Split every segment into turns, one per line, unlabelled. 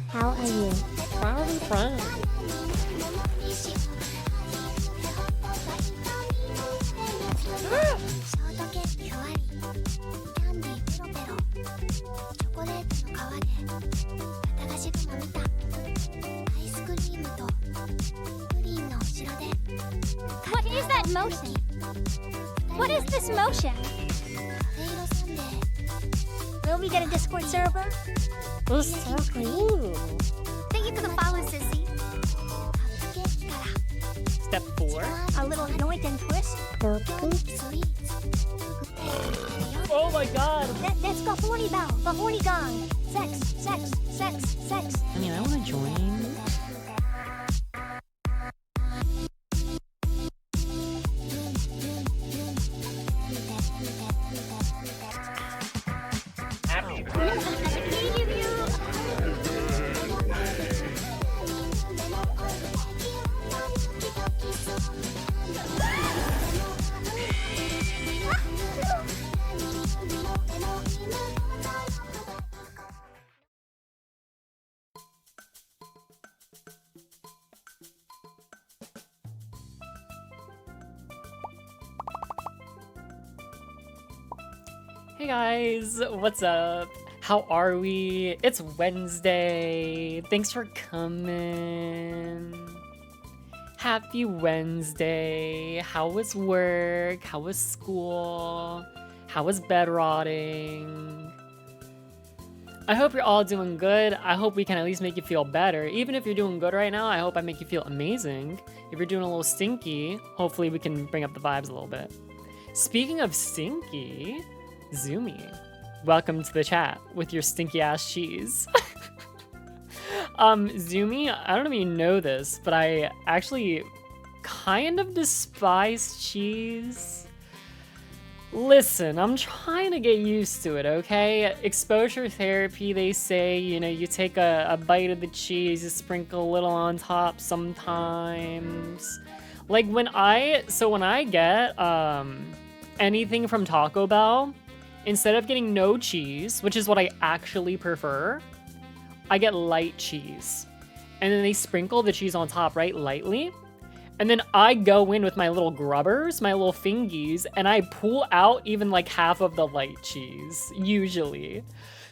How are you?
Probably fine.
What is that motion? What is this motion? Will we get a Discord server?
Who's so cool?
Thank you for the follow, sissy.
Step 4.
A little yoink and twist.
Oh my god.
That's the horny bell, the horny gong. Sex, sex, sex, sex.
I mean, I want to join. Hey guys, what's up? How are we? It's Wednesday. Thanks for coming. Happy Wednesday. How was work? How was school? How was bed rotting? I hope you're all doing good. I hope we can at least make you feel better. Even if you're doing good right now, I hope I make you feel amazing. If you're doing a little stinky, hopefully we can bring up the vibes a little bit. Speaking of stinky, Zoomy, welcome to the chat with your stinky ass cheese. Zoomy, I don't know if you know this, but I actually kind of despise cheese. Listen, I'm trying to get used to it, okay? Exposure therapy, they say, you know, you take a bite of the cheese, you sprinkle a little on top sometimes. Like when I get anything from Taco Bell, instead of getting no cheese, which is what I actually prefer, I get light cheese. And then they sprinkle the cheese on top, right, lightly. And then I go in with my little grubbers, my little fingies, and I pull out even like half of the light cheese, usually.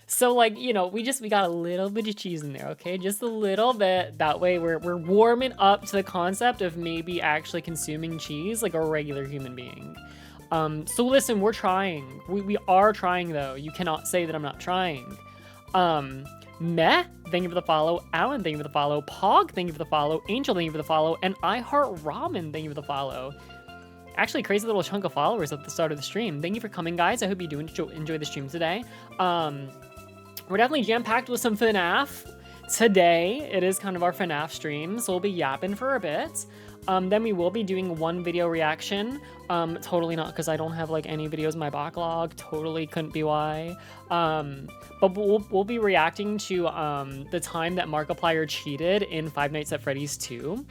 So like, you know, we got a little bit of cheese in there, okay? Just a little bit. That way we're warming up to the concept of maybe actually consuming cheese like a regular human being. So listen, we're trying. We are trying though. You cannot say that I'm not trying. Meh, thank you for the follow. Alan, thank you for the follow. Pog, thank you for the follow. Angel, thank you for the follow. And I Heart Ramen, thank you for the follow. Actually, crazy little chunk of followers at the start of the stream. Thank you for coming, guys. I hope you do enjoy the stream today. We're definitely jam-packed with some FNAF today. It is kind of our FNAF stream, so we'll be yapping for a bit. Then we will be doing one video reaction. Totally not because I don't have like any videos in my backlog. Totally couldn't be why. But we'll be reacting to the time that Markplier cheated in Five Nights at Freddy's 2.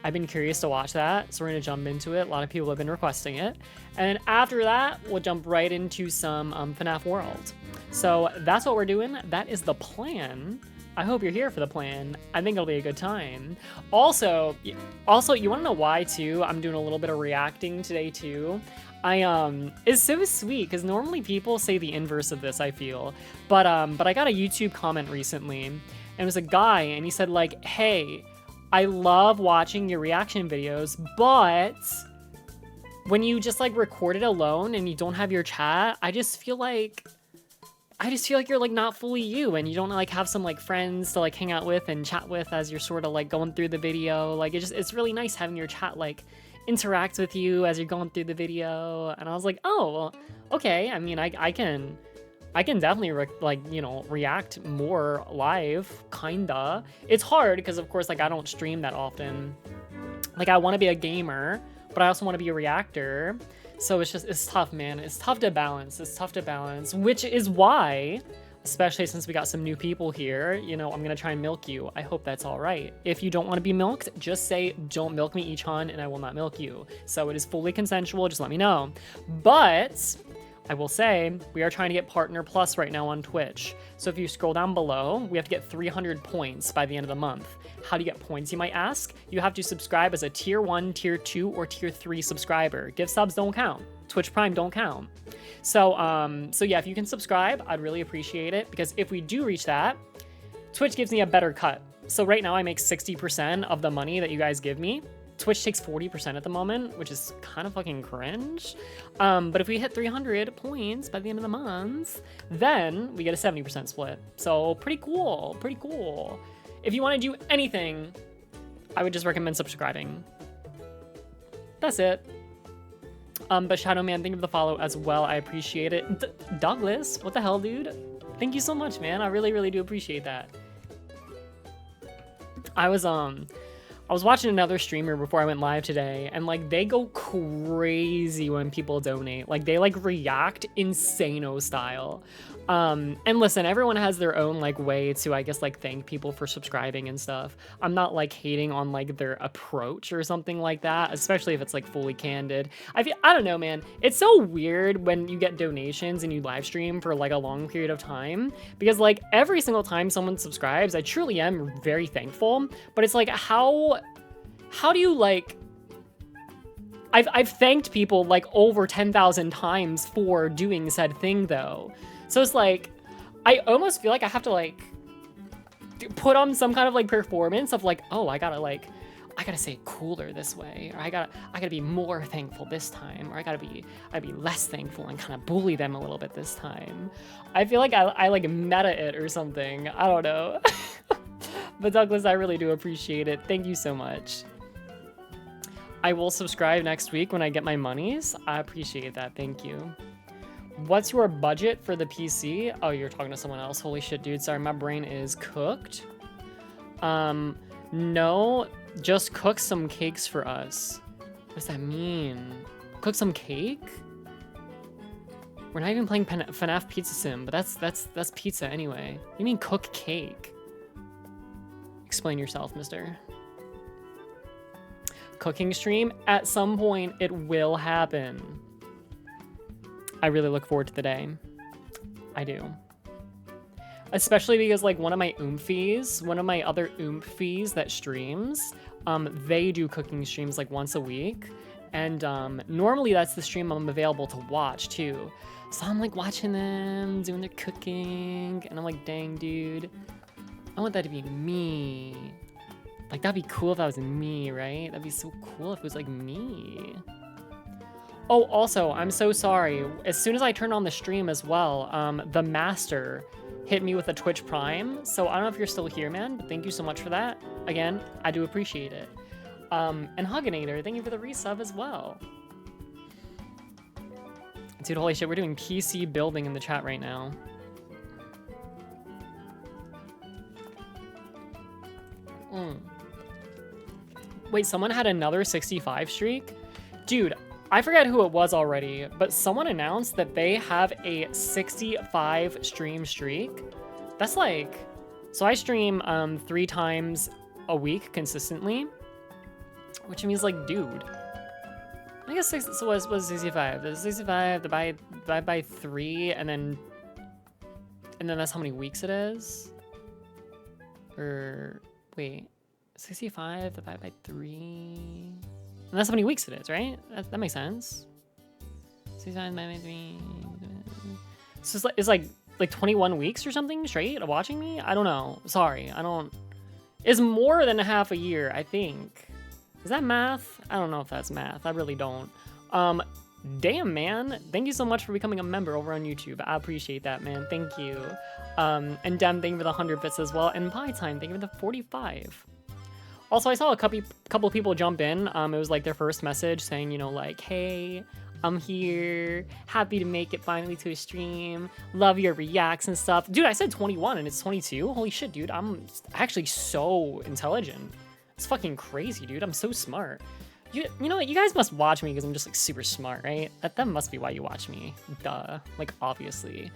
I've been curious to watch that, so we're gonna jump into it. A lot of people have been requesting it. And after that, we'll jump right into some FNAF World. So that's what we're doing. That is the plan. I hope you're here for the plan. I think it'll be a good time. Also, you wanna know why too? I'm doing a little bit of reacting today too. It's so sweet because normally people say the inverse of this, I feel. But I got a YouTube comment recently and it was a guy and he said like, hey, I love watching your reaction videos, but when you just like record it alone and you don't have your chat, I just feel like you're like not fully you and you don't like have some like friends to like hang out with and chat with as you're sort of like going through the video. Like it's really nice having your chat like interact with you as you're going through the video. And I was like, oh, well, okay. I mean, I can definitely react more live, kinda. It's hard because of course like I don't stream that often. Like I want to be a gamer, but I also want to be a reactor. So it's tough, man. It's tough to balance. Which is why especially since we got some new people here, you know, I'm gonna try and milk you. I hope that's all right. If you don't want to be milked, just say, don't milk me, y-chan, and I will not milk you. So it is fully consensual, just let me know. But I will say, we are trying to get Partner Plus right now on Twitch. So if you scroll down below, we have to get 300 points by the end of the month. How do you get points, you might ask? You have to subscribe as a tier 1, tier 2, or tier 3 subscriber. Gift subs don't count. Twitch Prime don't count. So yeah, if you can subscribe, I'd really appreciate it, because if we do reach that, Twitch gives me a better cut. So right now I make 60% of the money that you guys give me. Twitch takes 40% at the moment, which is kind of fucking cringe. But if we hit 300 points by the end of the month, then we get a 70% split. So pretty cool, pretty cool. If you want to do anything, I would just recommend subscribing. That's it. But Shadow Man, thank you for the follow as well. I appreciate it. Douglas, what the hell, dude? Thank you so much, man. I really, really do appreciate that. I was watching another streamer before I went live today, and like they go crazy when people donate. Like they like react insano style. And listen, everyone has their own like way to, I guess, like thank people for subscribing and stuff. I'm not like hating on like their approach or something like that, especially if it's like fully candid. I don't know, man. It's so weird when you get donations and you live stream for like a long period of time, because like every single time someone subscribes, I truly am very thankful. But it's like, how do you like, I've thanked people like over 10,000 times for doing said thing though. So it's like, I almost feel like I have to like put on some kind of like performance of like, oh, I gotta say it cooler this way, or I gotta be more thankful this time, or I gotta be less thankful and kind of bully them a little bit this time. I feel like I like meta it or something. I don't know. But Douglas, I really do appreciate it. Thank you so much. I will subscribe next week when I get my monies. I appreciate that. Thank you. What's your budget for the PC? Oh, you're talking to someone else. Holy shit, dude. Sorry, my brain is cooked. No, just cook some cakes for us. What does that mean? Cook some cake? We're not even playing FNAF Pizza Sim, but that's pizza anyway. You mean cook cake? Explain yourself, mister. Cooking stream? At some point, it will happen. I really look forward to the day. I do. Especially because like one of my other oomphies that streams, they do cooking streams like once a week. And normally that's the stream I'm available to watch too. So I'm like watching them doing their cooking, and I'm like, dang, dude, I want that to be me. Like that'd be cool if that was me, right? That'd be so cool if it was like me. Oh, also, I'm so sorry. As soon as I turned on the stream as well, the master hit me with a Twitch Prime. So I don't know if you're still here, man, but thank you so much for that. Again, I do appreciate it. And Hugginator, thank you for the resub as well. Dude, holy shit, we're doing PC building in the chat right now. Wait, someone had another 65 streak? Dude, I forget who it was already, but someone announced that they have a 65 stream streak. That's like, so I stream 3 times a week consistently, which means like, dude, I guess so was 65. The 65 divide by 3, and then that's how many weeks it is. Or wait, 65 divided by 3. And that's how many weeks it is, right? That makes sense. 65 divided by 3. So it's like 21 weeks or something straight of watching me? I don't know. Sorry, I don't. It's more than half a year, I think. Is that math? I don't know if that's math. I really don't. Damn, man. Thank you so much for becoming a member over on YouTube. I appreciate that, man. Thank you. And Dem, thank you for the 100 bits as well. And Pie Time, thank you for the 45. Also, I saw a couple people jump in. It was like their first message saying, you know, like, hey, I'm here. Happy to make it finally to a stream. Love your reacts and stuff. Dude, I said 21 and it's 22. Holy shit, dude. I'm actually so intelligent. It's fucking crazy, dude. I'm so smart. You know what? You guys must watch me because I'm just like super smart, right? That must be why you watch me. Duh. Like, obviously.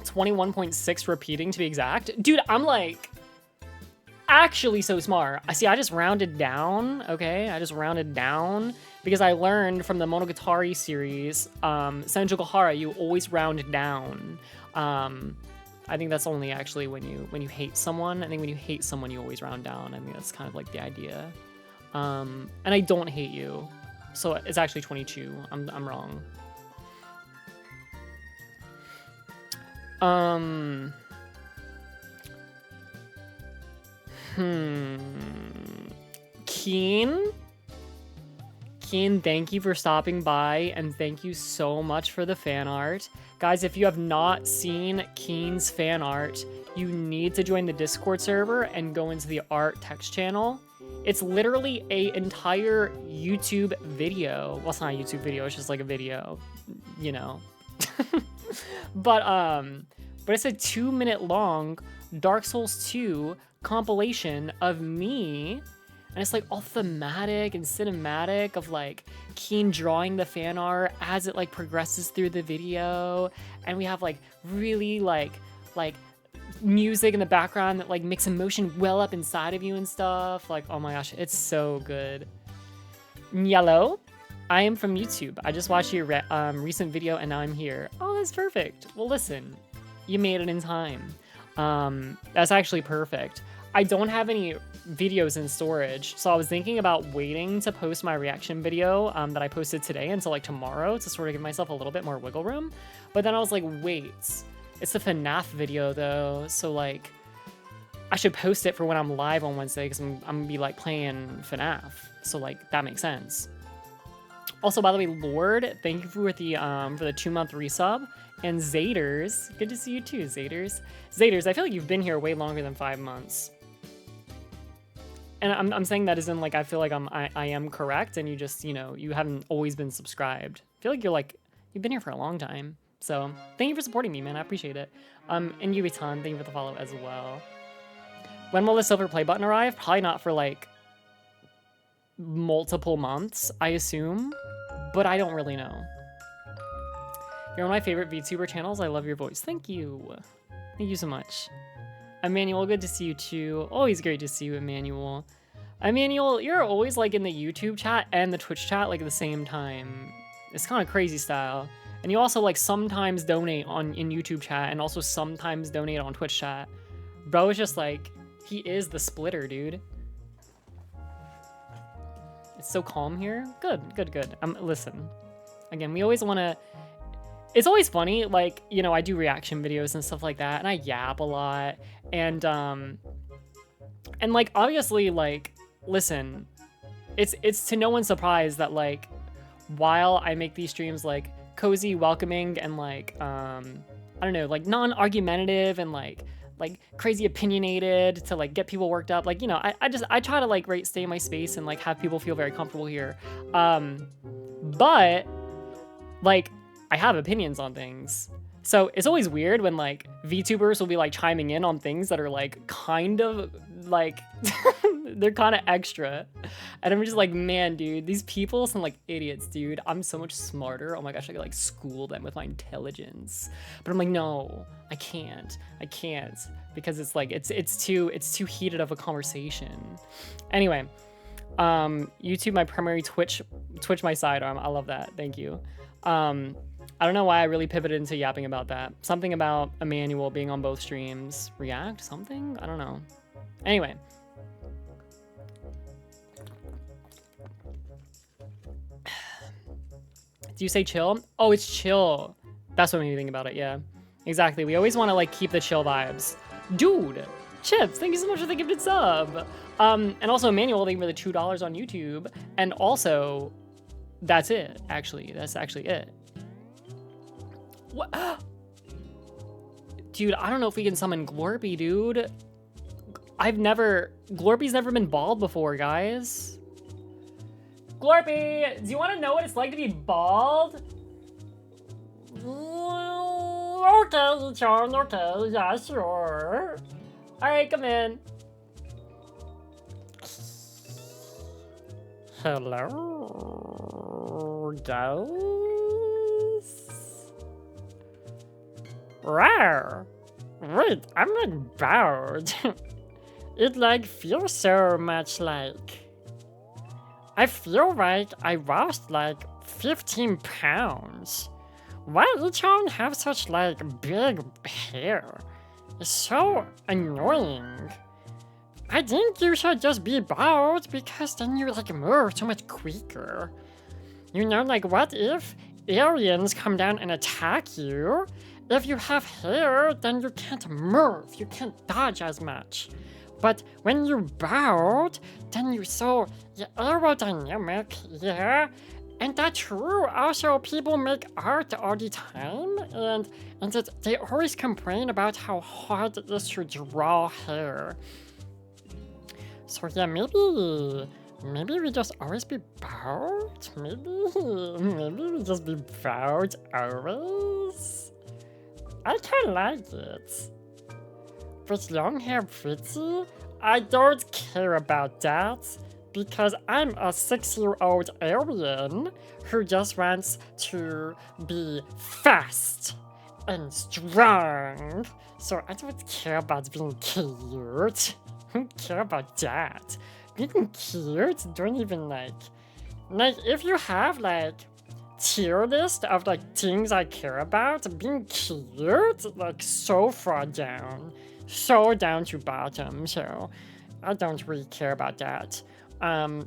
21.6 repeating to be exact. Dude, I'm like actually so smart. I see, I just rounded down, okay? I just rounded down because I learned from the Monogatari series, Senju you always round down. I think that's only actually when you hate someone. I think when you hate someone, you always round down. I think that's kind of like the idea. And I don't hate you. So it's actually 22. I'm wrong. Keen, thank you for stopping by, and thank you so much for the fan art. Guys, if you have not seen Keen's fan art, you need to join the Discord server and go into the art text channel. It's literally an entire YouTube video. Well, it's not a YouTube video, it's just like a video, you know. But it's a 2-minute long Dark Souls 2 compilation of me, and it's like all thematic and cinematic of like Keen drawing the fan art as it like progresses through the video, and we have like really like music in the background that like makes emotion well up inside of you and stuff. Like, oh my gosh, it's so good. Yellow, I am from YouTube. I just watched your recent video and now I'm here. Oh, that's perfect. Well, listen, you made it in time. That's actually perfect. I don't have any videos in storage, so I was thinking about waiting to post my reaction video that I posted today until like tomorrow to sort of give myself a little bit more wiggle room. But then I was like, wait, it's a FNAF video though, so like I should post it for when I'm live on Wednesday because I'm gonna be like playing FNAF, so like that makes sense. Also, by the way, Lord, thank you for the 2-month resub. And Zaders, good to see you too, Zaders. Zaders, I feel like you've been here way longer than 5 months. And I'm saying that as in like I feel like I am correct, and you just, you know, you haven't always been subscribed. I feel like you've been here for a long time. So thank you for supporting me, man. I appreciate it. And Yuitan, thank you for the follow as well. When will the silver play button arrive? Probably not for like multiple months, I assume, but I don't really know. You're one of my favorite VTuber channels. I love your voice. Thank you. Thank you so much. Emmanuel, good to see you too. Always great to see you, Emmanuel. Emmanuel, you're always like in the YouTube chat and the Twitch chat like at the same time. It's kind of crazy style. And you also like sometimes donate in YouTube chat and also sometimes donate on Twitch chat. Bro is just like, he is the splitter, dude. It's so calm here. Good, good, good. Listen, again, we always want to, it's always funny, like, you know, I do reaction videos and stuff like that, and I yap a lot, and like, obviously, like, listen, it's to no one's surprise that, like, while I make these streams, like, cozy, welcoming, and, like, I don't know, like, non-argumentative, and, like, crazy opinionated to, like, get people worked up, like, you know, I try to, like, stay in my space and, like, have people feel very comfortable here, but, like, I have opinions on things. So it's always weird when like VTubers will be like chiming in on things that are like kind of like they're kind of extra. And I'm just like, man, dude, these people sound like idiots, dude. I'm so much smarter. Oh my gosh, I could like school them with my intelligence. But I'm like, no, I can't because it's like it's too heated of a conversation. Anyway, YouTube my primary, Twitch my sidearm. I love that. Thank you. I don't know why I really pivoted into yapping about that. Something about Emmanuel being on both streams. React? Something? I don't know. Anyway. Do you say chill? Oh, it's chill. That's what made me think about it, yeah. Exactly. We always want to like keep the chill vibes. Dude! Chips, thank you so much for the gifted sub. And also Emmanuel, thank you for the $2 on YouTube. And also, that's it, actually. That's actually it. What? Dude, I don't know if we can summon Glorpy, dude. Glorpy's never been bald before, guys. Glorpy, do you want to know what it's like to be bald? Okay, Charm, okay, yeah, sure. Alright, come in. Hello, guys. Rawr. Wait, I'm like bowed. It like feels so much like... I feel like I lost like 15 pounds. Why y-chan have such like big hair? It's so annoying. I think you should just be bald because then you like move so much quicker. You know, like what if aliens come down and attack you? If you have hair, then you can't move, you can't dodge as much. But when you're bald, then you're so aerodynamic, yeah? And that's true. Also, people make art all the time, and they always complain about how hard it is to draw hair. So yeah, maybe we just always be bald? Maybe we just be bald always? I kinda like it. But long hair pretty? I don't care about that. Because I'm a 6-year-old alien who just wants to be fast and strong. So I don't care about being cute. Who care about that? Being cute? Don't even like if you have like tier list of like things I care about, being cute like so far down. So down to bottom. So I don't really care about that.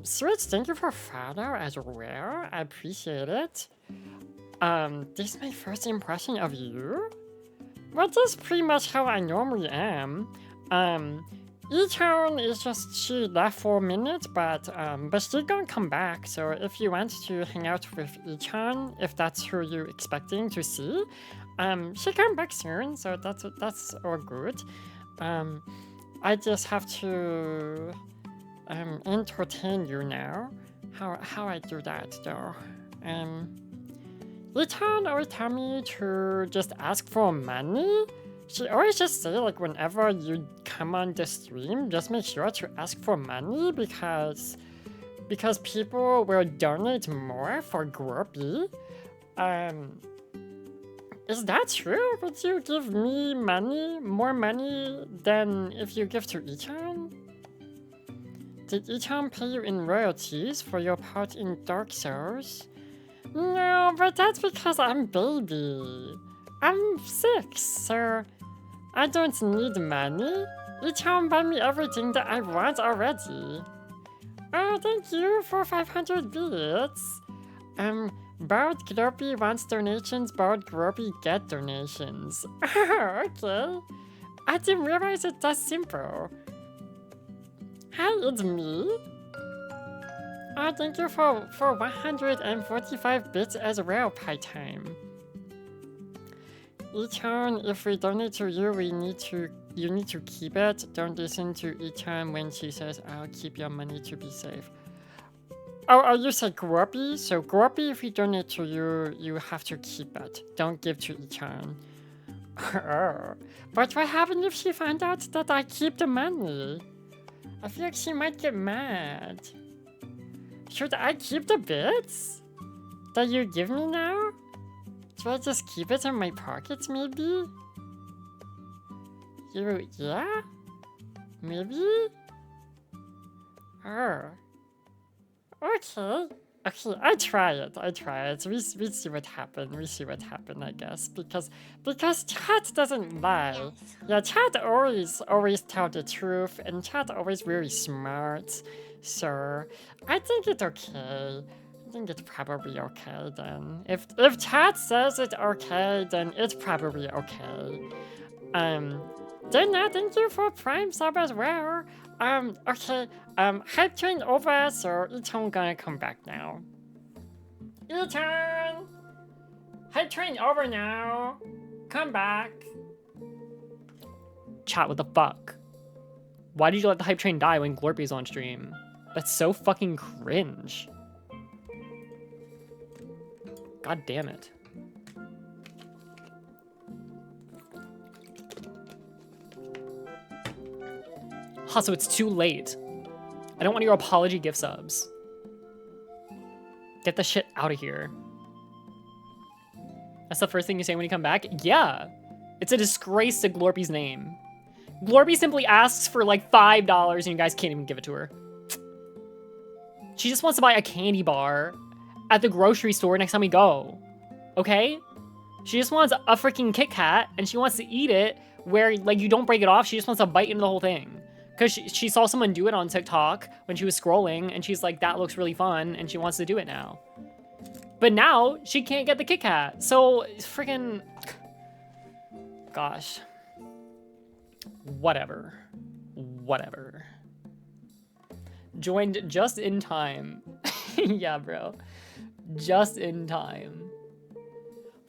Switch, thank you for follow as well. I appreciate it. This is my first impression of you. Well, that's pretty much how I normally am. y-chan is just, she left for a minute, but she's gonna come back. So if you want to hang out with y-chan, if that's who you're expecting to see, she'll come back soon. So that's all good. I just have to entertain you now. How I do that though? y-chan always tell me to just ask for money. She always just say like whenever you come on the stream, just make sure to ask for money because people will donate more for Groupie. Is that true? Would you give me money, more money than if you give to y-chan? Did y-chan pay you in royalties for your part in Dark Souls? No, but that's because I'm baby. I'm 6, so I don't need money. y-chan buy me everything that I want already. Oh, thank you for 500 bits. Bard Groupie wants donations, Bard Groupie get donations. Okay. I didn't realize it's that simple. Hi, it's me. Oh, thank you for 145 bits as well, Pie Time. y-chan, if we donate to you, you need to keep it. Don't listen to y-chan when she says, I'll keep your money to be safe. Oh, you said Groupie? So Groupie, if we donate to you, you have to keep it. Don't give to y-chan. Oh, but what happens if she finds out that I keep the money? I feel like she might get mad. Should I keep the bits that you give me now? Should I just keep it in my pockets, maybe? Yeah? Maybe? Oh. Okay. Okay, I try it. We see what happened, I guess. Because chat doesn't lie. Yeah, chat always tell the truth, and chat always very smart. So I think it's okay. I think it's probably okay then. If chat says it's okay, then it's probably okay. Dana, thank you for Prime sub as well. Okay, hype train over, so y-chan gonna come back now. y-chan! Hype train over now! Come back! Chat, what the fuck? Why did you let the hype train die when Glorpy's on stream? That's so fucking cringe. God damn it. So it's too late. I don't want your apology gift subs. Get the shit out of here. That's the first thing you say when you come back? Yeah. It's a disgrace to Glorpy's name. Glorpy simply asks for like $5 and you guys can't even give it to her. She just wants to buy a candy bar at the grocery store next time we go. Okay? She just wants a freaking Kit Kat and she wants to eat it where like you don't break it off. She just wants to bite into the whole thing. Because she saw someone do it on TikTok when she was scrolling and she's like, that looks really fun and she wants to do it now. But now she can't get the Kit Kat. So freaking, gosh. Whatever. Joined just in time. Yeah, bro. Just in time.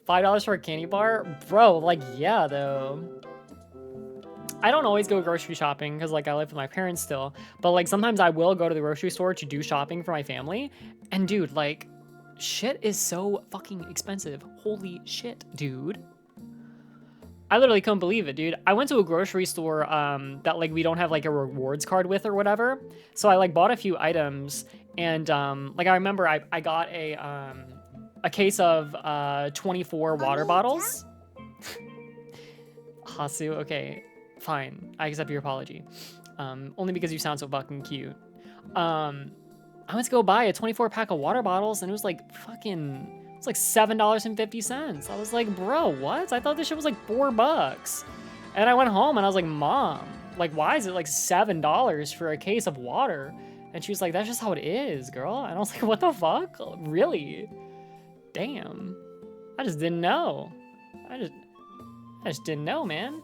$5 for a candy bar? Bro, like, yeah, though. I don't always go grocery shopping because, like, I live with my parents still. But, like, sometimes I will go to the grocery store to do shopping for my family. And, dude, like, shit is so fucking expensive. Holy shit, dude. I literally couldn't believe it, dude. I went to a grocery store that, like, we don't have, like, a rewards card with or whatever. So I, like, bought a few items. And, like, I remember I got a case of 24 water bottles. Hasu, okay. Fine, I accept your apology. Only because you sound so fucking cute. I went to go buy a 24 pack of water bottles and it was like fucking, it's like $7.50. I was like, bro, what? I thought this shit was like $4. And I went home and I was like, Mom, like, why is it like $7 for a case of water? And she was like, that's just how it is, girl. And I was like, what the fuck? Really? Damn. I just didn't know. I just didn't know, man.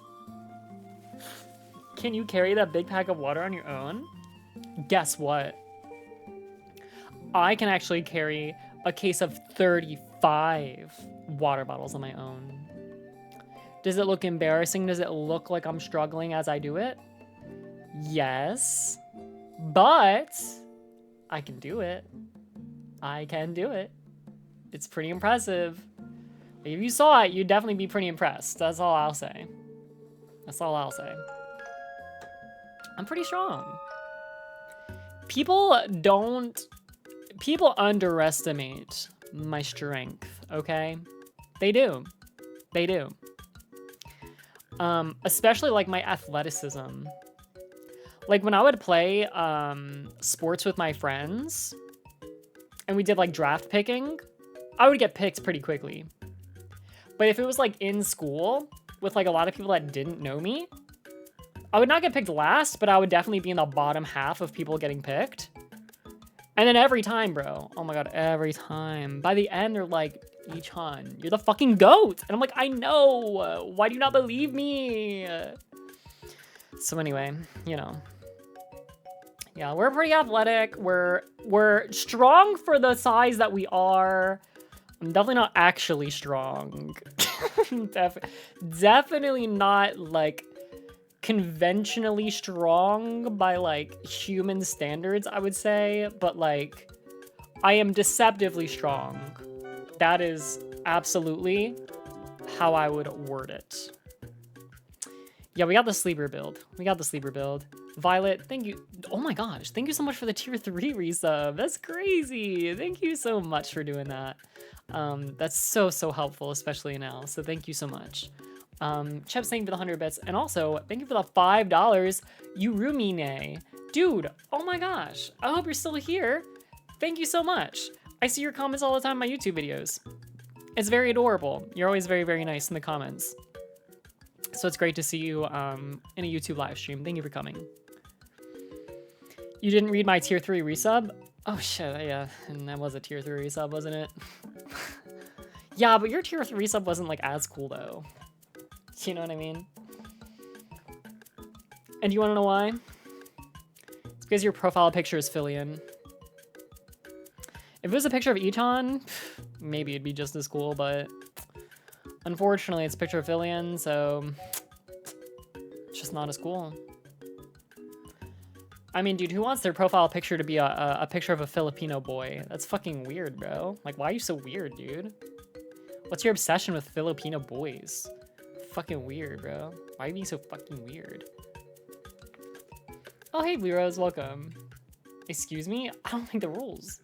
Can you carry that big pack of water on your own? Guess what? I can actually carry a case of 35 water bottles on my own. Does it look embarrassing? Does it look like I'm struggling as I do it? Yes. But I can do it. I can do it. It's pretty impressive. If you saw it, you'd definitely be pretty impressed. That's all I'll say. That's all I'll say. I'm pretty strong. People underestimate my strength, okay? They do. They do. Especially like my athleticism. Like when I would play sports with my friends and we did like draft picking, I would get picked pretty quickly. But if it was like in school with like a lot of people that didn't know me, I would not get picked last, but I would definitely be in the bottom half of people getting picked. And then every time, bro, oh my god, every time. By the end, they're like, y-chan, you're the fucking GOAT. And I'm like, I know. Why do you not believe me? So anyway, you know. Yeah, we're pretty athletic. We're strong for the size that we are. I'm definitely not actually strong. Definitely not, like, conventionally strong by, like, human standards, I would say. But, like, I am deceptively strong. That is absolutely how I would word it. Yeah, we got the sleeper build. We got the sleeper build. Violet, thank you. Oh my gosh, thank you so much for the tier 3 resub. That's crazy. Thank you so much for doing that. That's so helpful, especially now. So thank you so much. Chep, thank you for the 100 bits. And also, thank you for the $5. Yurumine. Dude, oh my gosh. I hope you're still here. Thank you so much. I see your comments all the time in my YouTube videos. It's very adorable. You're always very, very nice in the comments. So it's great to see you in a YouTube live stream. Thank you for coming. You didn't read my tier 3 resub? Oh shit, yeah. And that was a tier 3 resub, wasn't it? Yeah, but your tier 3 resub wasn't like as cool though. You know what I mean? And you wanna know why? It's because your profile picture is Filian. If it was a picture of y-chanVODs, maybe it'd be just as cool, but unfortunately it's a picture of Filian, so it's just not as cool. I mean, dude, who wants their profile picture to be a picture of a Filipino boy? That's fucking weird, bro. Like, why are you so weird, dude? What's your obsession with Filipino boys? Fucking weird, bro. Why are you being so fucking weird? Oh, hey, Blue Rose, welcome. Excuse me? I don't think the rules.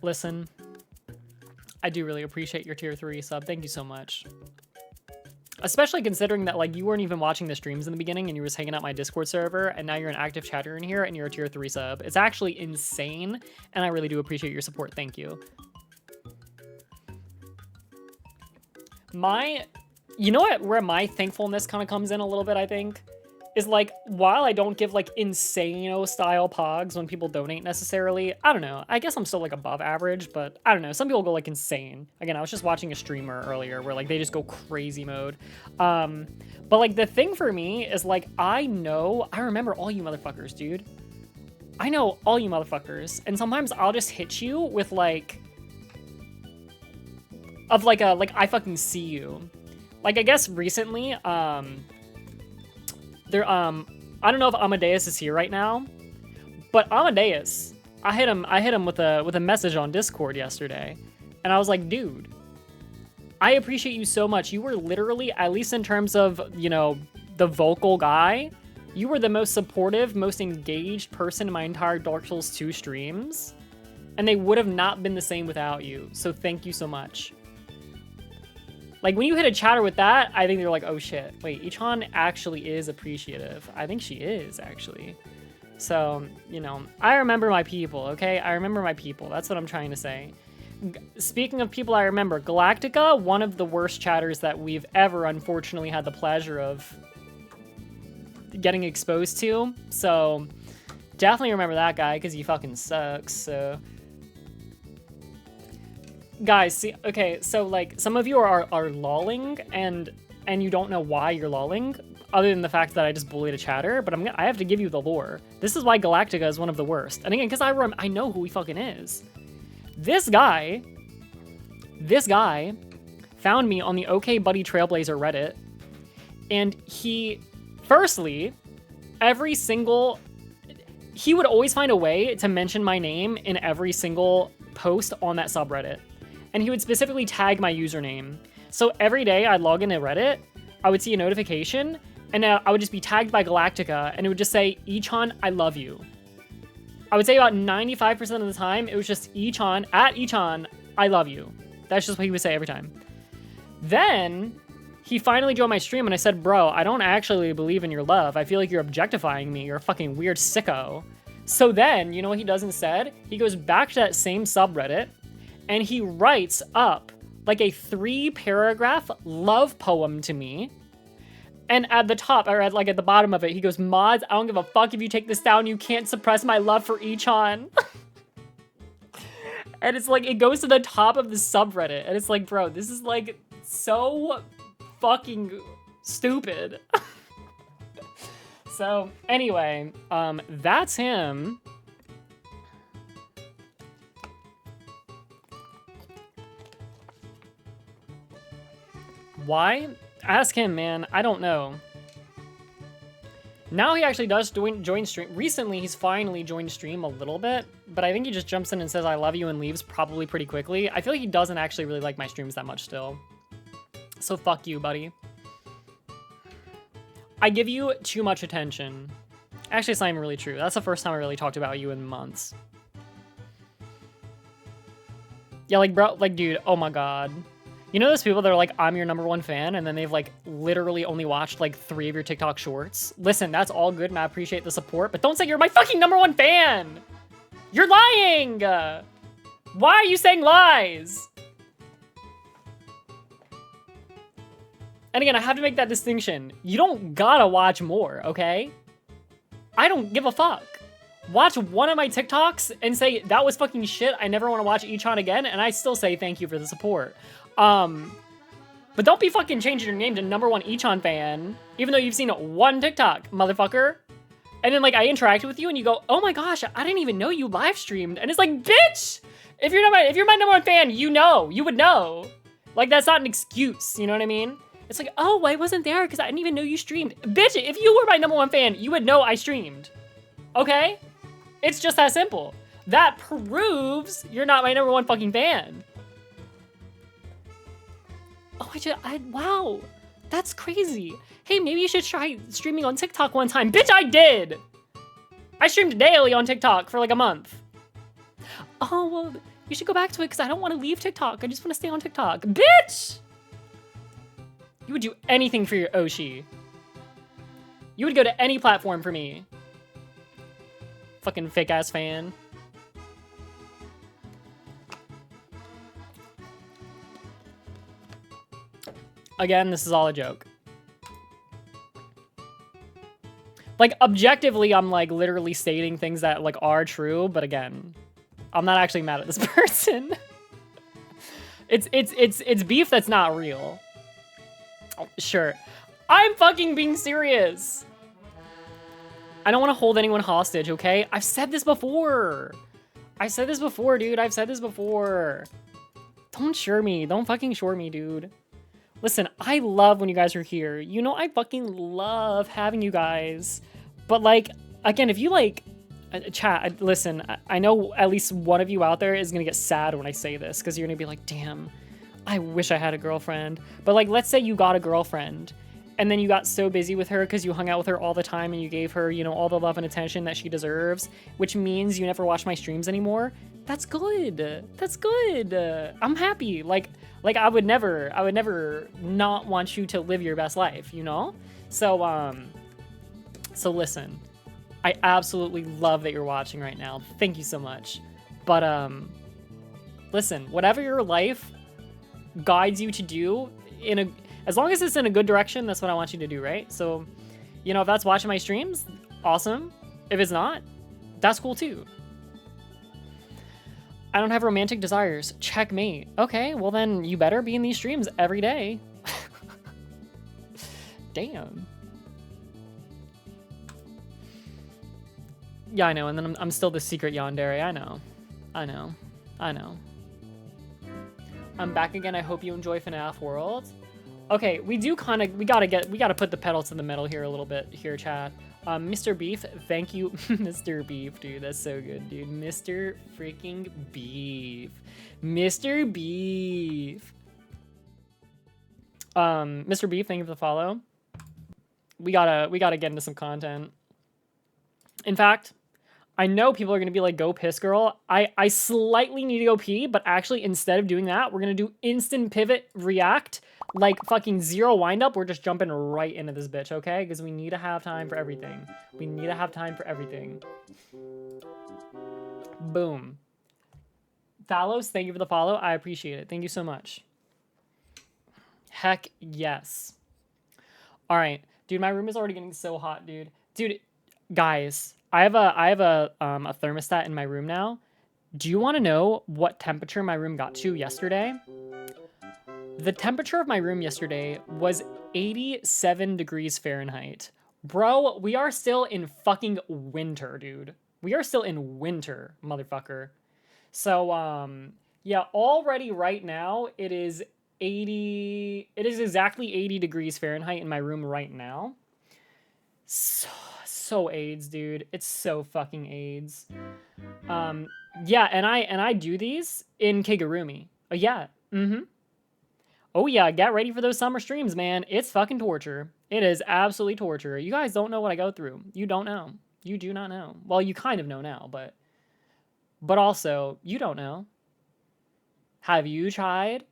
Listen, I do really appreciate your tier 3 sub. Thank you so much. Especially considering that, like, you weren't even watching the streams in the beginning and you were just hanging out my Discord server, and now you're an active chatter in here and you're a tier 3 sub. It's actually insane, and I really do appreciate your support. Thank you. You know what, where my thankfulness kind of comes in a little bit, I think, is like, while I don't give like insane style pogs when people donate necessarily, I don't know, I guess I'm still like above average, but I don't know, some people go like insane. Again, I was just watching a streamer earlier where like they just go crazy mode. But like the thing for me is like, I remember all you motherfuckers, dude. I know all you motherfuckers, and sometimes I'll just hit you with like, I fucking see you. Like, I guess recently, I don't know if Amadeus is here right now, but Amadeus, I hit him with a message on Discord yesterday, and I was like, dude, I appreciate you so much. You were literally, at least in terms of, you know, the vocal guy, you were the most supportive, most engaged person in my entire Dark Souls 2 streams, and they would have not been the same without you. So thank you so much. Like, when you hit a chatter with that, I think they're like, oh shit, wait, y-chanVOD actually is appreciative. I think she is, actually. So, you know, I remember my people, okay? I remember my people. That's what I'm trying to say. Speaking of people I remember, Galactica, one of the worst chatters that we've ever, unfortunately, had the pleasure of getting exposed to. So, definitely remember that guy, because he fucking sucks, so... Guys, see, okay, so like some of you are lolling and you don't know why you're lolling, other than the fact that I just bullied a chatter. But I have to give you the lore. This is why Galactica is one of the worst. And again, because I know who he fucking is. This guy found me on the OK Buddy Trailblazer Reddit, and he, firstly, he would always find a way to mention my name in every single post on that subreddit. And he would specifically tag my username. So every day I'd log into Reddit, I would see a notification, and I would just be tagged by Galactica, and it would just say, y-chanVOD, I love you. I would say about 95% of the time, it was just y-chanVOD, at y-chanVOD, I love you. That's just what he would say every time. Then, he finally joined my stream, and I said, bro, I don't actually believe in your love. I feel like you're objectifying me. You're a fucking weird sicko. So then, you know what he does instead? He goes back to that same subreddit, and he writes up like a 3-paragraph love poem to me. And at the top, or at the bottom of it, he goes, mods, I don't give a fuck if you take this down. You can't suppress my love for y-chanVOD. And it's like, it goes to the top of the subreddit. And it's like, bro, this is like so fucking stupid. So anyway, that's him. Why? Ask him, man. I don't know. Now he actually does join stream. Recently, he's finally joined stream a little bit, but I think he just jumps in and says, I love you, and leaves probably pretty quickly. I feel like he doesn't actually really like my streams that much still. So fuck you, buddy. I give you too much attention. Actually, it's not even really true. That's the first time I really talked about you in months. Yeah, like, bro, like, dude, oh my god. You know those people that are like, I'm your #1 fan, and then they've like literally only watched like 3 of your TikTok shorts? Listen, that's all good and I appreciate the support, but don't say you're my fucking #1 fan! You're lying! Why are you saying lies? And again, I have to make that distinction. You don't gotta watch more, okay? I don't give a fuck. Watch one of my TikToks and say, that was fucking shit, I never want to watch y-chanVOD again, and I still say thank you for the support. But don't be fucking changing your name to #1 y-chanVOD fan, even though you've seen one TikTok, motherfucker. And then like I interacted with you and you go, oh my gosh, I didn't even know you live streamed. And it's like, bitch, if you're my #1 fan, you would know. Like, that's not an excuse, you know what I mean? It's like, oh, I wasn't there because I didn't even know you streamed. Bitch, if you were my #1 fan, you would know I streamed. Okay? It's just that simple. That proves you're not my #1 fucking fan. Oh, wow, that's crazy. Hey, maybe you should try streaming on TikTok one time. Bitch, I did. I streamed daily on TikTok for like a month. Oh, well, You should go back to it because I don't want to leave TikTok. I just want to stay on TikTok. Bitch! You would do anything for your Oshi. You would go to any platform for me. Fucking fake ass fan. Again, this is all a joke. Like, objectively, I'm like literally stating things that like are true, but again, I'm not actually mad at this person. It's beef that's not real. Oh, sure. I'm fucking being serious. I don't want to hold anyone hostage, okay? I've said this before. I said this before, dude. I've said this before. Don't shore me. Don't fucking shore me, dude. Listen, I love when you guys are here. You know, I fucking love having you guys. But, like, again, if you, like, chat, listen, I know at least one of you out there is going to get sad when I say this. Because you're going to be like, damn, I wish I had a girlfriend. But, like, let's say you got a girlfriend. And then you got so busy with her because you hung out with her all the time and you gave her, you know, all the love and attention that she deserves. Which means you never watch my streams anymore. That's good. That's good. I'm happy. Like I would never not want you to live your best life, you know? So listen, I absolutely love that you're watching right now. Thank you so much. But, listen, whatever your life guides you to do as long as it's in a good direction, that's what I want you to do, right? So, you know, if that's watching my streams, awesome. If it's not, that's cool too. I don't have romantic desires. Checkmate. Okay, well then you better be in these streams every day. Damn. Yeah, I know, and then I'm still the secret yandere. I know. I'm back again. I hope you enjoy FNAF World. Okay, we gotta put the pedal to the metal here a little bit here, chat. Mr. Beef, thank you. Mr. Beef, dude, that's so good, dude. Mr. freaking Beef. Mr. Beef. Mr. Beef, thank you for the follow. We gotta get into some content. In fact, I know people are gonna be like, go piss, girl. I slightly need to go pee, but actually instead of doing that, we're gonna do instant pivot react, like fucking zero wind up. We're just jumping right into this bitch, okay? Because we need to have time for everything. We need to have time for everything. Boom. Thalos, thank you for the follow. I appreciate it. Thank you so much. Heck yes. All right, dude, my room is already getting so hot, dude. Dude, guys, I have a thermostat in my room now. Do you want to know what temperature my room got to yesterday? The temperature of my room yesterday was 87 degrees Fahrenheit. Bro, we are still in fucking winter, dude. We are still in winter, motherfucker. So, yeah, already right now, it is exactly 80 degrees Fahrenheit in my room right now. So AIDS, dude. It's so fucking AIDS. Yeah, and I do these in Kigurumi. Yeah, Oh yeah, get ready for those summer streams, man. It's fucking torture. It is absolutely torture. You guys don't know what I go through. You don't know. You do not know. Well, you kind of know now, but also, you don't know. Have you tried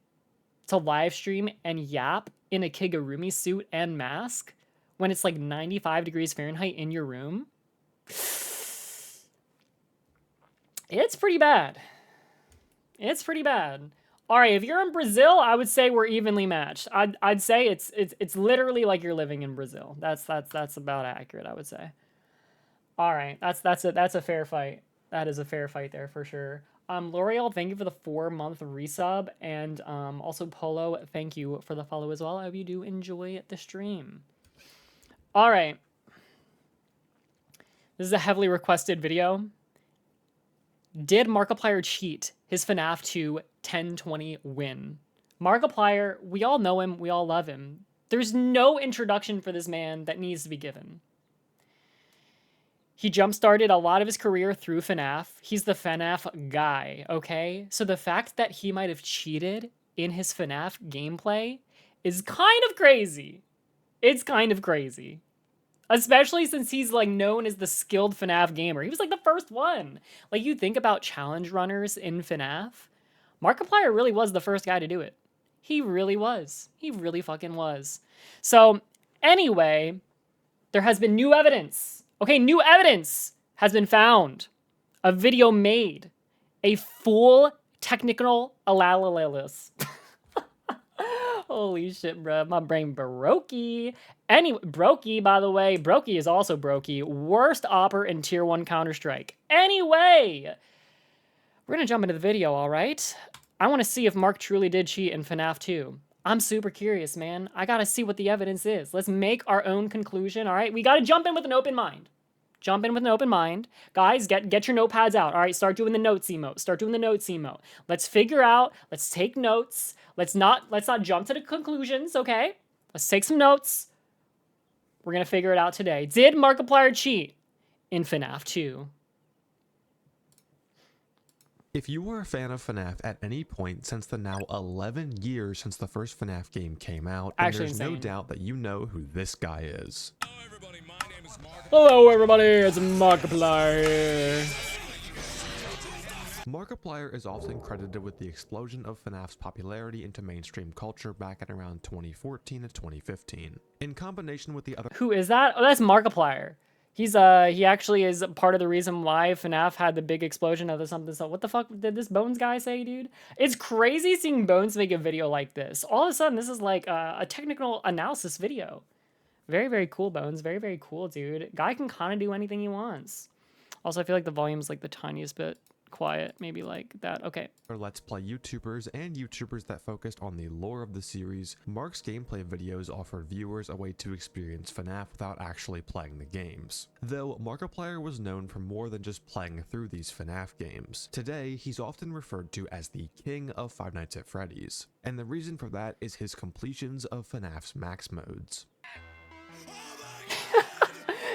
to live stream and yap in a Kigurumi suit and mask when it's like 95 degrees Fahrenheit in your room? It's pretty bad. It's pretty bad. All right, if you're in Brazil, I would say we're evenly matched. I'd say it's literally like you're living in Brazil. That's about accurate, I would say. All right, that's a fair fight. That is a fair fight there for sure. L'Oreal, thank you for the 4-month resub, and also Polo, thank you for the follow as well. I hope you do enjoy the stream. All right, this is a heavily requested video. Did Markiplier cheat his FNAF 2 1020 win? Markiplier, we all know him, we all love him. There's no introduction for this man that needs to be given. He jump-started a lot of his career through FNAF. He's the FNAF guy, okay? So the fact that he might have cheated in his FNAF gameplay is kind of crazy. It's kind of crazy. Especially since he's like known as the skilled FNAF gamer. He was like the first one. Like you think about challenge runners in FNAF, Markiplier really was the first guy to do it. He really was. He really fucking was. So anyway, there has been new evidence. Okay, new evidence has been found. A video made. A full technical analysis. Holy shit, bro. My brain brokey. Anyway, brokey, by the way. Brokey is also brokey. Worst opper in Tier 1 Counter-Strike. Anyway, we're gonna jump into the video, all right? I want to see if Mark truly did cheat in FNAF 2. I'm super curious, man. I gotta see what the evidence is. Let's make our own conclusion, all right? We gotta jump in with an open mind. Jump in with an open mind. Guys, get your notepads out, all right? Start doing the notes emote. Start doing the notes emote. Let's figure out, let's take notes. Let's not jump to the conclusions, okay? Let's take some notes. We're gonna figure it out today. Did Markiplier cheat in FNAF 2?
If you were a fan of FNAF at any point since the now 11 years since the first FNAF game came out, then there's no doubt that you know who this guy is.
Hello everybody, it's Markplier.
Markiplier is often credited with the explosion of FNAF's popularity into mainstream culture back in around 2014 to 2015. In combination with the other—
Who is that? Oh, that's Markiplier. He's he actually is part of the reason why FNAF had the big explosion of the something. So what the fuck did this Bones guy say, dude? It's crazy seeing Bones make a video like this. All of a sudden, this is like a technical analysis video. Very, very cool, Bones. Very, very cool, dude. Guy can kind of do anything he wants. Also, I feel like the volume's like the tiniest bit quiet, maybe like that. Okay.
Let's Play YouTubers and YouTubers that focused on the lore of the series, Mark's gameplay videos offered viewers a way to experience FNAF without actually playing the games. Though Markiplier was known for more than just playing through these FNAF games. Today, he's often referred to as the king of Five Nights at Freddy's, and the reason for that is his completions of FNAF's max modes.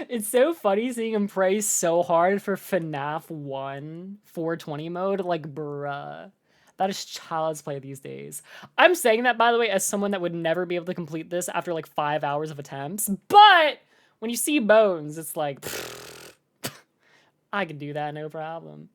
It's so funny seeing him praise so hard for FNAF 1 420 mode. Like, bruh. That is child's play these days. I'm saying that, by the way, as someone that would never be able to complete this after like 5 hours of attempts. But when you see Bones, it's like, I could do that, no problem.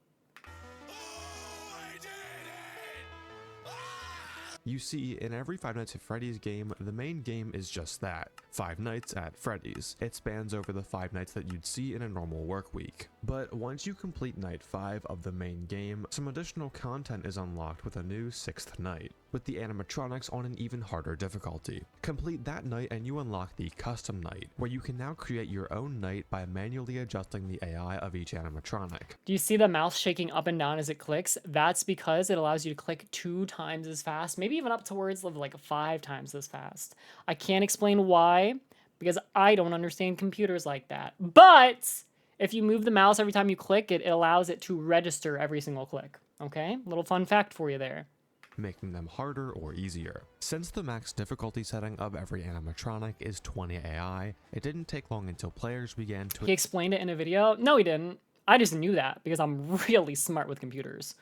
You see, in every Five Nights at Freddy's game, the main game is just that, Five Nights at Freddy's. It spans over the 5 nights that you'd see in a normal work week. But once you complete night 5 of the main game, some additional content is unlocked with a new 6th night, with the animatronics on an even harder difficulty. Complete that night and you unlock the custom night, where you can now create your own night by manually adjusting the AI of each animatronic.
Do you see the mouse shaking up and down as it clicks? That's because it allows you to click 2 times as fast, maybe even up towards like 5 times as fast. I can't explain why, because I don't understand computers like that. But if you move the mouse every time you click it, it allows it to register every single click. Okay? Little fun fact for you there.
Making them harder or easier. Since the max difficulty setting of every animatronic is 20 AI, it didn't take long until players began to—
He explained it in a video? No, he didn't. I just knew that because I'm really smart with computers.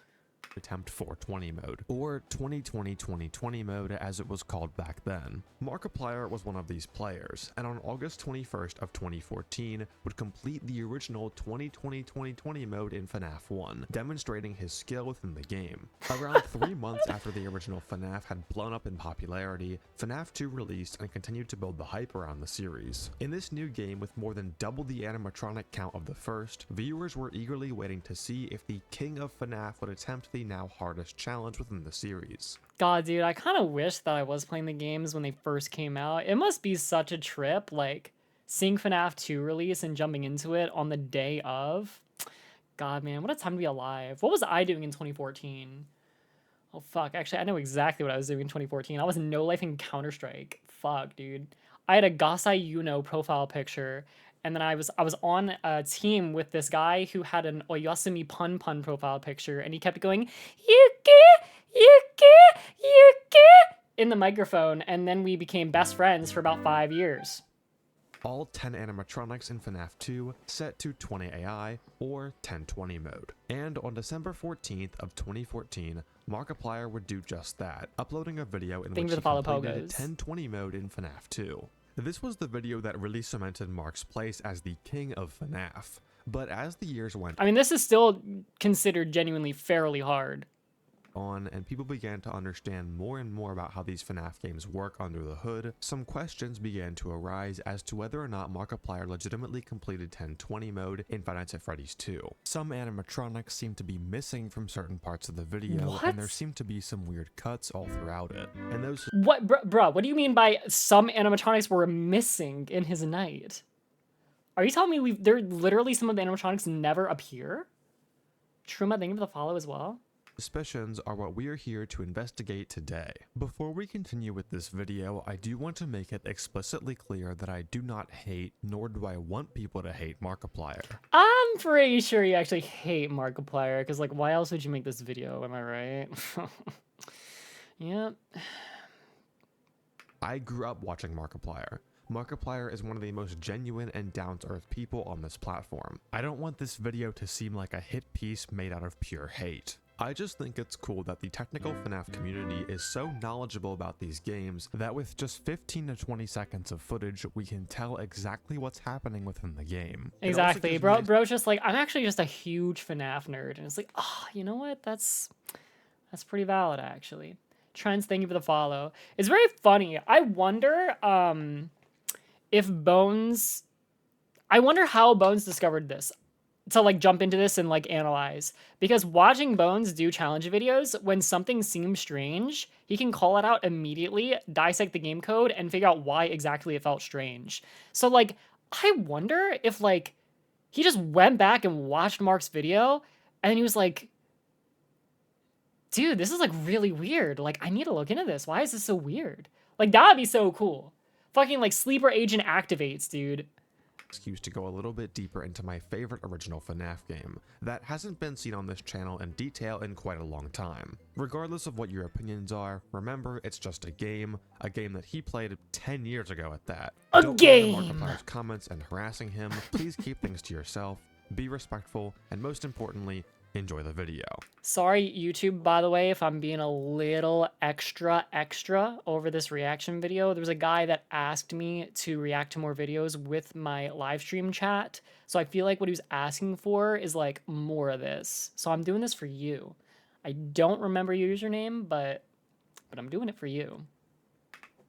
Attempt 420 mode, or 2020-2020 mode as it was called back then. Markiplier was one of these players, and on August 21st of 2014 would complete the original 2020-2020 mode in FNAF 1, demonstrating his skill within the game. Around 3 months after the original FNAF had blown up in popularity, FNAF 2 released and continued to build the hype around the series. In this new game with more than double the animatronic count of the first, viewers were eagerly waiting to see if the king of FNAF would attempt the now hardest challenge within the series.
God, dude, I kind of wish that I was playing the games when they first came out. It must be such a trip, like, seeing FNAF 2 release and jumping into it on the day of. God, man, what a time to be alive. What was I doing in 2014? Oh, fuck. Actually, I know exactly what I was doing in 2014. I was no-lifing Counter-Strike. Fuck, dude. I had a Gasai Yuno profile picture, and then I was on a team with this guy who had an Oyasumi Pun Pun profile picture, and he kept going, Yuki, in the microphone, and then we became best friends for about 5 years.
All 10 animatronics in FNAF 2 set to 20 AI or 1020 mode. And on December 14th of 2014, Markiplier would do just that, uploading a video in which he completed 1020 mode in FNAF 2. This was the video that really cemented Mark's place as the king of FNAF. But as the years went
I mean, this is still considered genuinely fairly hard
on and people began to understand more and more about how these FNAF games work under the hood, some questions began to arise as to whether or not Markiplier legitimately completed 1020 mode in Five Nights at Freddy's 2. Some animatronics seemed to be missing from certain parts of the video, and there seemed to be some weird cuts all throughout it. And those—
What, bro, what do you mean by some animatronics were missing in his night? Are you telling me there literally some of the animatronics never appear? Truma, thank you for the follow as well.
Suspicions are what we are here to investigate today. Before we continue with this video, I do want to make it explicitly clear that I do not hate, nor do I want people to hate Markiplier.
I'm pretty sure you actually hate Markiplier, because like, why else would you make this video, am I right? Yep.
I grew up watching Markiplier. Markiplier is one of the most genuine and down-to-earth people on this platform. I don't want this video to seem like a hit piece made out of pure hate. I just think it's cool that the technical FNAF community is so knowledgeable about these games that with just 15 to 20 seconds of footage, we can tell exactly what's happening within the game.
Exactly, bro's just like, I'm actually just a huge FNAF nerd, and it's like, oh, you know what? That's pretty valid, actually. Trends, thank you for the follow. It's very funny. I wonder if Bones, I wonder how Bones discovered this, to like jump into this and like analyze, because watching Bones do challenge videos, when something seems strange, he can call it out immediately, dissect the game code, and figure out why exactly it felt strange. So like, I wonder if like he just went back and watched Mark's video and he was like, dude, this is like really weird. Like, I need to look into this. Why is this so weird? Like, that would be so cool. Fucking like sleeper agent activates, dude.
Excuse to go a little bit deeper into my favorite original FNAF game that hasn't been seen on this channel in detail in quite a long time. Regardless of what your opinions are, remember it's just a game that he played 10 years ago at that. Don't
game!
Don't Markiplier's comments and harassing him. Please keep things to yourself, be respectful, and most importantly, enjoy the video.
Sorry, YouTube, by the way, if I'm being a little extra over this reaction video. There was a guy that asked me to react to more videos with my live stream chat. So I feel like what he was asking for is like more of this. So I'm doing this for you. I don't remember your username, but I'm doing it for you.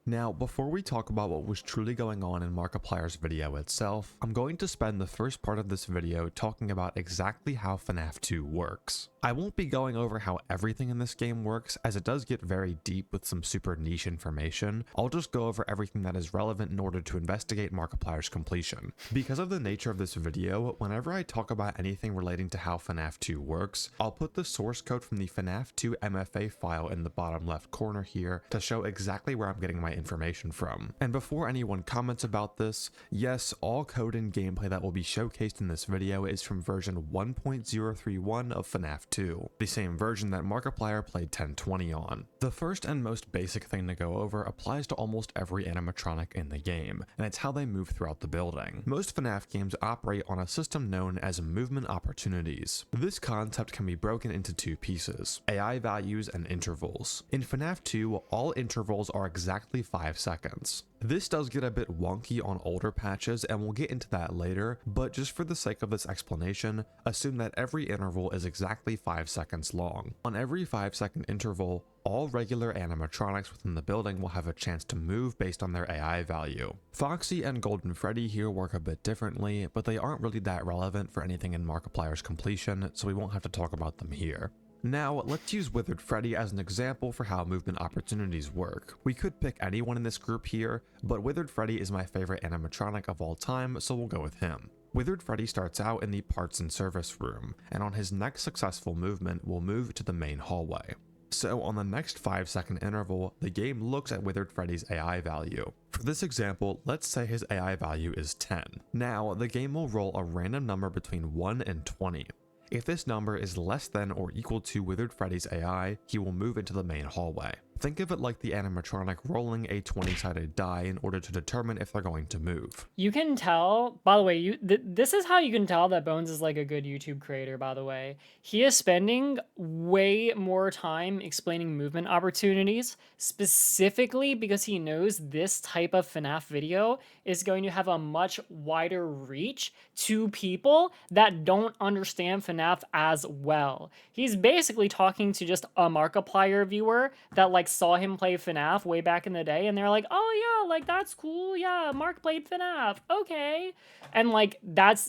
Now, before we talk about what was truly going on in Markiplier's video itself, I'm going to spend the first part of this video talking about exactly how FNAF 2 works. I won't be going over how everything in this game works, as it does get very deep with some super niche information. I'll just go over everything that is relevant in order to investigate Markiplier's completion. Because of the nature of this video, whenever I talk about anything relating to how FNAF 2 works, I'll put the source code from the FNAF 2 MFA file in the bottom left corner here to show exactly where I'm getting my information from. And before anyone comments about this, yes, all code and gameplay that will be showcased in this video is from version 1.031 of FNAF 2, the same version that Markiplier played 1020 on. The first and most basic thing to go over applies to almost every animatronic in the game, and it's how they move throughout the building. Most FNAF games operate on a system known as movement opportunities. This concept can be broken into two pieces: AI values and intervals. In FNAF 2, all intervals are exactly 5 seconds. This does get a bit wonky on older patches, and we'll get into that later, but just for the sake of this explanation, assume that every interval is exactly 5 seconds long. On every 5-second interval, all regular animatronics within the building will have a chance to move based on their AI value. Foxy and Golden Freddy here work a bit differently, but they aren't really that relevant for anything in Markiplier's completion, so we won't have to talk about them here. Now, let's use Withered Freddy as an example for how movement opportunities work. We could pick anyone in this group here, but Withered Freddy is my favorite animatronic of all time, so we'll go with him. Withered Freddy starts out in the parts and service room, and on his next successful movement will move to the main hallway. So on the next 5-second interval, the game looks at Withered Freddy's AI value. For this example, let's say his AI value is 10. Now, the game will roll a random number between 1 and 20. If this number is less than or equal to Withered Freddy's AI, he will move into the main hallway. Think of it like the animatronic rolling a 20-sided die in order to determine if they're going to move.
You can tell, by the way, this is how you can tell that Bones is like a good YouTube creator, by the way. He is spending way more time explaining movement opportunities, specifically because he knows this type of FNAF video is going to have a much wider reach to people that don't understand FNAF as well. He's basically talking to just a Markiplier viewer that like saw him play FNAF way back in the day, and they're like, oh yeah, like that's cool, yeah, Mark played FNAF, okay. And like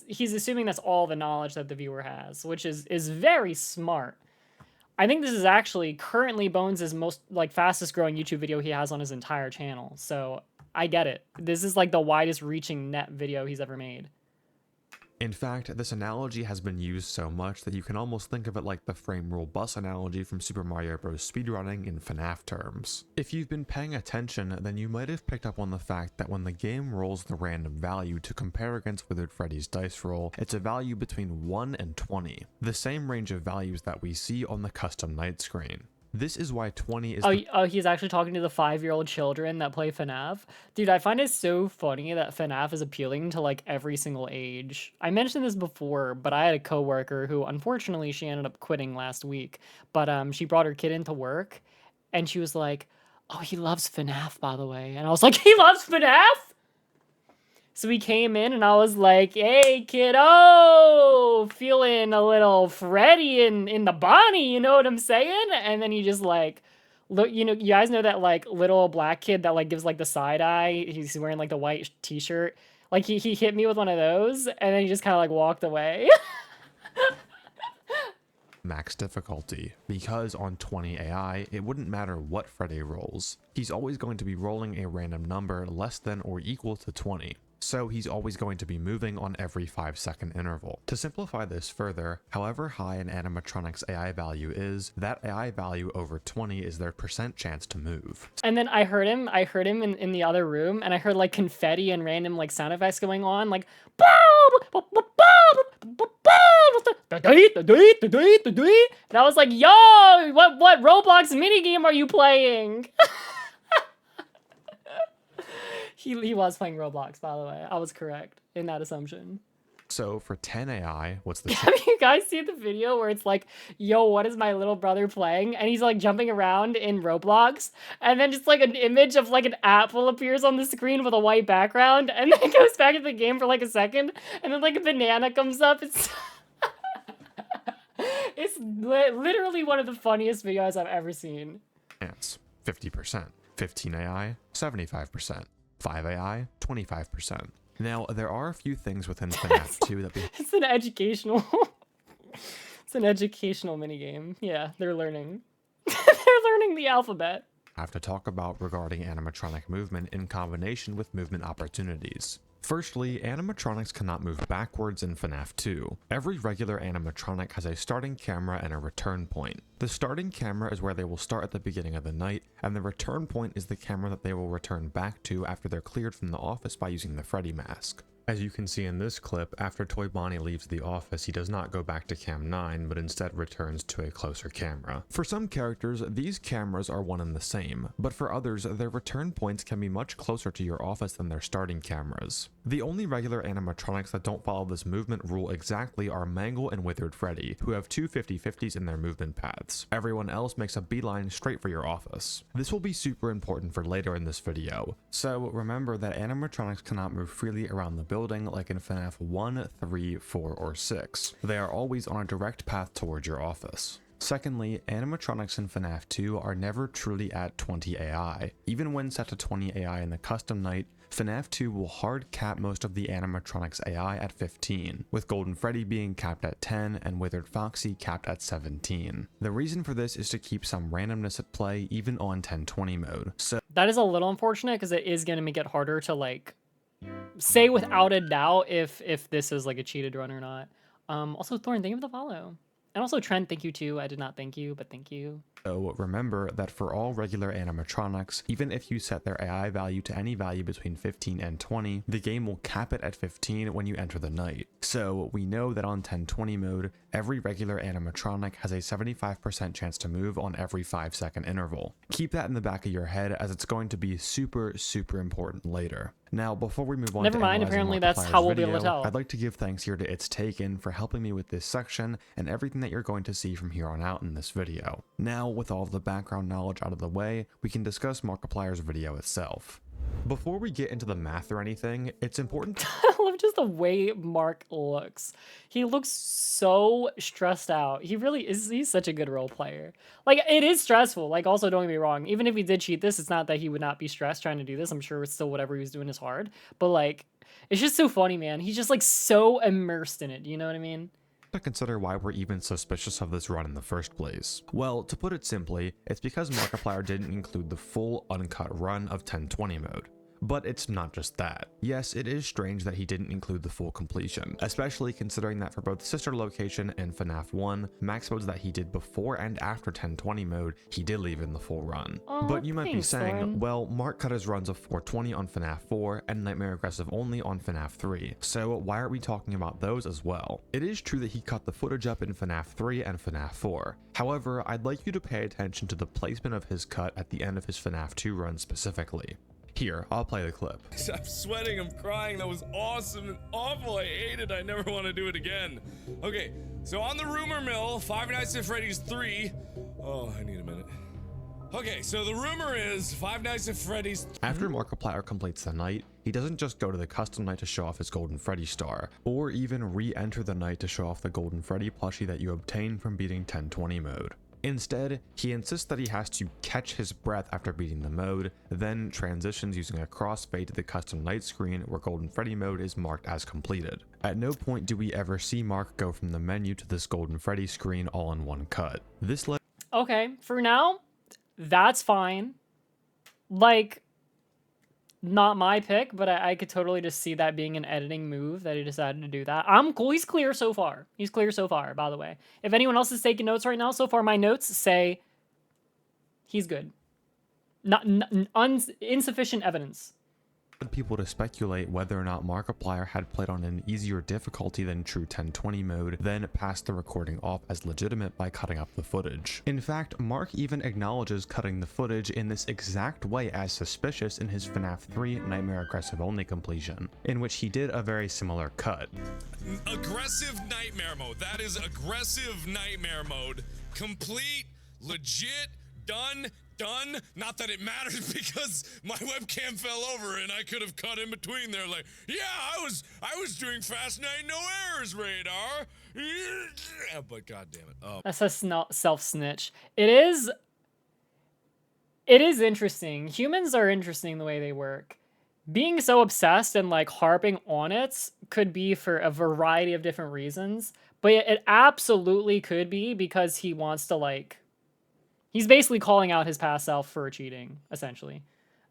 he's assuming that's all the knowledge that the viewer has, which is very smart. I think this is actually currently Bones' most like fastest growing YouTube video he has on his entire channel. So I get it. This is like the widest reaching net video he's ever made.
In fact, this analogy has been used so much that you can almost think of it like the frame rule bus analogy from Super Mario Bros. Speedrunning in FNAF terms. If you've been paying attention, then you might have picked up on the fact that when the game rolls the random value to compare against Withered Freddy's dice roll, it's a value between 1 and 20, the same range of values that we see on the custom night screen. This is why 20 is
he's actually talking to the 5-year-old children that play FNAF. Dude, I find it so funny that FNAF is appealing to like every single age. I mentioned this before, but I had a coworker who unfortunately she ended up quitting last week. But she brought her kid into work and she was like, "Oh, he loves FNAF, by the way." And I was like, "He loves FNAF?" So he came in and I was like, "Hey, kiddo, feeling a little Freddy in the Bonnie, you know what I'm saying?" And then he just like, look, you know, you guys know that like little black kid that like gives like the side eye. He's wearing like the white t-shirt. Like he hit me with one of those and then he just kind of like walked away.
max difficulty, because on 20 AI, it wouldn't matter what Freddy rolls. He's always going to be rolling a random number less than or equal to 20. So he's always going to be moving on every 5-second interval. To simplify this further, however high an animatronic's AI value is, that AI value over 20 is their percent chance to move.
And then I heard him in the other room, and I heard like confetti and random like sound effects going on, like and I was like, yo, what Roblox minigame are you playing? He was playing Roblox, by the way. I was correct in that assumption.
So for 10 AI, what's the
Have you guys seen the video where it's like, yo, what is my little brother playing? And he's like jumping around in Roblox. And then just like an image of like an apple appears on the screen with a white background. And then it goes back to the game for like a second. And then like a banana comes up. It's literally one of the funniest videos I've ever seen.
chance? 50%. 15 AI, 75%. 5 AI, 25%. Now, there are a few things within FNAF 2 that
It's an educational... It's an educational minigame. Yeah, they're learning. They're learning the alphabet.
have to talk about regarding animatronic movement in combination with movement opportunities. Firstly, animatronics cannot move backwards in FNAF 2. Every regular animatronic has a starting camera and a return point. The starting camera is where they will start at the beginning of the night, and the return point is the camera that they will return back to after they're cleared from the office by using the Freddy mask. As you can see in this clip, after Toy Bonnie leaves the office, he does not go back to Cam 9, but instead returns to a closer camera. For some characters, these cameras are one and the same, but for others, their return points can be much closer to your office than their starting cameras. The only regular animatronics that don't follow this movement rule exactly are Mangle and Withered Freddy, who have two 50-50s in their movement paths. Everyone else makes a beeline straight for your office. This will be super important for later in this video, so remember that animatronics cannot move freely around the building like in FNAF 1, 3, 4, or 6. They are always on a direct path towards your office. Secondly, animatronics in FNAF 2 are never truly at 20 AI. Even when set to 20 AI in the custom night, FNAF 2 will hard cap most of the animatronics AI at 15, with Golden Freddy being capped at 10 and Withered Foxy capped at 17. The reason for this is to keep some randomness at play even on 1020 mode. So
that is a little unfortunate because it is going to make it harder to like say without a doubt if this is like a cheated run or not. Also, Thorn, thank you for the follow. And also Trent, thank you too. I did not thank you, but thank you.
So remember that for all regular animatronics, even if you set their AI value to any value between 15 and 20, the game will cap it at 15 when you enter the night. So we know that on 1020 mode, every regular animatronic has a 75% chance to move on every 5-second interval. Keep that in the back of your head as it's going to be super important later. Now, before we move on
Never
to
mind,
analyzing
apparently that's
Markiplier's
how we'll be able to
video,
tell.
I'd like to give thanks here to It's Taken for helping me with this section and everything that you're going to see from here on out in this video. Now, with all of the background knowledge out of the way, we can discuss Markiplier's video itself. Before we get into the math or anything, it's important to
I love just the way Mark looks. He looks so stressed out. He really is. He's such a good role player. Like, it is stressful. Like, also, don't get me wrong. Even if he did cheat this, it's not that he would not be stressed trying to do this. I'm sure it's still whatever he was doing is hard. But, like, it's just so funny, man. He's just, like, so immersed in it. You know what I mean?
consider why we're even suspicious of this run in the first place. Well, to put it simply, it's because Markiplier didn't include the full uncut run of 1020 mode. But it's not just that. Yes, it is strange that he didn't include the full completion, especially considering that for both Sister Location and FNAF 1, max modes that he did before and after 1020 mode, he did leave in the full run. But you might be saying, well, Mark cut his runs of 420 on FNAF 4 and Nightmare Aggressive only on FNAF 3, so why aren't we talking about those as well? It is true that he cut the footage up in FNAF 3 and FNAF 4. However, I'd like you to pay attention to the placement of his cut at the end of his FNAF 2 run specifically. Here, I'll play the clip.
I'm sweating, I'm crying, that was awesome and awful, I hate it, I never want to do it again. Okay, so on the rumor mill, Five Nights at Freddy's 3, oh, I need a minute. Okay, so the rumor is Five Nights at Freddy's...
After Markiplier completes the night, he doesn't just go to the custom night to show off his Golden Freddy star, or even re-enter the night to show off the Golden Freddy plushie that you obtain from beating 1020 mode. Instead, he insists that he has to catch his breath after beating the mode, then transitions using a crossfade to the custom night screen where Golden Freddy mode is marked as completed. At no point do we ever see Mark go from the menu to this Golden Freddy screen all in one cut. This
Okay, for now, that's fine. Like, not my pick, but I could totally just see that being an editing move that he decided to do that. I'm cool. He's clear so far. He's clear so far, by the way. If anyone else is taking notes right now, so far my notes say he's good. Insufficient evidence.
people to speculate whether or not Markiplier had played on an easier difficulty than true 1020 mode, then passed the recording off as legitimate by cutting up the footage. In fact, Mark even acknowledges cutting the footage in this exact way as suspicious in his FNAF 3 Nightmare Aggressive Only completion, in which he did a very similar cut.
Aggressive nightmare mode. That is aggressive nightmare mode. Complete, legit, done. Not that it matters because my webcam fell over and I could have cut in between there like, yeah, I was doing Fast 9 no errors radar. Yeah, but god damn it. Oh.
That's a self-snitch. It is interesting. Humans are interesting the way they work. Being so obsessed and like harping on it could be for a variety of different reasons, but it absolutely could be because he wants to like, he's basically calling out his past self for cheating, essentially.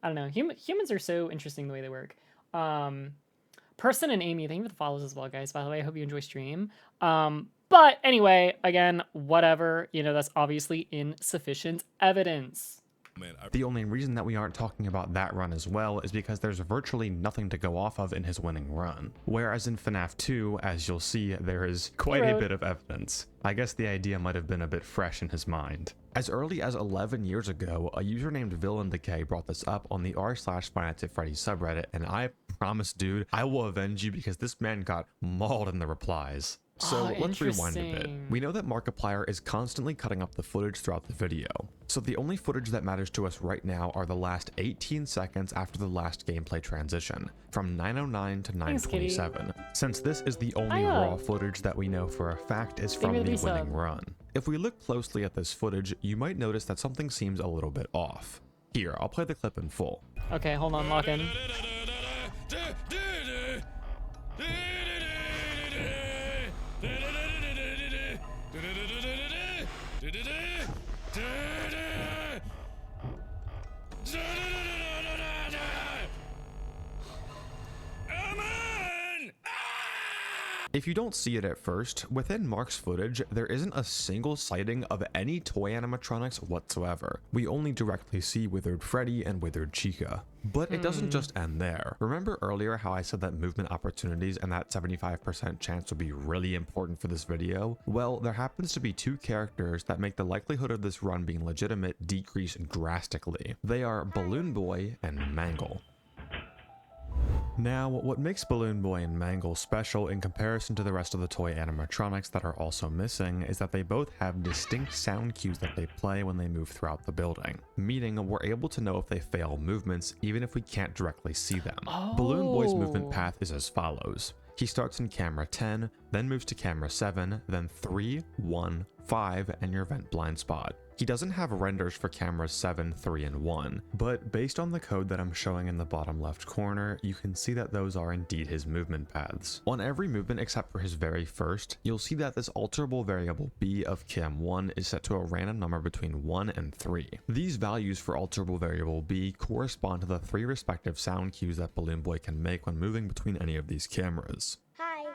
I don't know. Humans are so interesting the way they work. Person and Amy, thank you for the follows as well, guys. By the way, I hope you enjoy stream. But anyway, again, whatever. You know, that's obviously insufficient evidence.
Man,
the only reason that we aren't talking about that run as well is because there's virtually nothing to go off of in his winning run. Whereas in FNAF 2, as you'll see, there is quite a bit of evidence. I guess the idea might have been a bit fresh in his mind. As early as 11 years ago, a user named Villain Decay brought this up on the r/FNAF subreddit, and I promise, dude, I will avenge you because this man got mauled in the replies. So let's rewind a bit. We know that Markiplier is constantly cutting up the footage throughout the video. So the only footage that matters to us right now are the last 18 seconds after the last gameplay transition, from 9:09 to 9:27, since this is the only raw footage that we know for a fact is from the winning run. If we look closely at this footage, you might notice that something seems a little bit off. Here, I'll play the clip in full.
Okay, hold on, lock in.
If If you don't see it at first, within Mark's footage, there isn't a single sighting of any toy animatronics whatsoever. We only directly see Withered Freddy and Withered Chica. But it doesn't just end there. Remember earlier how I said that movement opportunities and that 75% chance would be really important for this video? Well, there happens to be two characters that make the likelihood of this run being legitimate decrease drastically. They are Balloon Boy and Mangle. Now, what makes Balloon Boy and Mangle special in comparison to the rest of the toy animatronics that are also missing is that they both have distinct sound cues that they play when they move throughout the building, meaning we're able to know if they fail movements even if we can't directly see them. Balloon Boy's movement path is as follows. He starts in camera 10, then moves to camera 7, then 3, 1, 5, and your vent blind spot. He doesn't have renders for cameras 7, 3, and 1, but based on the code that I'm showing in the bottom left corner, you can see that those are indeed his movement paths. On every movement except for his very first, you'll see that this alterable variable b of cam 1 is set to a random number between 1 and 3. These values for alterable variable b correspond to the 3 respective sound cues that Balloon Boy can make when moving between any of these cameras.
Hi.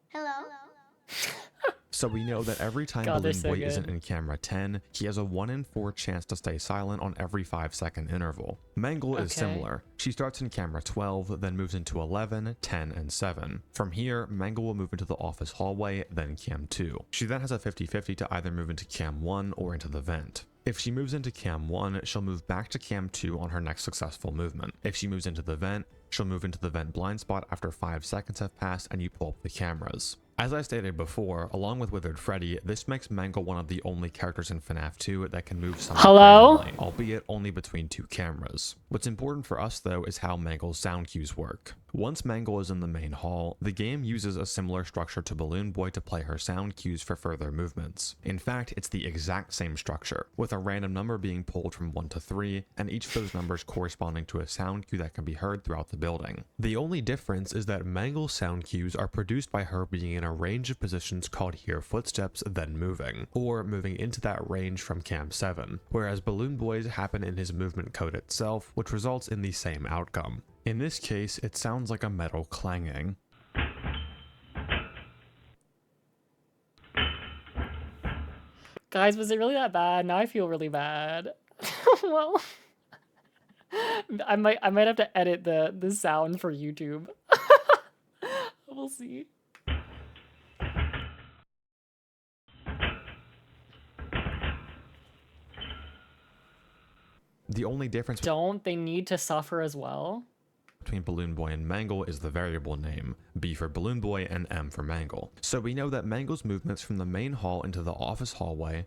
Hello.
So we know that every time
God, they're
Balloon
so
Boy
good.
isn't in camera 10, he has a 1 in 4 chance to stay silent on every 5-second interval. Mangle is
Okay.
similar. She starts in camera 12, then moves into 11, 10, and 7. From here, Mangle will move into the office hallway, then cam 2. She then has a 50-50 to either move into cam 1 or into the vent. If she moves into cam 1, she'll move back to cam 2 on her next successful movement. If she moves into the vent, she'll move into the vent blind spot after 5 seconds have passed and you pull up the cameras. As I stated before, along with Withered Freddy, this makes Mangle one of the only characters in FNAF 2 that can move somewhat
Hello?
randomly, albeit only between 2 cameras. What's important for us though is how Mangle's sound cues work. Once Mangle is in the main hall, the game uses a similar structure to Balloon Boy to play her sound cues for further movements. In fact, it's the exact same structure, with a random number being pulled from 1 to 3, and each of those numbers corresponding to a sound cue that can be heard throughout the building. The only difference is that Mangle's sound cues are produced by her being in a range of positions called hear footsteps then moving, or moving into that range from cam 7, whereas Balloon Boy's happen in his movement code itself, which results in the same outcome. In this case, it sounds like a metal clanging.
Guys, was it really that bad? Now I feel really bad. Well, I might have to edit the sound for YouTube. We'll see.
The only difference
Don't they need to suffer as well?
between Balloon Boy and Mangle is the variable name, B for Balloon Boy and M for Mangle. So we know that Mangle's movements from the main hall into the office hallway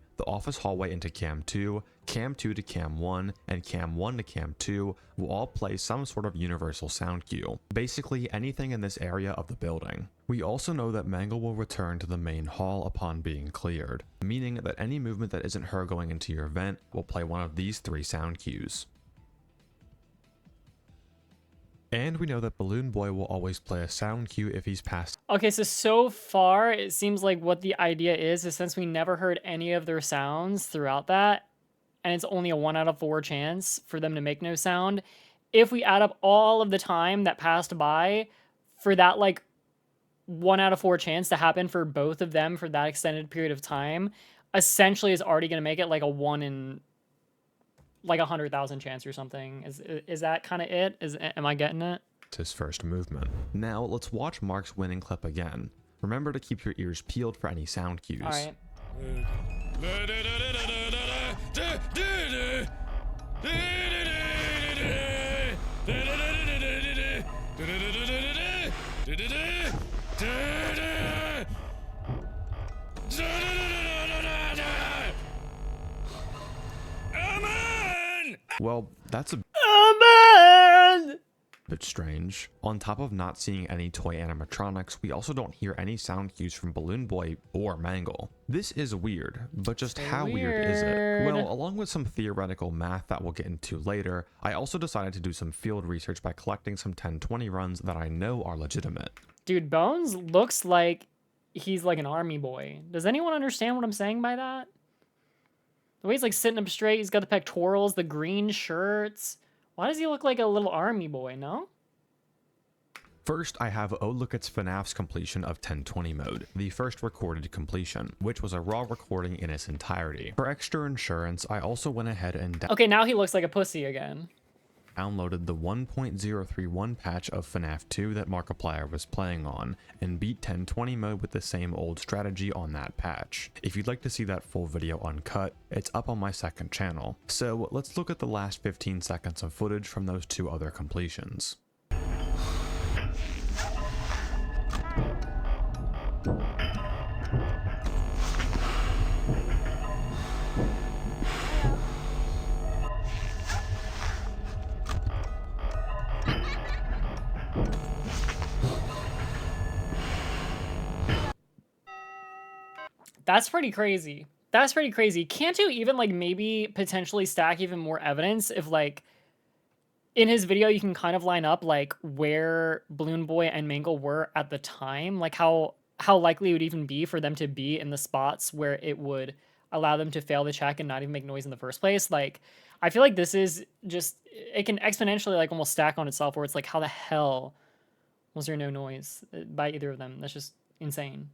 into cam 2 to cam 1, and cam 1 to cam 2 will all play some sort of universal sound cue, basically anything in this area of the building. We also know that Mangle will return to the main hall upon being cleared, meaning that any movement that isn't her going into your vent will play one of these 3 sound cues. And we know that Balloon Boy will always play a sound cue if he's past.
Okay, so far it seems like what the idea is since we never heard any of their sounds throughout that, and it's only a 1 out of 4 chance for them to make no sound, if we add up all of the time that passed by for that like 1 out of 4 chance to happen for both of them for that extended period of time, essentially is already going to make it like a 1 in like 100,000 chance or something. Is that kind of it? Am I getting it?
His first movement. Now let's watch Mark's winning clip again. Remember to keep your ears peeled for any sound cues.
All right.
Well, that's a
Amen!
bit strange. On top of not seeing any toy animatronics, we also don't hear any sound cues from Balloon Boy or Mangle. This is weird, but just how weird is it?
Weird.
Well, along with some theoretical math that we'll get into later, I also decided to do some field research by collecting some 1020 runs that I know are legitimate.
Dude, Bones looks like he's like an army boy. Does anyone understand what I'm saying by that? The way he's like sitting up straight, he's got the pectorals, the green shirts. Why does he look like a little army boy, no?
First, I have Oh Look It's FNAF's completion of 1020 mode, the first recorded completion, which was a raw recording in its entirety. For extra insurance, I also went ahead and
Okay, now he looks like a pussy again.
downloaded the 1.031 patch of FNAF 2 that Markiplier was playing on, and beat 1020 mode with the same old strategy on that patch. If you'd like to see that full video uncut, it's up on my second channel. So let's look at the last 15 seconds of footage from those two other completions.
That's pretty crazy. That's pretty crazy. Can't you even like maybe potentially stack even more evidence if like in his video you can kind of line up like where Balloon Boy and Mangle were at the time, like how likely it would even be for them to be in the spots where it would allow them to fail the check and not even make noise in the first place. Like I feel like this is just, it can exponentially like almost stack on itself where it's like, how the hell was there no noise by either of them? That's just insane.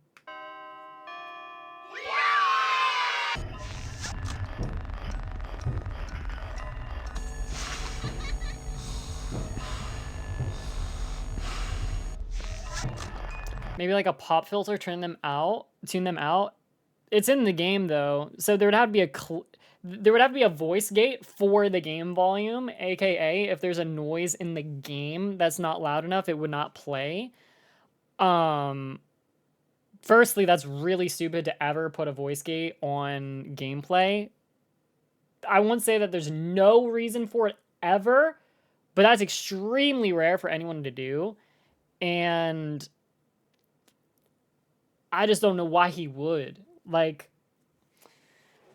Maybe like a pop filter, tune them out. It's in the game though, so there would have to be a voice gate for the game volume, aka if there's a noise in the game that's not loud enough, it would not play. Firstly, that's really stupid to ever put a voice gate on gameplay. I won't say that there's no reason for it ever, but that's extremely rare for anyone to do, and I just don't know why he would. Like,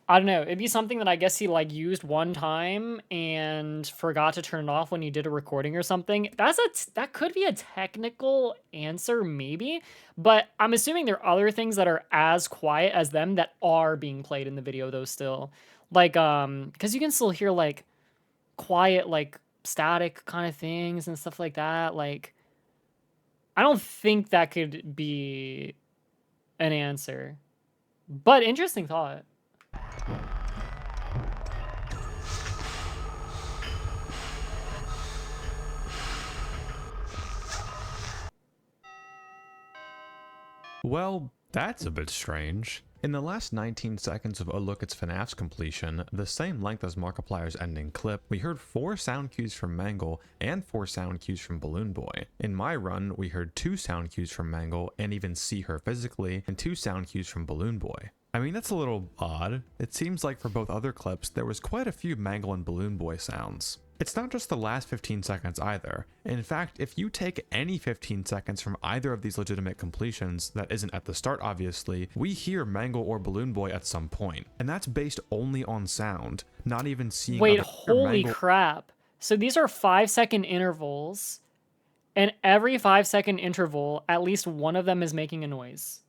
I don't know. It'd be something that I guess he like used one time and forgot to turn it off when he did a recording or something. That could be a technical answer maybe, but I'm assuming there are other things that are as quiet as them that are being played in the video though still. Like cuz you can still hear like quiet like static kind of things and stuff like that. Like I don't think that could be an answer. But interesting thought.
Well, that's a bit strange. In the last 19 seconds of Oh Look It's FNAF's completion, the same length as Markiplier's ending clip, we heard 4 sound cues from Mangle and 4 sound cues from Balloon Boy. In my run, we heard 2 sound cues from Mangle and even see her physically, and 2 sound cues from Balloon Boy. I mean, that's a little odd. It seems like for both other clips, there was quite a few Mangle and Balloon Boy sounds. It's not just the last 15 seconds either. In fact, if you take any 15 seconds from either of these legitimate completions, that isn't at the start obviously, we hear Mangle or Balloon Boy at some point. And that's based only on sound, not even seeing
Wait,
other
holy
Mangle.
crap. So these are 5-second intervals, and every 5-second interval, at least one of them is making a noise.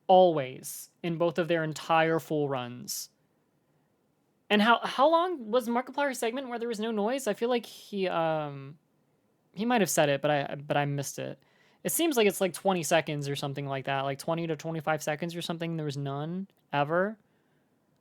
Always, in both of their entire full runs. And how long was Markiplier's segment where there was no noise? I feel like he might have said it, but I missed it. It seems like it's like 20 seconds or something like that, like 20 to 25 seconds or something. There was none ever.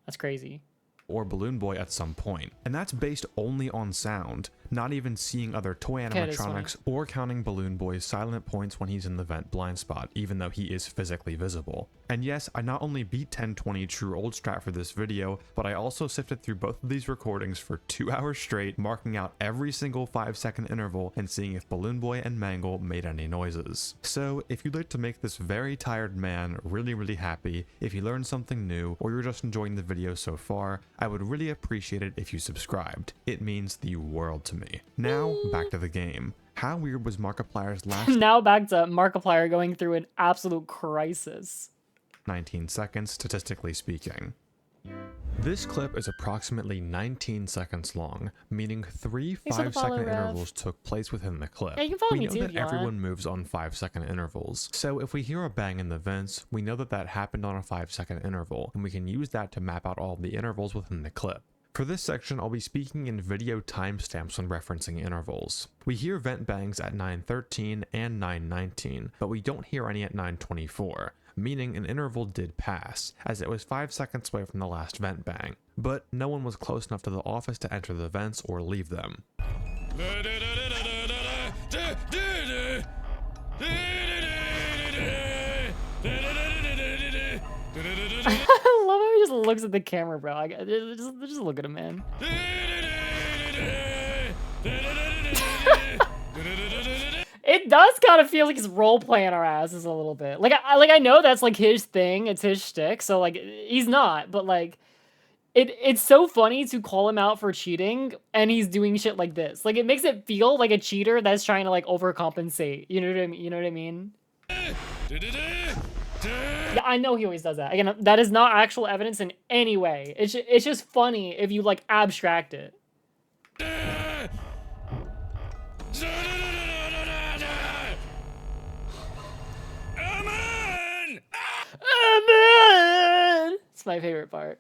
That's crazy.
Or Balloon Boy at some point. And that's based only on sound, not even seeing other toy animatronics or counting Balloon Boy's silent points when he's in the vent blind spot, even though he is physically visible. And yes, I not only beat 1020 true old strat for this video, but I also sifted through both of these recordings for 2 hours straight, marking out every single 5-second interval and seeing if Balloon Boy and Mangle made any noises. So if you'd like to make this very tired man really happy, if you learned something new, or you're just enjoying the video so far, I would really appreciate it if you subscribed. It means the world to me. Now, back to the game. How weird was Markiplier's last
Now back to Markiplier going through an absolute crisis.
19 seconds, statistically speaking. This clip is approximately 19 seconds long, meaning 3 5-second intervals took place within the clip.
Yeah, you can follow
we
me
know
too
that
if you want.
everyone moves on 5-second intervals, so if we hear a bang in the vents, we know that that happened on a 5-second interval, and we can use that to map out all the intervals within the clip. For this section, I'll be speaking in video timestamps when referencing intervals. We hear vent bangs at 9:13 and 9:19, but we don't hear any at 9:24, meaning an interval did pass, as it was 5 seconds away from the last vent bang. But no one was close enough to the office to enter the vents or leave them.
I love how he just looks at the camera, bro. Just look at him, man. It does kind of feel like he's role playing our asses a little bit. Like I know that's like his thing, it's his shtick. So like he's not, but like it's so funny to call him out for cheating, and he's doing shit like this. Like it makes it feel like a cheater that's trying to like overcompensate. You know what I mean? You know what I mean? Yeah, I know he always does that. Again, that is not actual evidence in any way. It's just funny if you like abstract it. Amen! It's my favorite part.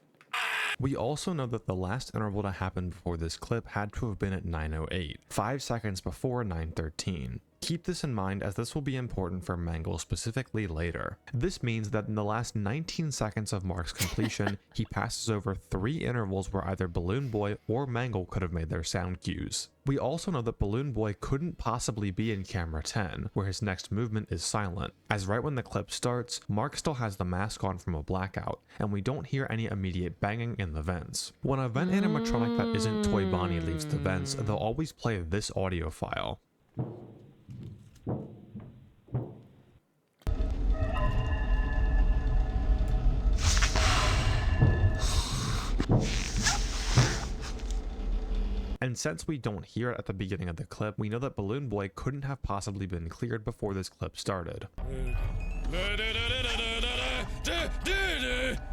We also know that the last interval to happen before this clip had to have been at 9:08, 5 seconds before 9:13. Keep this in mind, as this will be important for Mangle specifically later. This means that in the last 19 seconds of Mark's completion, he passes over 3 intervals where either Balloon Boy or Mangle could have made their sound cues. We also know that Balloon Boy couldn't possibly be in camera 10, where his next movement is silent, as right when the clip starts, Mark still has the mask on from a blackout, and we don't hear any immediate banging in the vents. When a vent animatronic that isn't Toy Bonnie leaves the vents, they'll always play this audio file. And since we don't hear it at the beginning of the clip, we know that Balloon Boy couldn't have possibly been cleared before this clip started.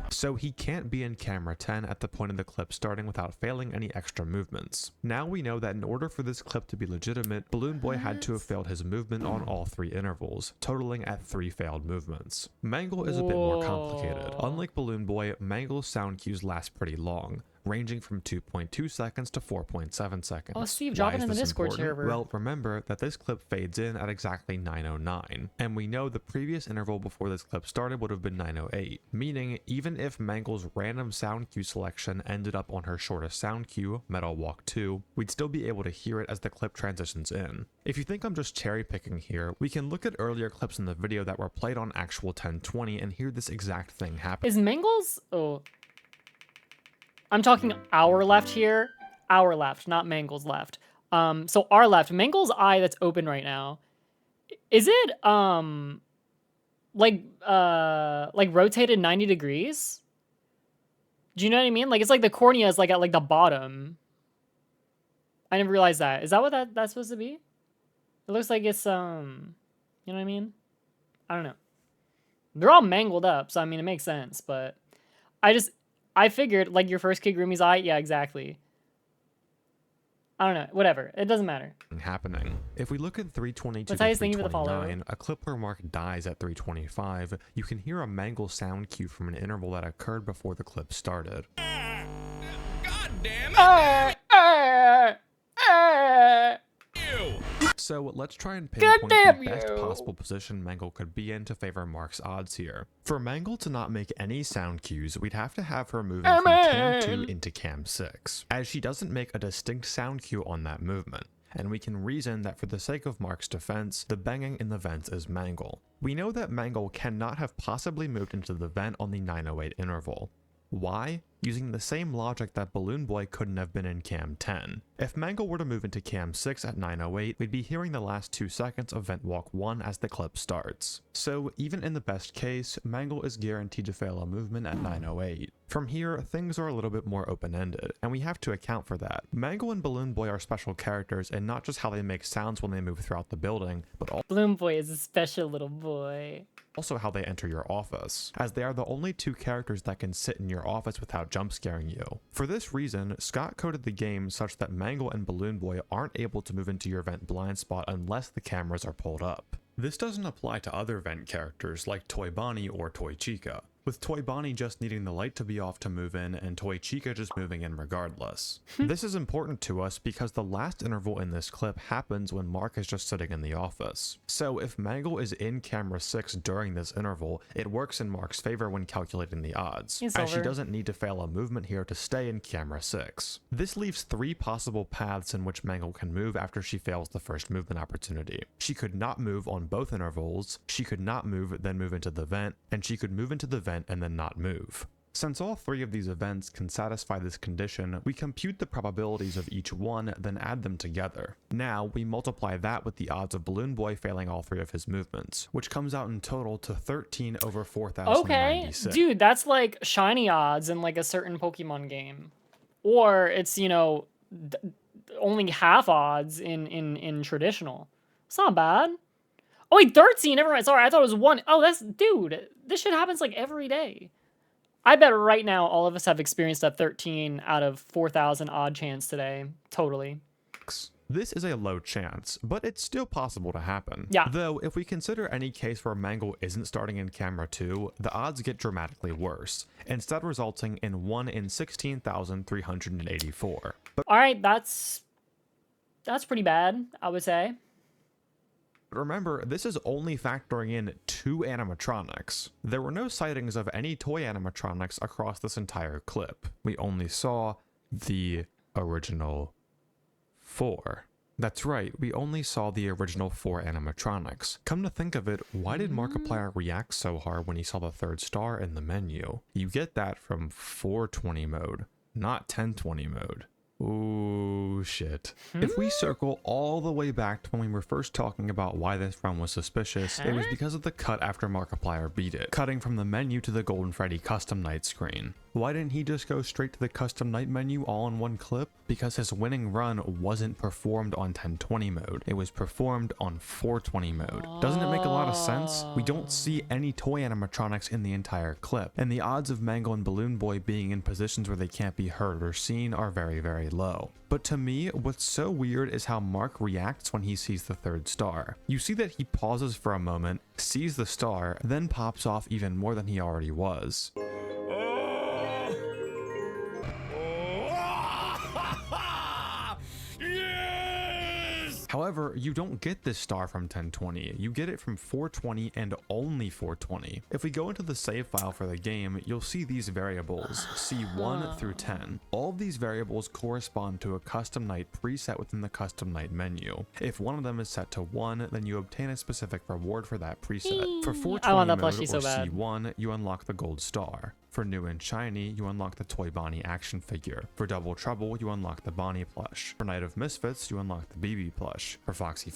So he can't be in camera 10 at the point of the clip starting without failing any extra movements. Now we know that in order for this clip to be legitimate, Balloon Boy had to have failed his movement on all 3 intervals, totaling at 3 failed movements. Mangle is a bit more complicated. Unlike Balloon Boy, Mangle's sound cues last pretty long, ranging from 2.2 seconds to 4.7 seconds.
Oh, Steve, drop it in the Discord server.
Well, remember that this clip fades in at exactly 9:09, and we know the previous interval before this clip started would have been 9:08, meaning even if Mangle's random sound cue selection ended up on her shortest sound cue, Metal Walk 2, we'd still be able to hear it as the clip transitions in. If you think I'm just cherry picking here, we can look at earlier clips in the video that were played on actual 1020 and hear this exact thing happen.
Is Mangle's... Oh. I'm talking our left here. Our left, not Mangle's left. So our left. Mangle's eye that's open right now. Is it, like rotated 90 degrees? Do you know what I mean? Like, it's like the cornea is like at like the bottom. I never realized that. Is that what that's supposed to be? It looks like it's, you know what I mean? I don't know. They're all mangled up, so I mean, it makes sense, but I figured, like, your first Kigurumi's eye? Yeah, exactly. I don't know. Whatever. It doesn't matter.
Happening. If we look at 322 to
Matthias, thank you for the follow.
329, a clip where Mark dies at 325, you can hear a Mangle sound cue from an interval that occurred before the clip started.
God damn it! Ew.
So let's try and pinpoint the best possible position Mangle could be in to favor Mark's odds here. For Mangle to not make any sound cues, we'd have to have her moving from cam 2 into cam 6, as she doesn't make a distinct sound cue on that movement. And we can reason that for the sake of Mark's defense, the banging in the vents is Mangle. We know that Mangle cannot have possibly moved into the vent on the 908 interval. Why? Using the same logic that Balloon Boy couldn't have been in cam 10. If Mangle were to move into cam 6 at 908, we'd be hearing the last 2 seconds of Vent Walk 1 as the clip starts. So even in the best case, Mangle is guaranteed to fail a movement at 908. From here, things are a little bit more open-ended, and we have to account for that. Mangle and Balloon Boy are special characters, and not just how they make sounds when they move throughout the building, but
Balloon Boy is a special little boy.
Also how they enter your office, as they are the only 2 characters that can sit in your office without jump scaring you. For this reason, Scott coded the game such that Mangle and Balloon Boy aren't able to move into your vent blind spot unless the cameras are pulled up. This doesn't apply to other vent characters like Toy Bonnie or Toy Chica. with Toy Bonnie just needing the light to be off to move in and Toy Chica just moving in regardless. This is important to us because the last interval in this clip happens when Mark is just sitting in the office. So if Mangle is in camera 6 during this interval, it works in Mark's favor when calculating the odds, as she doesn't need to fail a movement here to stay in camera 6. This leaves 3 possible paths in which Mangle can move after she fails the first movement opportunity. She could not move on both intervals, she could not move then move into the vent, and she could move into the vent and then not move. Since all 3 of these events can satisfy this condition, we compute the probabilities of each one, then add them together. Now, we multiply that with the odds of Balloon Boy failing all 3 of his movements, which comes out in total to 13 over 4,096.
Okay, dude, that's like shiny odds in like a certain Pokemon game. Or it's, you know, only half odds in traditional. It's not bad. Oh wait, 13, never mind. Sorry, I thought it was 1. Oh, that's, dude, this shit happens like every day. I bet right now all of us have experienced a 13 out of 4,000 odd chance today. Totally.
This is a low chance, but it's still possible to happen.
Yeah.
Though, if we consider any case where Mangle isn't starting in camera 2, the odds get dramatically worse, instead resulting in 1 in 16,384.
Alright, that's pretty bad, I would say.
Remember, this is only factoring in 2 animatronics. There were no sightings of any toy animatronics across this entire clip. We only saw the original 4. That's right, we only saw the original 4 animatronics. Come to think of it, why did Markiplier react so hard when he saw the 3rd star in the menu? You get that from 420 mode, not 1020 mode. Ooh, shit. If we circle all the way back to when we were first talking about why this run was suspicious, it was because of the cut after Markiplier beat it, cutting from the menu to the Golden Freddy custom night screen. Why didn't he just go straight to the custom night menu all in one clip? Because his winning run wasn't performed on 1020 mode, it was performed on 420 mode. Doesn't it make a lot of sense? We don't see any toy animatronics in the entire clip, and the odds of Mangle and Balloon Boy being in positions where they can't be heard or seen are very, very low. But to me, what's so weird is how Mark reacts when he sees the 3rd star. You see that he pauses for a moment, sees the star, then pops off even more than he already was. However, you don't get this star from 1020, you get it from 420 and only 420. If we go into the save file for the game, you'll see these variables, C1 through 10. All of these variables correspond to a custom night preset within the custom night menu. If one of them is set to 1, then you obtain a specific reward for that preset. For 420 mode or C1, you unlock the gold star. For new and shiny, you unlock the Toy Bonnie action figure. For Double Trouble, you unlock the Bonnie plush. For Night of Misfits, you unlock the BB plush. For Foxy,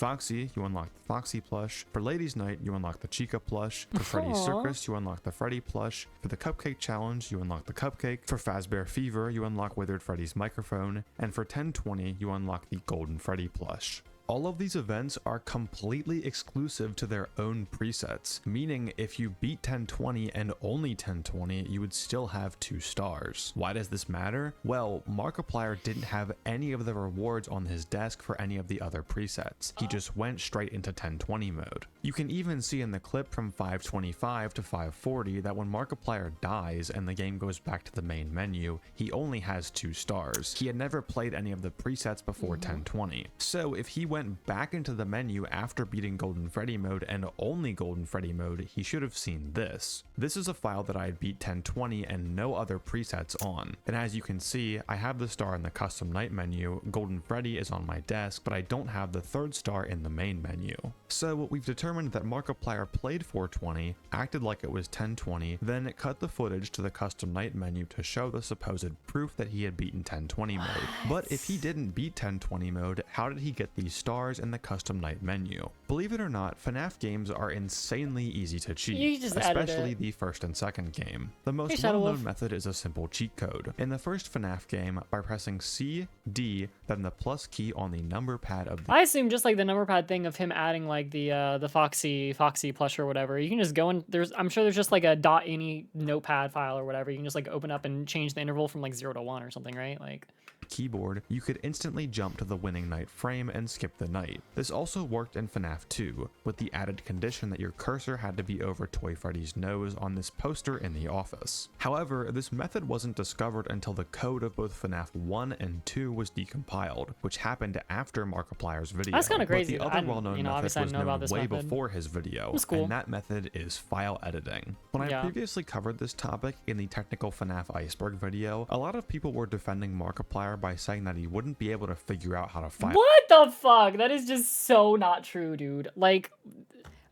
you unlock the Foxy plush. For Ladies Night, you unlock the Chica plush. For Freddy's Circus, you unlock the Freddy plush. For the Cupcake Challenge, you unlock the Cupcake. For Fazbear Fever, you unlock Withered Freddy's microphone. And for 1020, you unlock the Golden Freddy plush. All of these events are completely exclusive to their own presets, meaning if you beat 1020 and only 1020, you would still have 2 stars. Why does this matter? Well, Markiplier didn't have any of the rewards on his desk for any of the other presets. He just went straight into 1020 mode. You can even see in the clip from 525 to 540 that when Markiplier dies and the game goes back to the main menu, he only has 2 stars. He had never played any of the presets before 1020. So if he went back into the menu after beating Golden Freddy mode and only Golden Freddy mode, he should have seen this. This is a file that I had beat 1020 and no other presets on. And as you can see, I have the star in the custom night menu, Golden Freddy is on my desk, but I don't have the 3rd star in the main menu. So we've determined that Markiplier played 420, acted like it was 1020, then cut the footage to the custom night menu to show the supposed proof that he had beaten 1020 mode. But if he didn't beat 1020 mode, how did he get these stars in the custom night menu? Believe it or not, FNAF games are insanely easy to cheat, especially the first and second game. The most well-known method is a simple cheat code. In the first FNAF game, by pressing C, D, then the plus key on the number pad of the—
I assume just like the number pad thing of him adding like the Foxy plush or whatever, you can just go and I'm sure there's just like a .any notepad file or whatever, you can just like open up and change the interval from like 0 to 1 or something, right? Like
keyboard, you could instantly jump to the winning night frame and skip break the night. This also worked in FNAF 2, with the added condition that your cursor had to be over Toy Freddy's nose on this poster in the office. However, this method wasn't discovered until the code of both FNAF 1 and 2 was decompiled, which happened after Markiplier's video.
That's kind of crazy.
But the other well-known method was known way
method.
before his video,
That's cool.
and that method is file editing. When I previously covered this topic in the technical FNAF iceberg video, a lot of people were defending Markiplier by saying that he wouldn't be able to figure out how to file.
What the fuck? That is just so not true, dude. Like,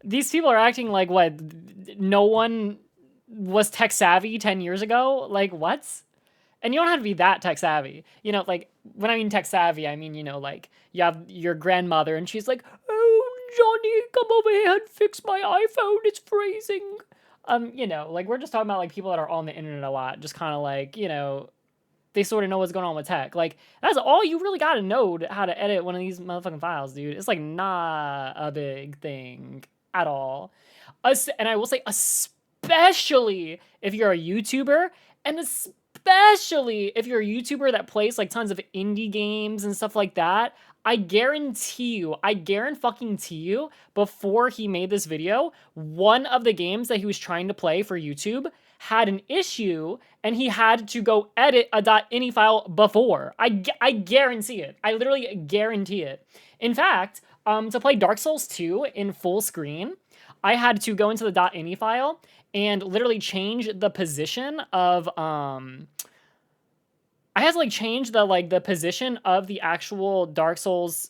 these people are acting like, what, no one was tech savvy 10 years ago? Like, what? And you don't have to be that tech savvy. You know, like, when I mean tech savvy, I mean, you know, like, you have your grandmother and she's like, oh, Johnny, come over here and fix my iPhone, it's freezing. You know, like, we're just talking about, like, people that are on the internet a lot, just kind of like, you know, they sort of know what's going on with tech. Like, that's all you really got to know how to edit one of these motherfucking files, dude. It's, like, not a big thing at all. And I will say, especially if you're a YouTuber, and especially if you're a YouTuber that plays, like, tons of indie games and stuff like that, I guarantee you, before he made this video, one of the games that he was trying to play for YouTube had an issue, and he had to go edit a .ini file before. I guarantee it. I literally guarantee it. In fact, to play Dark Souls 2 in full screen, I had to go into the .ini file and literally change the position of I had to like change the position of the actual Dark Souls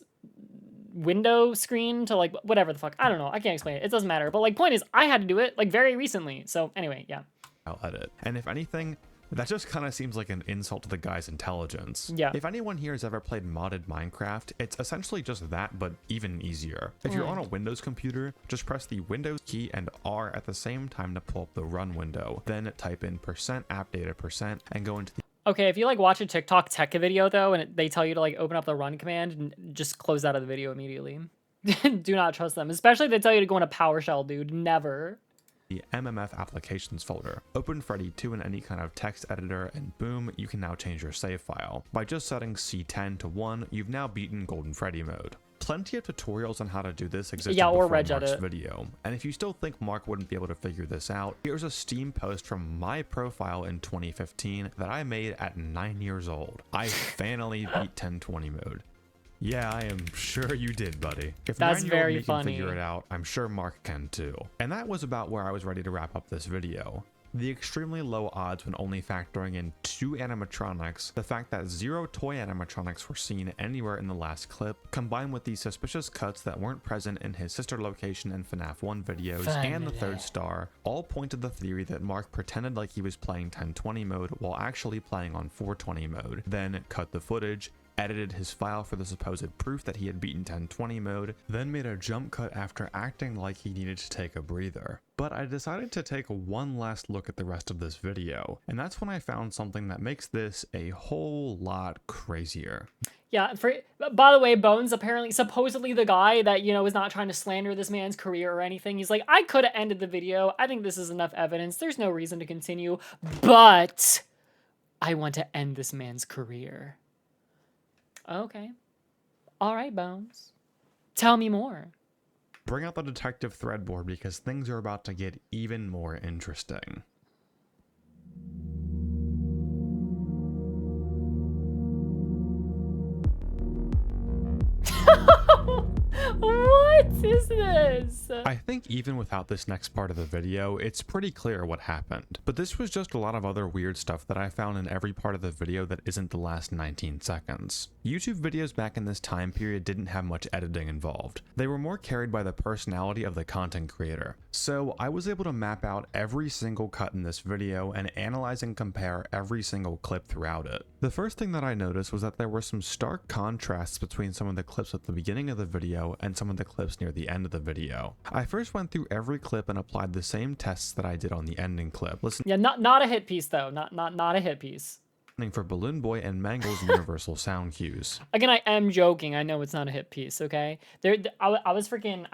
window screen to like whatever the fuck. I don't know. I can't explain it. It doesn't matter. But like point is I had to do it like very recently. So anyway, yeah.
I'll edit. And if anything, that just kind of seems like an insult to the guy's intelligence.
Yeah.
If anyone here has ever played modded Minecraft, it's essentially just that, but even easier. If you're on a Windows computer, just press the Windows key and R at the same time to pull up the run window. Then type in %appdata% and go into the
Okay, if you like watch a TikTok tech video though, and they tell you to like open up the run command and just close out of the video immediately. Do not trust them, especially if they tell you to go into PowerShell, dude. Never.
The MMF applications folder. Open Freddy 2 in any kind of text editor and boom, you can now change your save file. By just setting C10 to 1, you've now beaten Golden Freddy mode. Plenty of tutorials on how to do this existed before Mark's video, and if you still think Mark wouldn't be able to figure this out, here's a Steam post from my profile in 2015 that I made at 9 years old. I finally beat 1020 mode. Yeah, I am sure you did, buddy. If
that's
9-year-old
very
me
funny.
Can figure it out, I'm sure Mark can too. And that was about where I was ready to wrap up this video. The extremely low odds when only factoring in 2 animatronics, the fact that 0 toy animatronics were seen anywhere in the last clip, combined with the suspicious cuts that weren't present in his sister location and FNAF 1 videos, and the 3rd star, all point to the theory that Mark pretended like he was playing 1020 mode while actually playing on 420 mode, then cut the footage, edited his file for the supposed proof that he had beaten 1020 mode, then made a jump cut after acting like he needed to take a breather. But I decided to take one last look at the rest of this video, and that's when I found something that makes this a whole lot crazier.
Yeah, by the way, Bones, supposedly the guy that, you know, is not trying to slander this man's career or anything. He's like, I could have ended the video. I think this is enough evidence. There's no reason to continue, but I want to end this man's career. Okay. All right, Bones. Tell me more.
Bring out the detective thread board because things are about to get even more interesting.
What is this?
I think even without this next part of the video, it's pretty clear what happened. But this was just a lot of other weird stuff that I found in every part of the video that isn't the last 19 seconds. YouTube videos back in this time period didn't have much editing involved. They were more carried by the personality of the content creator. So I was able to map out every single cut in this video and analyze and compare every single clip throughout it. The first thing that I noticed was that there were some stark contrasts between some of the clips at the beginning of the video and some of the clips near the end of the video. I first went through every clip and applied the same tests that I did on the ending clip.
Yeah, not a hit piece though. Not a hit piece.
Listening for Balloon Boy and Mangle's universal sound cues.
Again, I am joking. I know it's not a hit piece, okay? I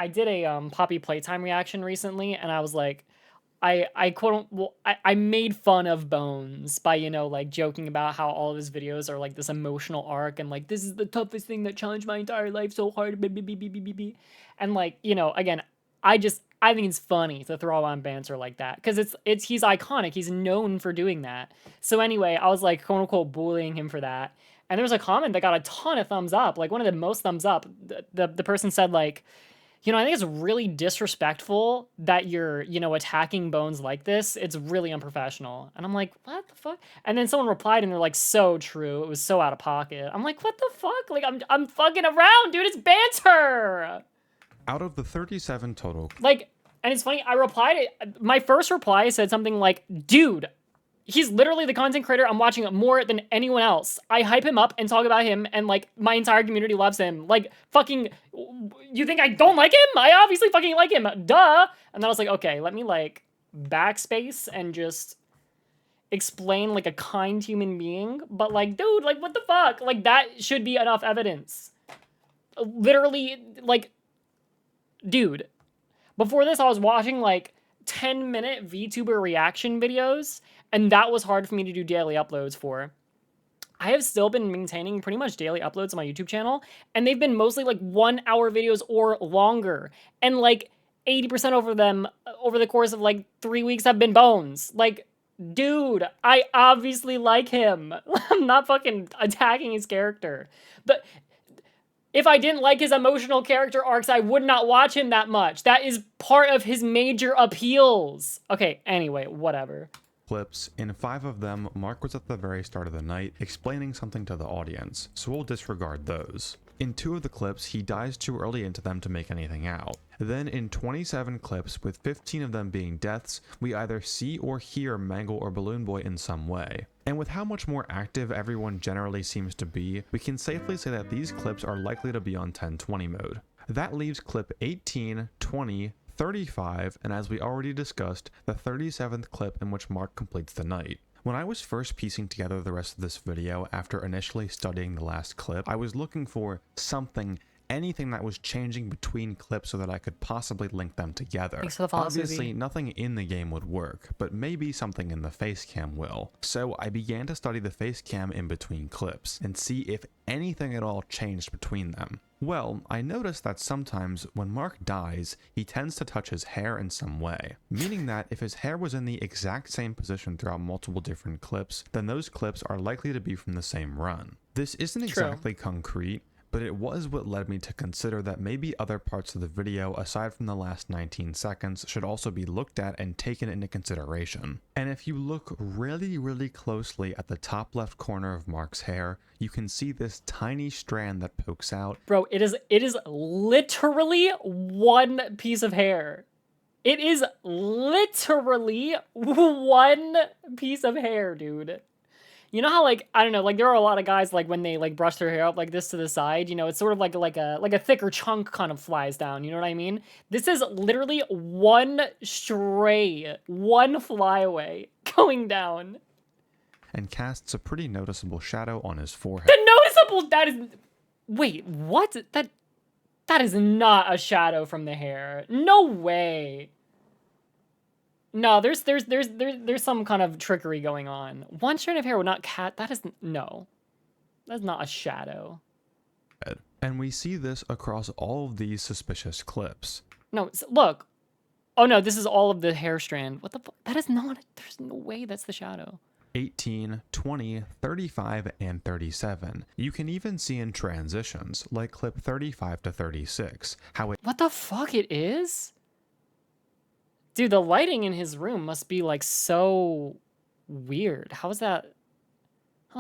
did a Poppy Playtime reaction recently, and I was like, I quote, well, I made fun of Bones by, you know, like joking about how all of his videos are like this emotional arc and like, this is the toughest thing that challenged my entire life so hard. And like, you know, again, I think it's funny to throw on banter like that because he's iconic. He's known for doing that. So anyway, I was like, quote unquote, bullying him for that. And there was a comment that got a ton of thumbs up, like one of the most thumbs up. The person said like, you know, I think it's really disrespectful that you're, you know, attacking Bones like this. It's really unprofessional. And I'm like, what the fuck? And then someone replied and they're like, so true. It was so out of pocket. I'm like, what the fuck? Like, I'm fucking around, dude. It's banter.
Out of the 37 total,
Like, and it's funny, I replied, my first reply said something like, dude, he's literally the content creator I'm watching more than anyone else. I hype him up and talk about him, and, like, my entire community loves him. Like, fucking, you think I don't like him? I obviously fucking like him. Duh! And then I was like, okay, let me, like, backspace and just explain, like, a kind human being. But, like, dude, like, what the fuck? Like, that should be enough evidence. Literally, like, dude. Before this, I was watching, like, 10-minute VTuber reaction videos, and that was hard for me to do daily uploads for. I have still been maintaining pretty much daily uploads on my YouTube channel, and they've been mostly, like, 1-hour videos or longer. And, like, 80% over them, over the course of, like, 3 weeks have been Bones. Like, dude, I obviously like him. I'm not fucking attacking his character. But if I didn't like his emotional character arcs, I would not watch him that much. That is part of his major appeals. Okay, anyway, whatever.
clips. In 5 of them, Mark was at the very start of the night explaining something to the audience, so we'll disregard those. In 2 of the clips, he dives too early into them to make anything out. Then in 27 clips, with 15 of them being deaths, we either see or hear Mangle or Balloon Boy in some way. And with how much more active everyone generally seems to be, we can safely say that these clips are likely to be on 1020 mode. That leaves clip 18, 20, 35, and as we already discussed, the 37th clip in which Mark completes the night. When I was first piecing together the rest of this video after initially studying the last clip, I was looking for something, anything that was changing between clips so that I could possibly link them together.
Thanks for the follow,
Obviously,
Susie.
nothing in the game would work, but maybe something in the face cam will. So I began to study the face cam in between clips and see if anything at all changed between them. Well, I noticed that sometimes when Mark dies, he tends to touch his hair in some way, meaning that if his hair was in the exact same position throughout multiple different clips, then those clips are likely to be from the same run. This isn't exactly concrete, but it was what led me to consider that maybe other parts of the video aside from the last 19 seconds should also be looked at and taken into consideration. And if you look really closely at the top left corner of Mark's hair, you can see this tiny strand that pokes out.
Bro, it is literally one piece of hair. It is literally one piece of hair, dude. You know how, like, I don't know, like, there are a lot of guys, like, when they, like, brush their hair up like this to the side, you know, it's sort of like a thicker chunk kind of flies down, you know what I mean? This is literally one stray, one flyaway going down.
And casts a pretty noticeable shadow on his forehead.
That is, wait, what? That is not a shadow from the hair. No way. No, there's some kind of trickery going on. One strand of hair would not no. That's not a shadow.
And we see this across all of these suspicious clips.
No, look. Oh no, this is all of the hair strand. What the fuck? That is not, there's no way that's the shadow.
18, 20, 35, and 37. You can even see in transitions, like clip 35 to 36, how it—
What the fuck it is? Dude, the lighting in his room must be, like, so weird. How the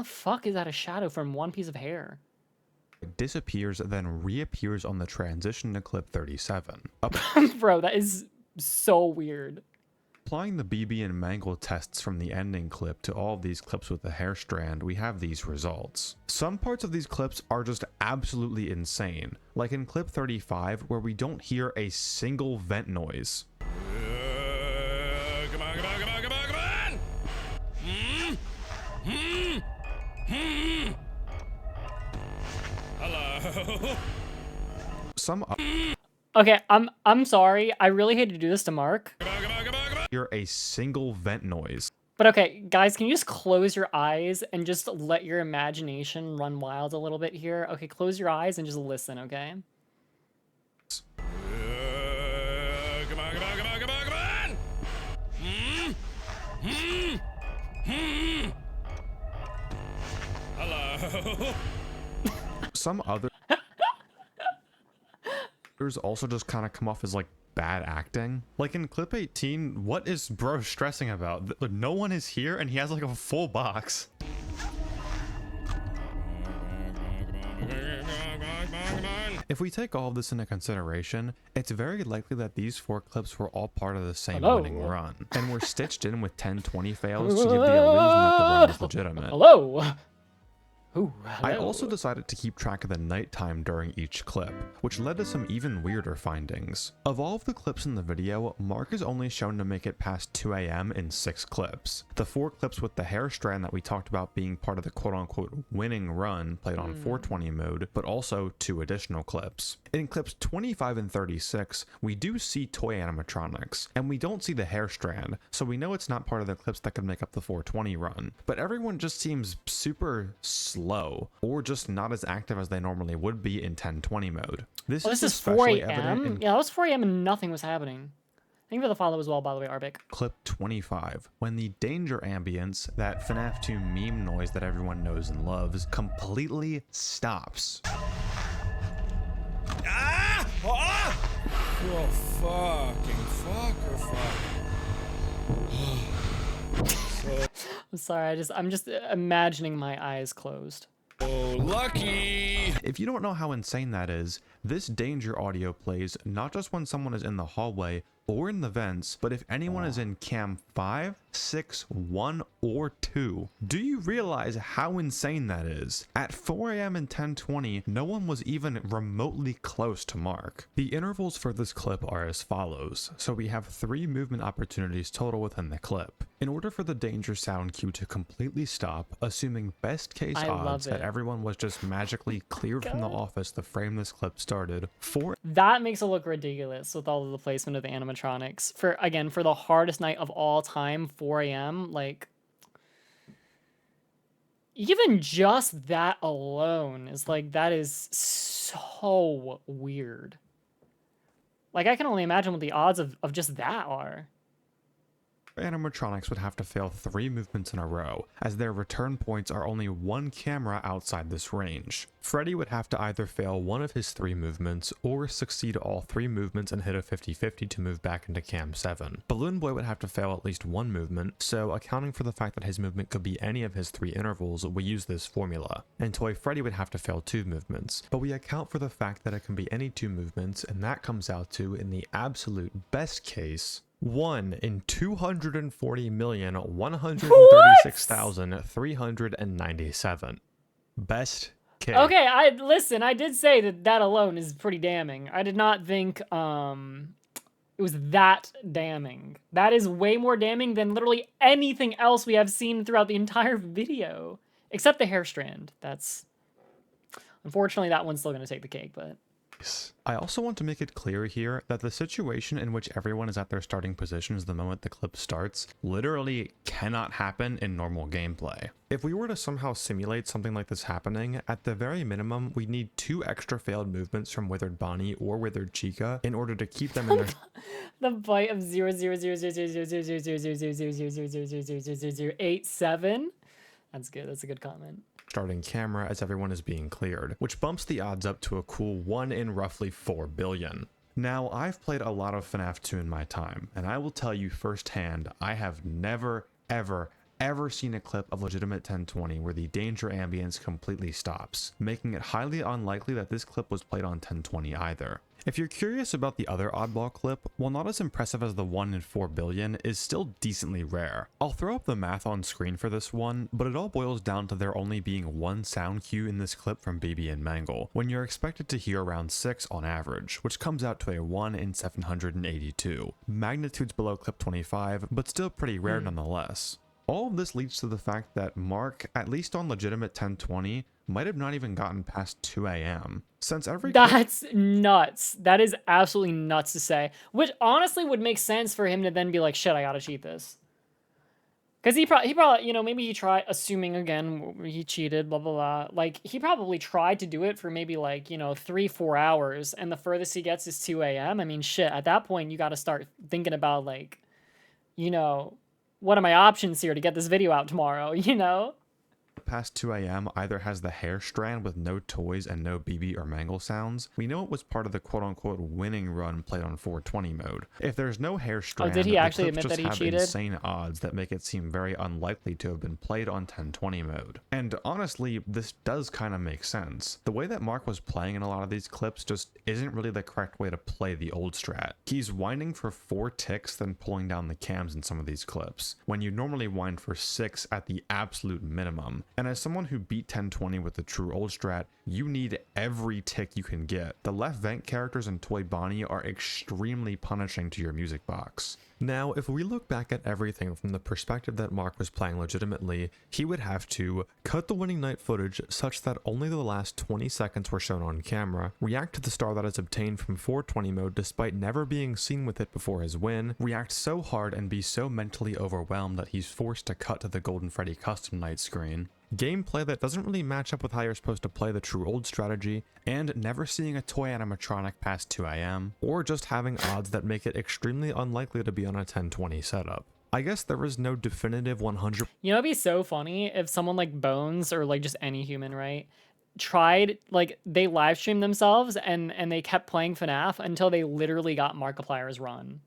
fuck is that a shadow from one piece of hair?
disappears, then reappears on the transition to clip 37.
Bro, that is so weird.
Applying the BB and Mangle tests from the ending clip to all of these clips with the hair strand, we have these results. Some parts of these clips are just absolutely insane, like in clip 35 where we don't hear a single vent noise.
Come on, come on, come on, come on, come on! Hello?
Okay, I'm sorry. I really hate to do this to Mark.
Come on, come on, come on, come on!
hear a single vent noise.
But okay, guys, can you just close your eyes and just let your imagination run wild a little bit here? Okay, close your eyes and just listen, okay?
Come on, come on, come on, come on, come on! Hello?
Some others also just kind of come off as like bad acting. Like in clip 18, what is bro stressing about? No one is here and he has like a full box. If we take all of this into consideration, it's very likely that these 4 clips were all part of the same winning run, and were stitched in with 10-20 fails to give the illusion that the run was legitimate.
Hello? Ooh,
I also decided to keep track of the nighttime during each clip, which led to some even weirder findings. Of all of the clips in the video, Mark is only shown to make it past 2 AM in 6 clips. The 4 clips with the hair strand that we talked about being part of the quote-unquote winning run played on 420 mode, but also 2 additional clips. In clips 25 and 36, we do see toy animatronics, and we don't see the hair strand, so we know it's not part of the clips that could make up the 420 run. But everyone just seems super slow, or just not as active as they normally would be in 1020 mode. This is
4
especially
AM?
evident
Yeah, it was 4 AM and nothing was happening. Thank you for the follow as well, by the way, Arbic.
clip 25, when the danger ambience, that FNAF 2 meme noise that everyone knows and loves, completely stops.
Ah! Ah! Oh, fucking fucker, fuck.
I'm sorry, I'm just imagining my eyes closed.
Oh, lucky!
If you don't know how insane that is, this danger audio plays not just when someone is in the hallway or in the vents, but if anyone is in cam 5, 6, 1, or 2. Do you realize how insane that is? At 4 AM and 1020, no one was even remotely close to Mark. The intervals for this clip are as follows, so we have 3 movement opportunities total within the clip. In order for the danger sound cue to completely stop, assuming best case odds that everyone was just magically cleared from the office the frame this clip started,
That makes it look ridiculous with all of the placement of the animatronics. For the hardest night of all time, 4 AM, like, even just that alone is like, that is so weird. Like, I can only imagine what the odds of just that are.
animatronics would have to fail 3 movements in a row, as their return points are only 1 camera outside this range. Freddy would have to either fail one of his 3 movements, or succeed all 3 movements and hit a 50-50 to move back into cam 7. Balloon Boy would have to fail at least 1 movement, so accounting for the fact that his movement could be any of his 3 intervals, we use this formula. And Toy Freddy would have to fail 2 movements, but we account for the fact that it can be any 2 movements, and that comes out to, in the absolute best case, 1 in 240,136,397. Best case.
Okay, I did say that alone is pretty damning. I did not think it was that damning. That is way more damning than literally anything else we have seen throughout the entire video, except the hair strand. That's unfortunately that one's still going to take the cake, but
I also want to make it clear here that the situation in which everyone is at their starting positions the moment the clip starts literally cannot happen in normal gameplay. If we were to somehow simulate something like this happening, at the very minimum, we'd need 2 extra failed movements from Withered Bonnie or Withered Chica in order to keep them in their
the bite of 0.0000000000000000087. That's good. That's a good comment.
Starting camera as everyone is being cleared, which bumps the odds up to a cool 1 in roughly 4 billion. Now, I've played a lot of FNAF 2 in my time, and I will tell you firsthand, I have never, ever seen a clip of legitimate 1020 where the danger ambience completely stops, making it highly unlikely that this clip was played on 1020 either. If you're curious about the other oddball clip, while not as impressive as the 1 in 4 billion, is still decently rare. I'll throw up the math on screen for this one, but it all boils down to there only being 1 sound cue in this clip from BB and Mangle, when you're expected to hear around 6 on average, which comes out to a 1 in 782. Magnitudes below clip 25, but still pretty rare nonetheless. All of this leads to the fact that Mark, at least on legitimate 1020, might have not even gotten past 2 a.m. Since every
That's nuts. That is absolutely nuts to say. Which honestly would make sense for him to then be like, shit, I gotta cheat this. Because he probably, you know, maybe he tried, assuming again, he cheated, blah, blah, blah. Like, he probably tried to do it for maybe like, you know, 3-4 hours. And the furthest he gets is 2 a.m. I mean, shit, at that point, you got to start thinking about like, you know, what are my options here to get this video out tomorrow, you know?
past 2 a.m. either has the hair strand with no toys and no BB or mangle sounds, we know it was part of the quote-unquote winning run played on 420 mode. If there's no hair strand,
did he actually
the clips
admit that
just
he
have
cheated?
insane odds that make it seem very unlikely to have been played on 1020 mode. And honestly, this does kind of make sense. The way that Mark was playing in a lot of these clips just isn't really the correct way to play the old strat. He's winding for 4 ticks, then pulling down the cams in some of these clips, when you normally wind for 6 at the absolute minimum. And as someone who beat 1020 with the true old strat, you need every tick you can get. The left vent characters in Toy Bonnie are extremely punishing to your music box. Now, if we look back at everything from the perspective that Mark was playing legitimately, he would have to cut the winning night footage such that only the last 20 seconds were shown on camera, react to the star that is obtained from 420 mode despite never being seen with it before his win, react so hard and be so mentally overwhelmed that he's forced to cut to the Golden Freddy custom night screen, gameplay that doesn't really match up with how you're supposed to play the true old strategy, and never seeing a toy animatronic past 2 AM, or just having odds that make it extremely unlikely to be on a 1020 setup. I guess there is no definitive 100%.
You know, it'd be so funny if someone like Bones or like just any human, right, tried, like they live streamed themselves and they kept playing FNAF until they literally got Markiplier's run.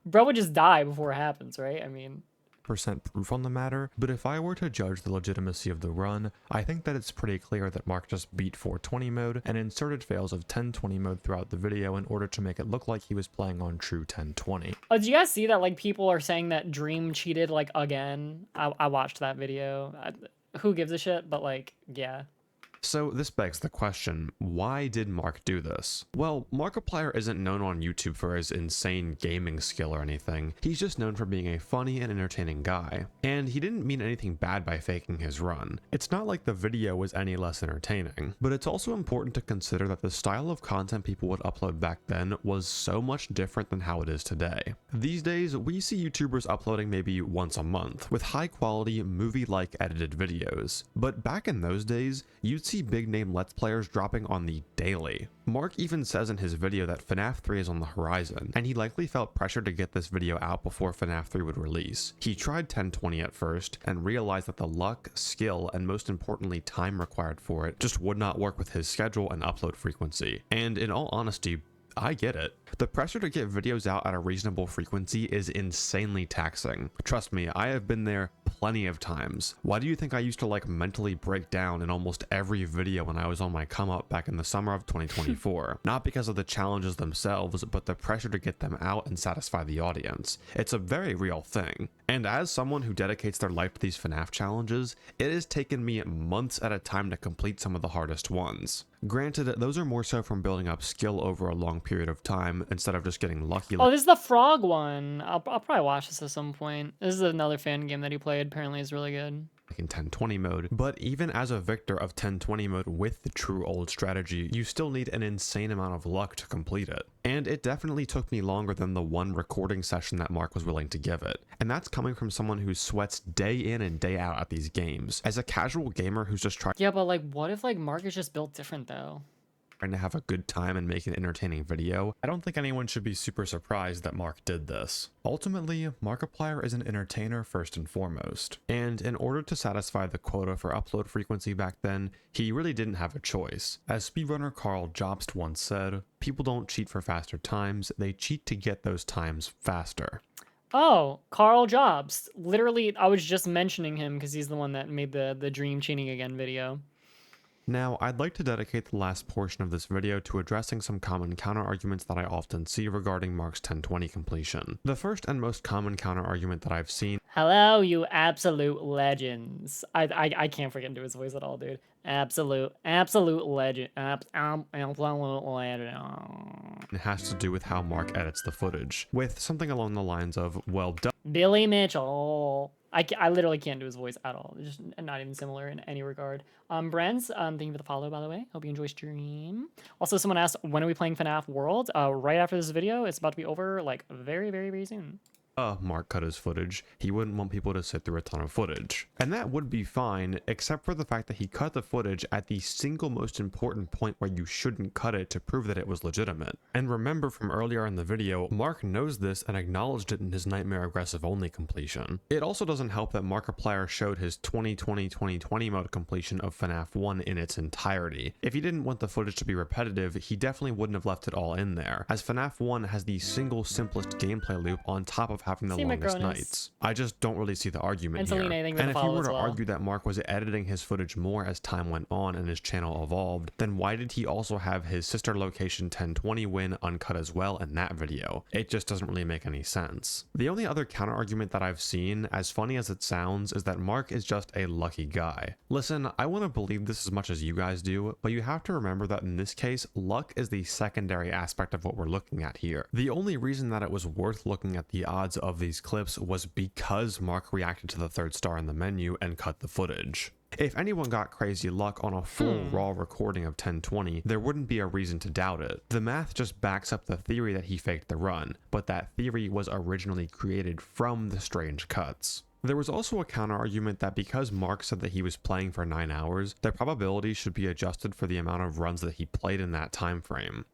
Bro would just die before it happens, right? I mean,
proof on the matter, but if I were to judge the legitimacy of the run, I think that it's pretty clear that Mark just beat 420 mode and inserted fails of 1020 mode throughout the video in order to make it look like he was playing on true 1020.
oh, did you guys see that like people are saying that Dream cheated like again? I watched that video. Who gives a shit? But like, yeah.
So this begs the question, why did Mark do this? Well, Markiplier isn't known on YouTube for his insane gaming skill or anything. He's just known for being a funny and entertaining guy. And he didn't mean anything bad by faking his run. It's not like the video was any less entertaining. But it's also important to consider that the style of content people would upload back then was so much different than how it is today. These days, we see YouTubers uploading maybe once a month, with high quality, movie-like edited videos. But back in those days, you'd see big name Let's Players dropping on the daily. Mark even says in his video that FNAF 3 is on the horizon, and he likely felt pressure to get this video out before FNAF 3 would release. He tried 1020 at first, and realized that the luck, skill, and most importantly time required for it just would not work with his schedule and upload frequency. And in all honesty, I get it. The pressure to get videos out at a reasonable frequency is insanely taxing. Trust me, I have been there plenty of times. Why do you think I used to like mentally break down in almost every video when I was on my come up back in the summer of 2024? Not because of the challenges themselves, but the pressure to get them out and satisfy the audience. It's a very real thing. And as someone who dedicates their life to these FNAF challenges, it has taken me months at a time to complete some of the hardest ones. Granted, those are more so from building up skill over a long period of time instead of just getting lucky.
Oh, this is the frog one. I'll probably watch this at some point. This is another fan game that he played. Apparently is really good.
In 1020 mode, but even as a victor of 1020 mode with the true old strategy, you still need an insane amount of luck to complete it. And it definitely took me longer than the one recording session that Mark was willing to give it. And that's coming from someone who sweats day in and day out at these games. As a casual gamer who's just trying
Yeah, but like, what if like Mark is just built different though?
to have a good time and make an entertaining video, I don't think anyone should be super surprised that Mark did this. Ultimately, Markiplier is an entertainer first and foremost, and in order to satisfy the quota for upload frequency back then, he really didn't have a choice. As speedrunner Carl Jobst once said, people don't cheat for faster times, they cheat to get those times faster.
Oh, Carl Jobst. Literally, I was just mentioning him because he's the one that made the Dream cheating again video.
Now, I'd like to dedicate the last portion of this video to addressing some common counter-arguments that I often see regarding Mark's 1020 completion. The first and most common counter-argument that I've seen.
Hello, you absolute legends. I can't freaking do his voice at all, dude. Absolute legend. Absolute legend.
It has to do with how Mark edits the footage, with something along the lines of, well,
Billy Mitchell. I literally can't do his voice at all. Just not even similar in any regard. Brens, thank you for the follow, by the way. Hope you enjoy stream. Also, someone asked, when are we playing FNAF World? Right after this video. It's about to be over, like, very, very, very soon.
Mark cut his footage. He wouldn't want people to sit through a ton of footage. And that would be fine, except for the fact that he cut the footage at the single most important point where you shouldn't cut it to prove that it was legitimate. And remember from earlier in the video, Mark knows this and acknowledged it in his Nightmare Aggressive Only completion. It also doesn't help that Markiplier showed his 2020-2020 mode completion of FNAF 1 in its entirety. If he didn't want the footage to be repetitive, he definitely wouldn't have left it all in there, as FNAF 1 has the single simplest gameplay loop on top of having the longest nights. I just don't really see the argument here. And if you were to argue that Mark was editing his footage more as time went on and his channel evolved, then why did he also have his sister location 1020 win uncut as well in that video? It just doesn't really make any sense. The only other counter argument that I've seen, as funny as it sounds, is that Mark is just a lucky guy. Listen, I want to believe this as much as you guys do, but you have to remember that in this case, luck is the secondary aspect of what we're looking at here. The only reason that it was worth looking at the odds of these clips was because Mark reacted to the third star in the menu and cut the footage. If anyone got crazy luck on a full raw recording of 1020, there wouldn't be a reason to doubt it. The math just backs up the theory that he faked the run, but that theory was originally created from the strange cuts. There was also a counter-argument that because Mark said that he was playing for 9 hours, the probability should be adjusted for the amount of runs that he played in that time frame.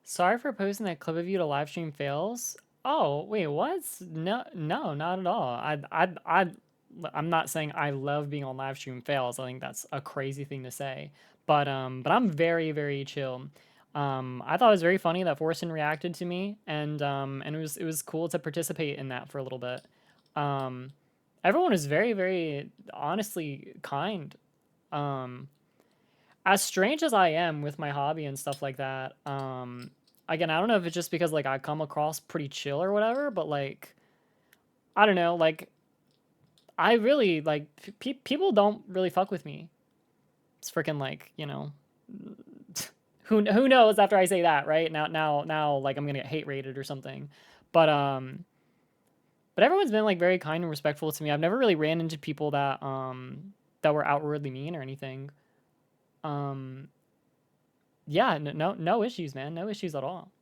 Sorry for posting that clip of you to livestream fails. Oh, wait, what? No, not at all. I'm not saying I love being on live stream fails. I think that's a crazy thing to say. But I'm very, very chill. I thought it was very funny that Forreston reacted to me, and it was cool to participate in that for a little bit. Everyone was very, very honestly kind. As strange as I am with my hobby and stuff like that, again, I don't know if it's just because, like, I come across pretty chill or whatever, but, like, I don't know, like, I really, like, people don't really fuck with me. It's freaking, like, you know, who knows after I say that, right? Now, like, I'm gonna get hate rated or something. But everyone's been, like, very kind and respectful to me. I've never really ran into people that were outwardly mean or anything. Yeah, no issues, man. No issues at all.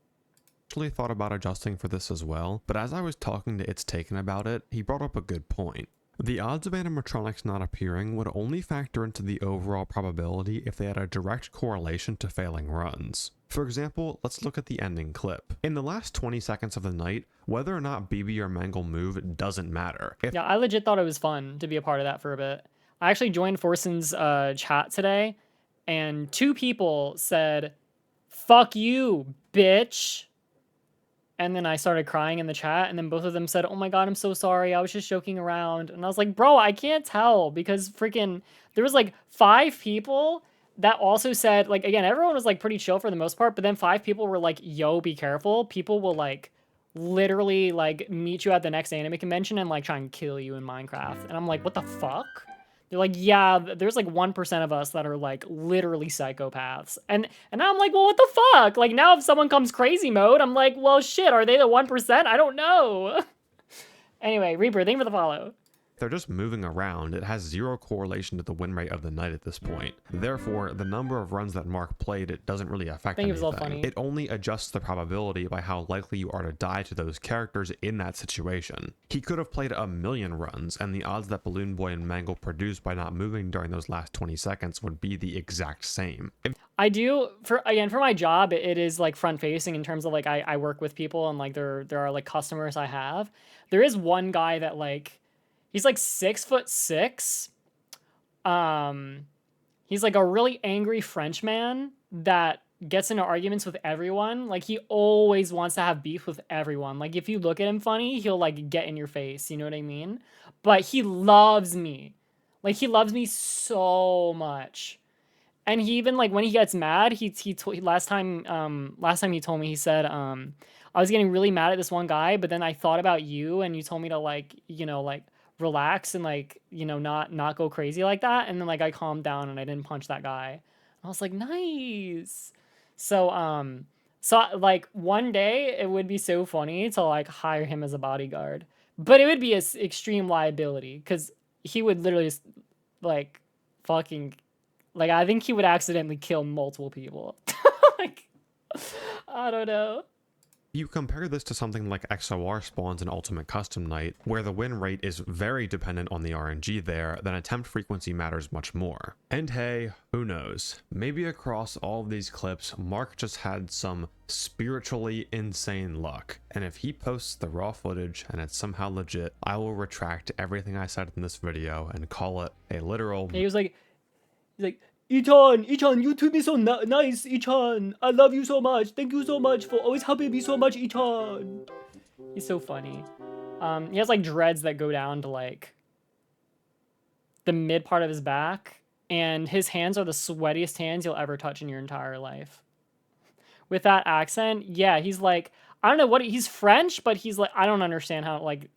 Actually thought about adjusting for this as well, but as I was talking to It's Taken about it, he brought up a good point. The odds of animatronics not appearing would only factor into the overall probability if they had a direct correlation to failing runs. For example, let's look at the ending clip. In the last 20 seconds of the night, whether or not BB or Mangle move doesn't matter.
Yeah, I legit thought it was fun to be a part of that for a bit. I actually joined Forson's chat today, and 2 people said, "Fuck you, bitch." And then I started crying in the chat, and then both of them said, "Oh my god, I'm so sorry, I was just joking around." And I was like, bro, I can't tell, because freaking, there was like 5 people that also said, like, again, everyone was like pretty chill for the most part, but then 5 people were like, yo, be careful. People will like literally like meet you at the next anime convention and like try and kill you in Minecraft. And I'm like, what the fuck? They're like, yeah, there's like 1% of us that are like literally psychopaths. And now I'm like, well, what the fuck? Like, now if someone comes crazy mode, I'm like, well, shit, are they the 1%? I don't know. Anyway, Reaper, thank you for the follow.
They're just moving around. It has zero correlation to the win rate of the night at this point. Therefore, the number of runs that Mark played, it doesn't really affect anything.
It was all funny.
It only adjusts the probability by how likely you are to die to those characters in that situation. He could have played 1,000,000 runs, and the odds that Balloon Boy and Mangle produced by not moving during those last 20 seconds would be the exact same.
I do, for my job, it is like front facing in terms of like I work with people, and like there are like customers I have. There is one guy that like, he's like 6'6". He's like a really angry French man that gets into arguments with everyone. Like, he always wants to have beef with everyone. Like, if you look at him funny, he'll like get in your face. You know what I mean? But he loves me. Like, he loves me so much. And he even, like, when he gets mad, last time he told me, he said, I was getting really mad at this one guy, but then I thought about you, and you told me to, like, you know, like, relax and like, you know, not go crazy like that. And then like I calmed down and I didn't punch that guy. I was like, nice. So like one day it would be so funny to like hire him as a bodyguard, but it would be an extreme liability because he would literally just like fucking like I think he would accidentally kill multiple people. Like I don't know.
You compare this to something like XOR spawns in Ultimate Custom Night, where the win rate is very dependent on the RNG there, then attempt frequency matters much more. And hey, who knows? Maybe across all of these clips, Mark just had some spiritually insane luck, and if he posts the raw footage and it's somehow legit, I will retract everything I said in this video and call it a literal...
And he's like, Ichan, you treat me so nice, Ichan. I love you so much. Thank you so much for always helping me so much, Ichan. He's so funny. He has like dreads that go down to like the mid part of his back, and his hands are the sweatiest hands you'll ever touch in your entire life. With that accent, yeah, he's like, I don't know what he's French, but he's like, I don't understand how like.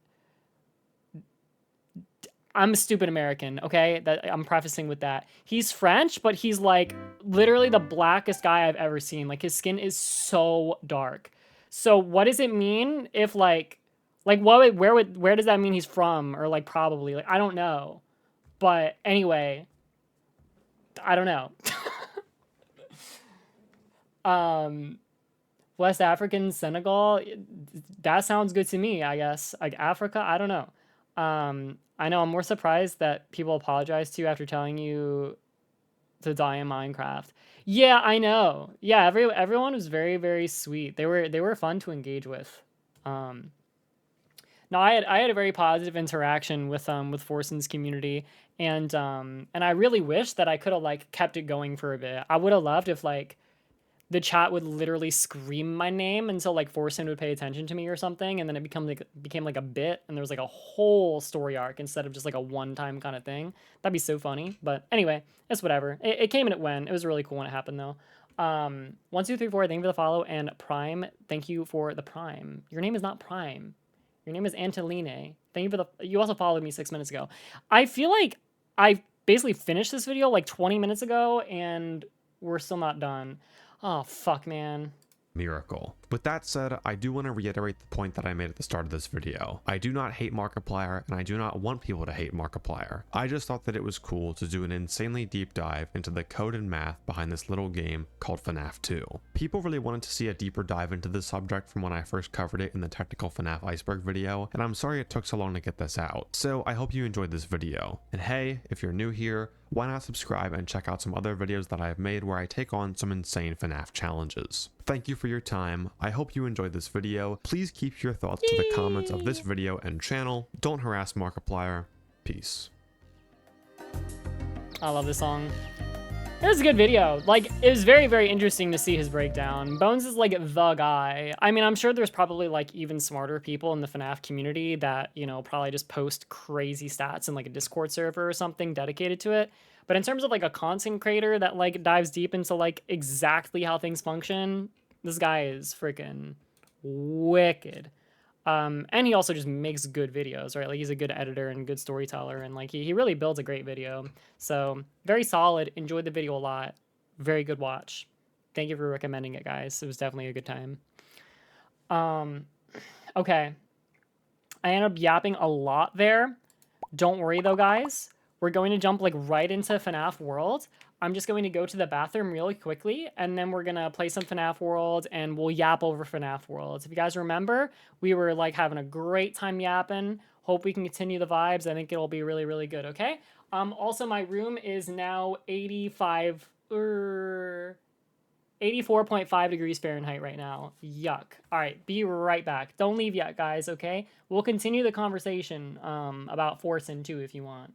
I'm a stupid American, okay? That I'm prefacing with that. He's French, but he's like literally the blackest guy I've ever seen. Like his skin is so dark. So what does it mean if like what where does that mean he's from, or like probably, like I don't know. But anyway, I don't know. West African, Senegal, that sounds good to me, I guess. Like Africa, I don't know. I know I'm more surprised that people apologize to you after telling you to die in Minecraft. Yeah, I know. Yeah, everyone was very, very sweet. They were fun to engage with. No, I had a very positive interaction with Forsen's community, and I really wish that I could have like kept it going for a bit. I would have loved if like the chat would literally scream my name until like Forsen would pay attention to me or something, and then it became like a bit, and there was like a whole story arc instead of just like a one-time kind of thing. That'd be so funny. But anyway, it's whatever. It came and it went. It was really cool when it happened though. 1234, thank you for the follow, and Prime, thank you for the Prime. Your name is not Prime. Your name is Antoline. Thank you for the. You also followed me 6 minutes ago. I feel like I basically finished this video like 20 minutes ago, and we're still not done. Oh, fuck, man.
Miracle. With that said, I do want to reiterate the point that I made at the start of this video. I do not hate Markiplier, and I do not want people to hate Markiplier. I just thought that it was cool to do an insanely deep dive into the code and math behind this little game called FNAF 2. People really wanted to see a deeper dive into this subject from when I first covered it in the technical FNAF iceberg video, and I'm sorry it took so long to get this out. So I hope you enjoyed this video. And hey, if you're new here, why not subscribe and check out some other videos that I have made where I take on some insane FNAF challenges. Thank you for your time. I hope you enjoyed this video. Please keep your thoughts to the comments of this video and channel. Don't harass Markiplier. Peace.
I love this song. It was a good video. Like, it was very, very interesting to see his breakdown. Bones is like the guy. I mean, I'm sure there's probably like even smarter people in the FNAF community that, you know, probably just post crazy stats in like a Discord server or something dedicated to it. But in terms of like a content creator that like dives deep into like exactly how things function, this guy is freaking wicked. And he also just makes good videos, right? Like he's a good editor and good storyteller, and like he really builds a great video. So very solid. Enjoyed the video a lot. Very good watch. Thank you for recommending it, guys. It was definitely a good time. Okay. I ended up yapping a lot there. Don't worry though, guys. We're going to jump like right into FNAF World. I'm just going to go to the bathroom really quickly, and then we're going to play some FNAF World, and we'll yap over FNAF World. If you guys remember, we were like having a great time yapping. Hope we can continue the vibes. I think it'll be really, really good, okay? Also, my room is now 84.5 degrees Fahrenheit right now. Yuck. All right, be right back. Don't leave yet, guys, okay? We'll continue the conversation about Forsen too if you want.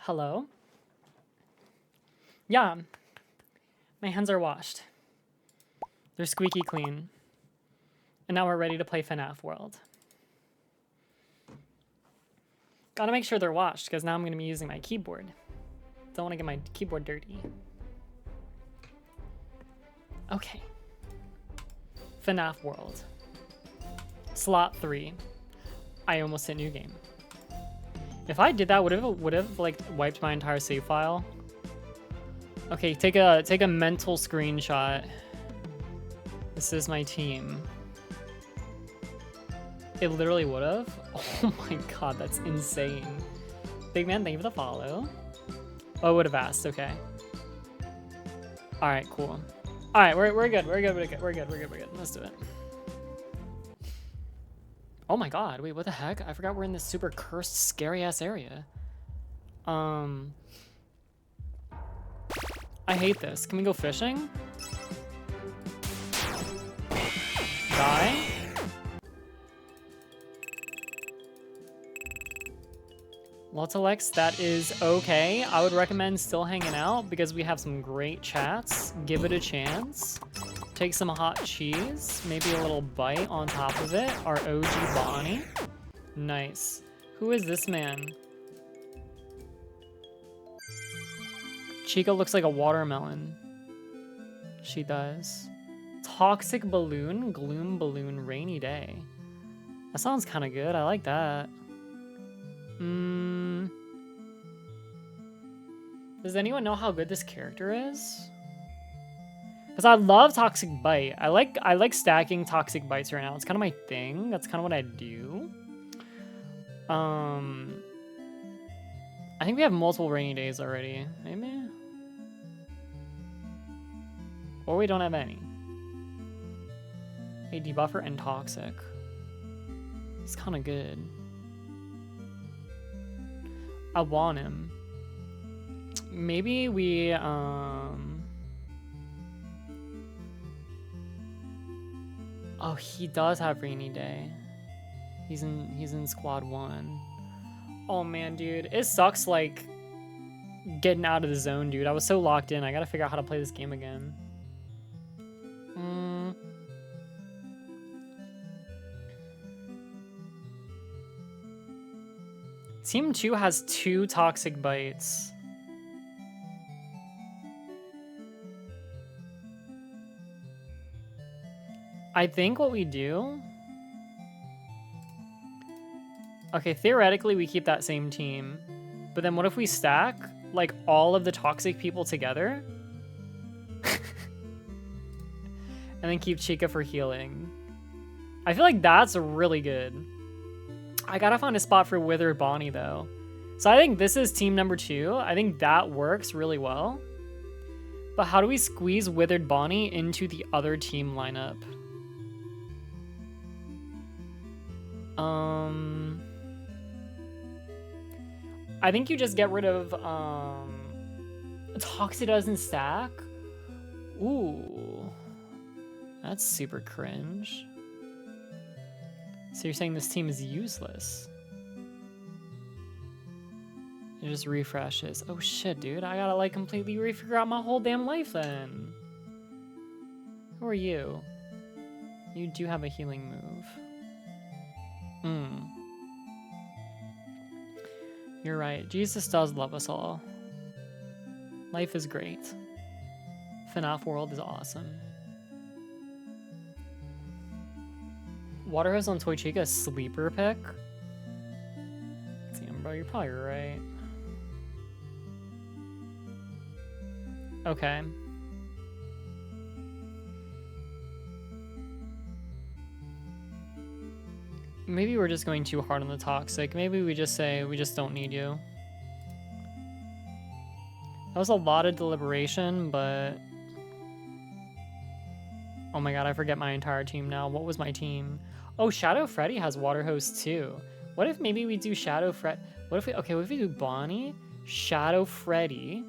Hello? Yeah. My hands are washed. They're squeaky clean. And now we're ready to play FNAF World. Gotta make sure they're washed, because now I'm gonna be using my keyboard. Don't want to get my keyboard dirty. Okay. FNAF World. Slot 3. I almost hit new game. If I did that, would have like wiped my entire save file? Okay, take a mental screenshot. This is my team. It literally would have. Oh my god, that's insane. Big man, thank you for the follow. Oh, I would have asked. Okay. All right, cool. All right, we're good. We're good. Let's do it. Oh my god, wait, what the heck? I forgot we're in this super cursed, scary ass area. I hate this. Can we go fishing? Die? Lottalex, that is okay. I would recommend still hanging out because we have some great chats. Give it a chance. Take some hot cheese, maybe a little bite on top of it. Our OG Bonnie. Nice. Who is this man? Chica looks like a watermelon. She does. Toxic balloon, gloom balloon, rainy day. That sounds kind of good. I like that. Does anyone know how good this character is? Because I love Toxic Bite. I like stacking Toxic Bites right now. It's kind of my thing. That's kind of what I do. I think we have multiple rainy days already. Maybe? Or we don't have any. A debuffer and Toxic. It's kind of good. I want him. Maybe we, oh, he does have rainy day. He's in squad 1. Oh man, dude, it sucks like getting out of the zone, dude. I was so locked in. I gotta figure out how to play this game again. Team 2 has 2 Toxic Bites. I think what we do... Okay, theoretically we keep that same team. But then what if we stack, like, all of the toxic people together? And then keep Chica for healing. I feel like that's really good. I gotta find a spot for Withered Bonnie, though. So I think this is team number 2. I think that works really well. But how do we squeeze Withered Bonnie into the other team lineup? I think you just get rid of, Toxic doesn't stack? Ooh. That's super cringe. So you're saying this team is useless? It just refreshes. Oh shit, dude. I gotta like completely refigure out my whole damn life then. Who are you? You do have a healing move. You're right. Jesus does love us all. Life is great. FNAF World is awesome. Waterhouse on Toy Chica, sleeper pick? Damn, bro, you're probably right. Okay. Maybe we're just going too hard on the toxic. Maybe we just say, we just don't need you. That was a lot of deliberation, but... Oh my god, I forget my entire team now. What was my team? Oh, Shadow Freddy has Water Hose too. What if maybe we do Shadow Fred? What if we do Bonnie, Shadow Freddy,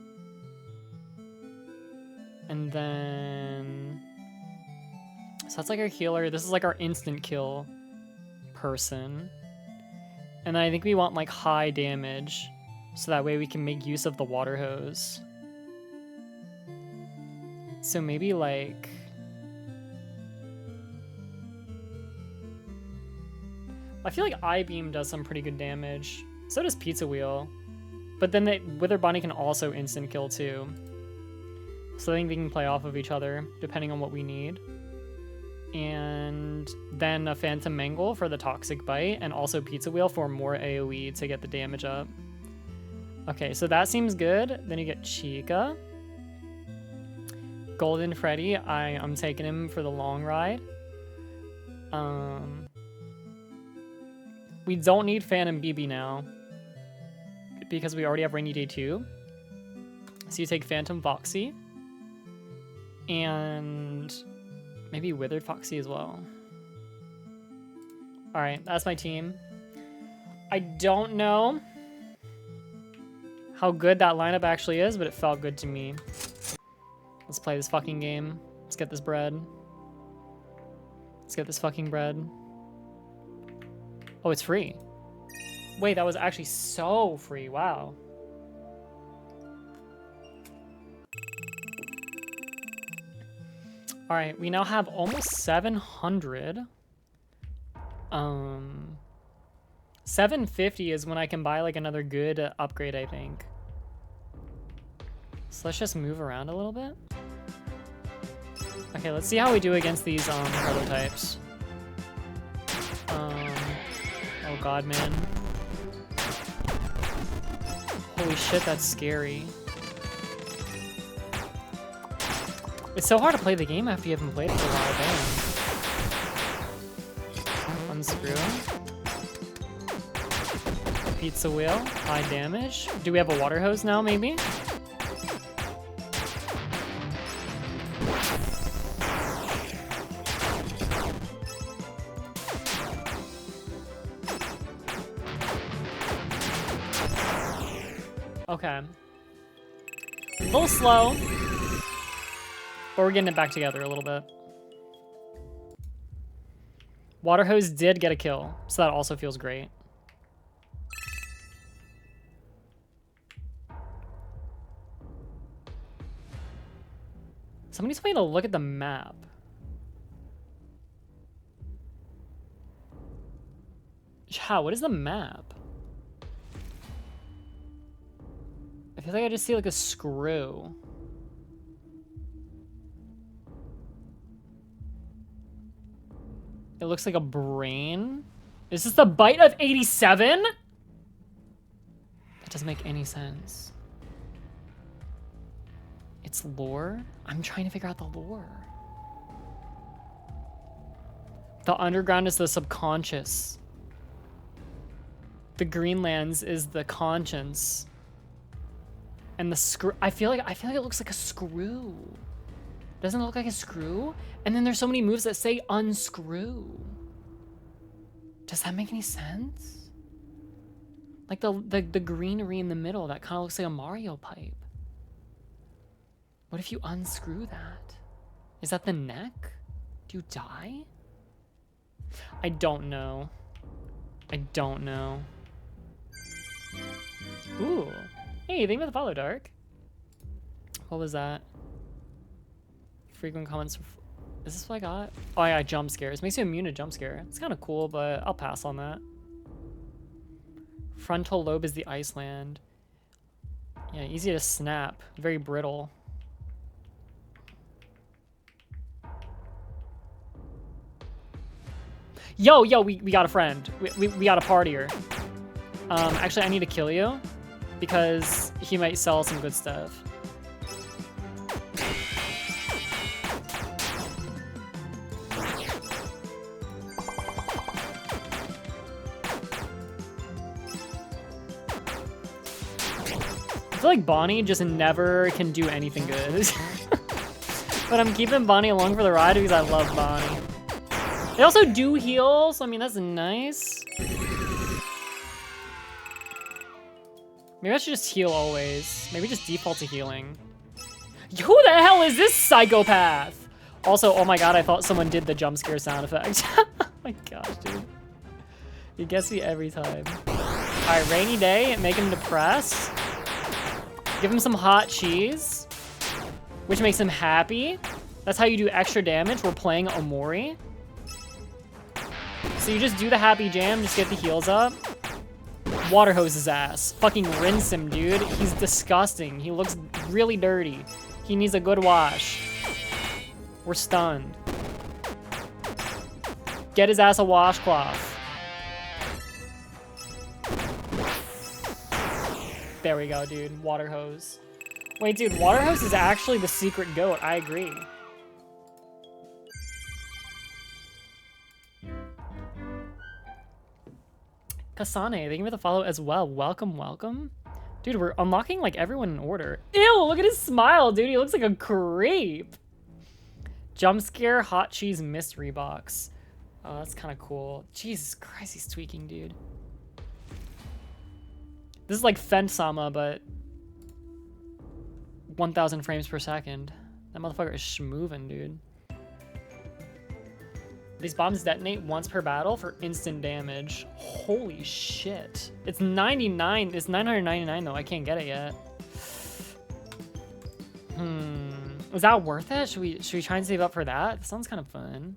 And then... So that's like our healer. This is like our instant kill person. And then I think we want like high damage. So that way we can make use of the water hose. So maybe like... I feel like I-beam does some pretty good damage. So does Pizza Wheel. But then Wither Bunny can also instant kill too. So I think they can play off of each other, depending on what we need. And then a Phantom Mangle for the Toxic Bite, and also Pizza Wheel for more AoE to get the damage up. Okay, so that seems good. Then you get Chica. Golden Freddy, I'm taking him for the long ride. We don't need Phantom BB now, because we already have Rainy Day 2. So you take Phantom Foxy. And maybe Withered Foxy as well. Alright, that's my team. I don't know how good that lineup actually is, but it felt good to me. Let's play this fucking game. Let's get this bread. Let's get this fucking bread. Oh, it's free. Wait, that was actually so free. Wow. All right, we now have almost 700. 750 is when I can buy like another good upgrade, I think. So let's just move around a little bit. Okay, let's see how we do against these prototypes. Oh god, man. Holy shit, that's scary. It's so hard to play the game after you haven't played it for a while. Damn. Unscrew. Pizza Wheel. High damage. Do we have a water hose now, maybe? Okay. A little slow. But we're getting it back together a little bit. Water hose did get a kill, so that also feels great. Somebody's playing to look at the map. How? What is the map? I feel like I just see like a screw. It looks like a brain. Is this the bite of 87? That doesn't make any sense. It's lore? I'm trying to figure out the lore. The underground is the subconscious. The Greenlands is the conscience. And the screw, I feel like it looks like a screw. Doesn't it look like a screw? And then there's so many moves that say unscrew. Does that make any sense? Like the greenery in the middle, that kind of looks like a Mario pipe. What if you unscrew that? Is that the neck? Do you die? I don't know. I don't know. Ooh. Hey, thank you for the follow, Dark. What was that? Frequent comments. Is this what I got? Oh yeah, jump scares. Makes you immune to jump scare. It's kind of cool, but I'll pass on that. Frontal lobe is the Iceland. Yeah, easy to snap. Very brittle. Yo, we got a friend. We got a partier. Actually, I need to kill you because he might sell some good stuff. I feel like Bonnie just never can do anything good. But I'm keeping Bonnie along for the ride because I love Bonnie. They also do heal, so I mean, that's nice. Maybe I should just heal always. Maybe just default to healing. Who the hell is this psychopath? Also, oh my god, I thought someone did the jump scare sound effect. Oh my gosh, dude. He gets me every time. Alright, rainy day, make him depressed. Give him some hot cheese, which makes him happy. That's how you do extra damage. We're playing Omori. So you just do the happy jam, just get the heals up. Water hose his ass. Fucking rinse him, dude. He's disgusting. He looks really dirty. He needs a good wash. We're stunned. Get his ass a washcloth. There we go, dude. Water hose. Wait, dude, water hose is actually the secret goat. I agree. Kasane, thank you for the follow as well. Welcome, welcome. Dude, we're unlocking like everyone in order. Ew, look at his smile, dude. He looks like a creep. Jump scare, hot cheese mystery box. Oh, that's kind of cool. Jesus Christ, he's tweaking, dude. This is like Fent-sama, but 1,000 frames per second. That motherfucker is schmoovin', dude. These bombs detonate once per battle for instant damage. Holy shit. It's 99. It's 999 though. I can't get it yet. Is that worth it? Should we try and save up for that? That sounds kind of fun.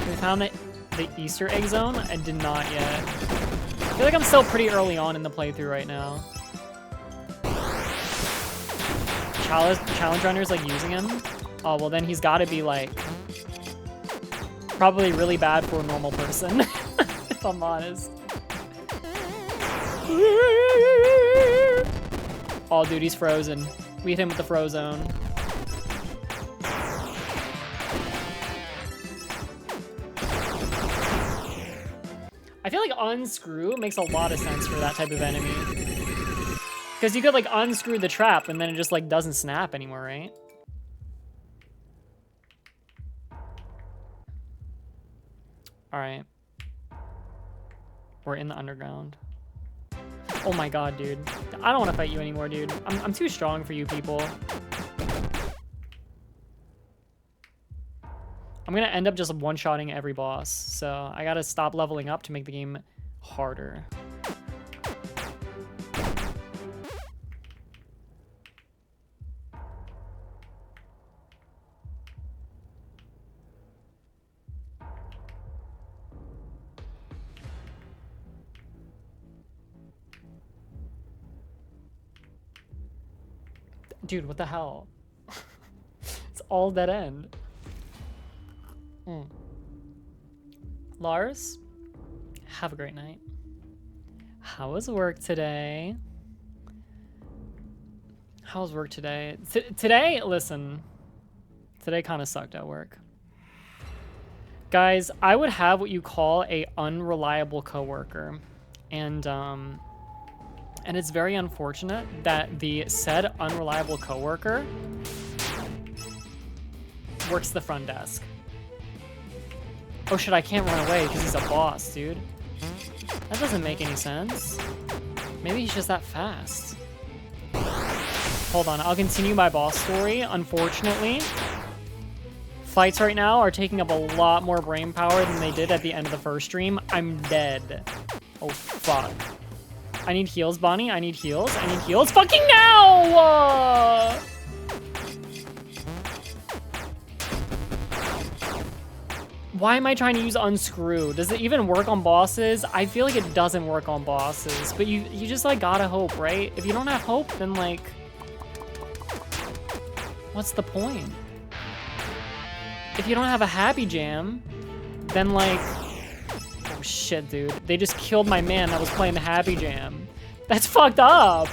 We found the Easter egg zone? I did not yet. I feel like I'm still pretty early on in the playthrough right now. Challenge runner's like using him? Oh, well then he's gotta be like probably really bad for a normal person, if I'm honest. Oh, dude, he's frozen. We hit him with the Frozone. I feel like unscrew makes a lot of sense for that type of enemy. Because you could like unscrew the trap and then it just like doesn't snap anymore, right? All right. We're in the underground. Oh my god, dude. I don't want to fight you anymore, dude. I'm too strong for you people. I'm gonna end up just one-shotting every boss, so I gotta stop leveling up to make the game harder. Dude, what the hell? It's all dead end. Lars, have a great night. How was work today? How was work today? Today, listen. Today kind of sucked at work. Guys, I would have what you call a unreliable coworker. And it's very unfortunate that the said unreliable coworker works the front desk. Oh shit, I can't run away because he's a boss, dude. That doesn't make any sense. Maybe he's just that fast. Hold on, I'll continue my boss story. Unfortunately, fights right now are taking up a lot more brain power than they did at the end of the first stream. I'm dead. Oh, fuck. I need heals, Bonnie. I need heals. I need heals. Fucking now! Why am I trying to use unscrew? Does it even work on bosses? I feel like it doesn't work on bosses, but you just like gotta hope, right? If you don't have hope, then like, what's the point? If you don't have a happy jam, then like, oh shit, dude. They just killed my man that was playing the happy jam. That's fucked up.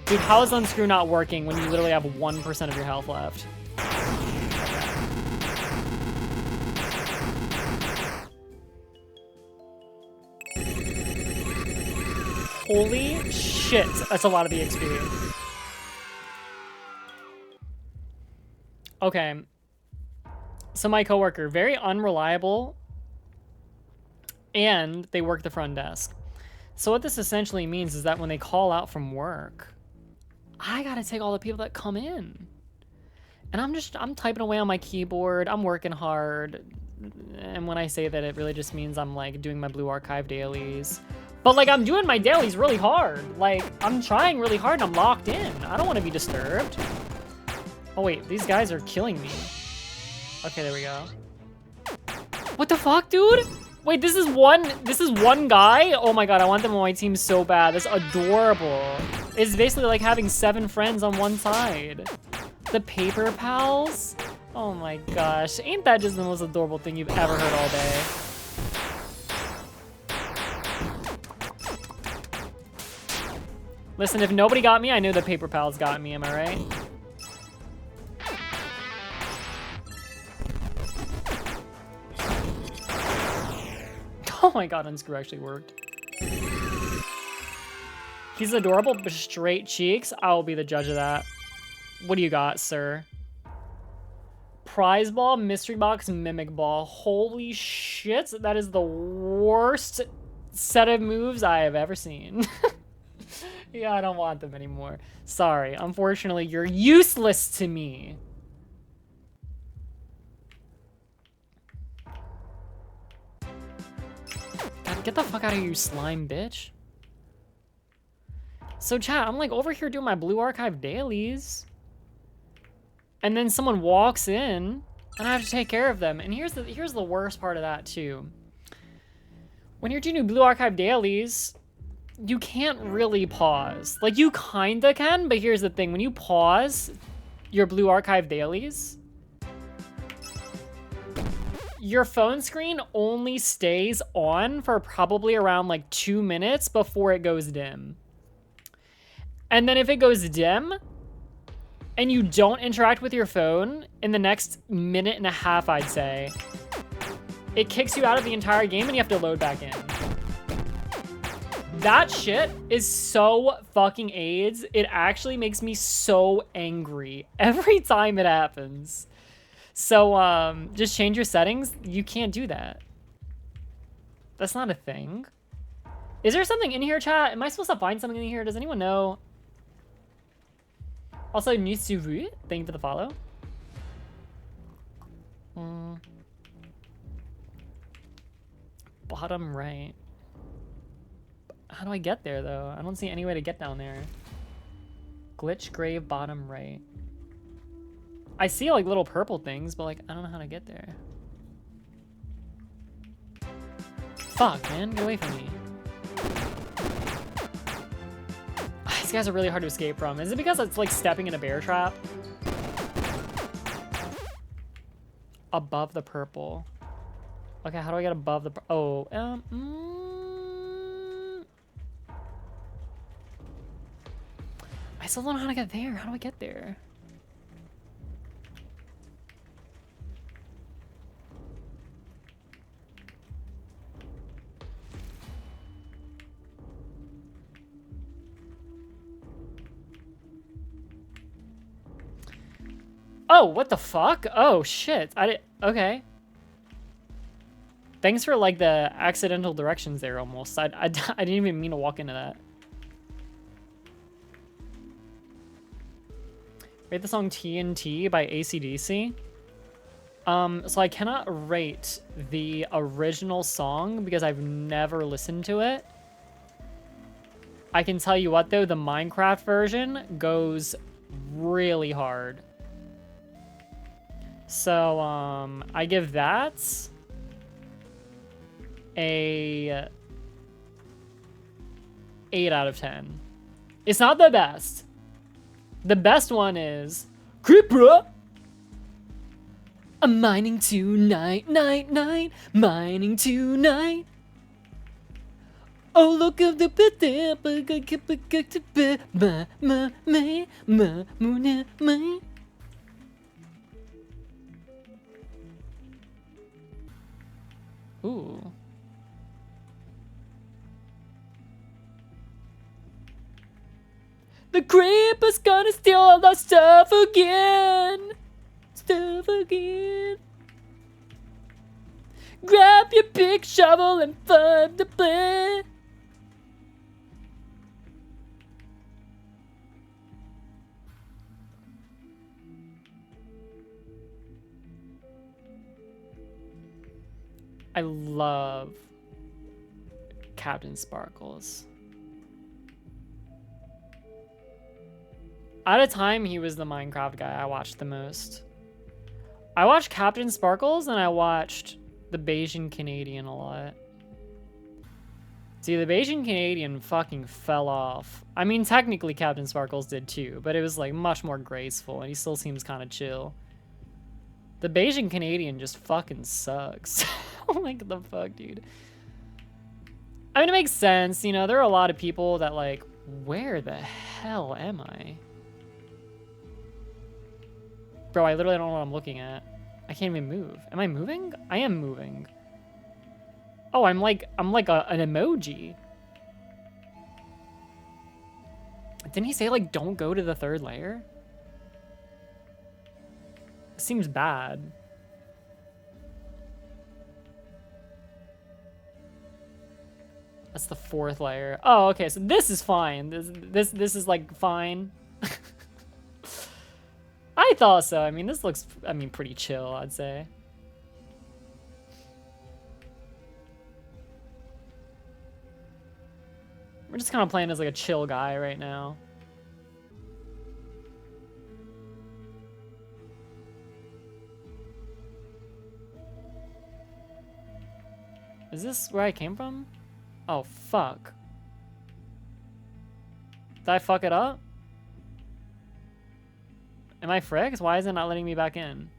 Dude, how is unscrew not working when you literally have 1% of your health left? Holy shit, that's a lot of the XP. Okay. So my coworker, very unreliable, and they work the front desk. So what this essentially means is that when they call out from work, I gotta take all the people that come in. And I'm typing away on my keyboard, I'm working hard. And when I say that, it really just means I'm like doing my Blue Archive dailies. But like I'm doing my dailies really hard. Like I'm trying really hard and I'm locked in. I don't want to be disturbed. Oh wait, these guys are killing me. Okay, there we go. What the fuck, dude? Wait, this is one guy? Oh my god, I want them on my team so bad. That's adorable. It's basically like having 7 friends on one side. The paper pals? Oh my gosh, ain't that just the most adorable thing you've ever heard all day? Listen, if nobody got me, I knew the paper pals got me, am I right? Oh my god, unscrew actually worked. He's adorable, but straight cheeks. I'll be the judge of that. What do you got, sir? Prize ball, mystery box, mimic ball. Holy shit, that is the worst set of moves I have ever seen. Yeah, I don't want them anymore. Sorry, unfortunately, you're useless to me. God, get the fuck out of here, you slime bitch. So chat, I'm like over here doing my Blue Archive dailies. And then someone walks in and I have to take care of them. And here's the worst part of that too. When you're doing Blue Archive dailies, you can't really pause. Like you kinda can, but here's the thing. When you pause your Blue Archive dailies, your phone screen only stays on for probably around like 2 minutes before it goes dim. And then if it goes dim and you don't interact with your phone in the next minute and a half, I'd say, it kicks you out of the entire game and you have to load back in. That shit is so fucking AIDS. It actually makes me so angry every time it happens. So, just change your settings. You can't do that. That's not a thing. Is there something in here, chat? Am I supposed to find something in here? Does anyone know? Also, Nisuvu, thank you for the follow. Bottom right. How do I get there, though? I don't see any way to get down there. Glitch grave bottom right. I see, like, little purple things, but, like, I don't know how to get there. Fuck, man. Get away from me. These guys are really hard to escape from. Is it because it's, like, stepping in a bear trap? Above the purple. Okay, how do I get above the... I still don't know how to get there. How do I get there? Oh, what the fuck? Oh, shit. Okay. Thanks for, like, the accidental directions there, almost. I didn't even mean to walk into that. Rate the song TNT by AC/DC. So I cannot rate the original song because I've never listened to it. I can tell you what, though, the Minecraft version goes really hard. So, I give that a 8 out of 10. It's not the best. The best one is Creeper. I'm mining tonight, night, night, mining tonight. Oh, look at the Ooh. The creeper's gonna steal all our stuff again. Steal Grab your big shovel and flood the place. I love Captain Sparkles. At a time, he was the Minecraft guy I watched the most. I watched Captain Sparkles and I watched the Bayesian Canadian a lot. See, the Bayesian Canadian fucking fell off. I mean, technically Captain Sparkles did too, but it was like much more graceful and he still seems kind of chill. The Bayesian Canadian just fucking sucks. Like, the fuck, dude? I mean, it makes sense. You know, there are a lot of people that like, where the hell am I? Bro, I literally don't know what I'm looking at. I can't even move. Am I moving? I am moving. Oh, I'm like an emoji. Didn't he say like, don't go to the third layer? It seems bad. That's the fourth layer. Oh, okay, so this is fine. This is like fine. I thought so. I mean, this looks, I mean, pretty chill, I'd say. We're just kind of playing as like a chill guy right now. Is this where I came from? Oh, fuck. Did I fuck it up? Am I fricked? Why is it not letting me back in?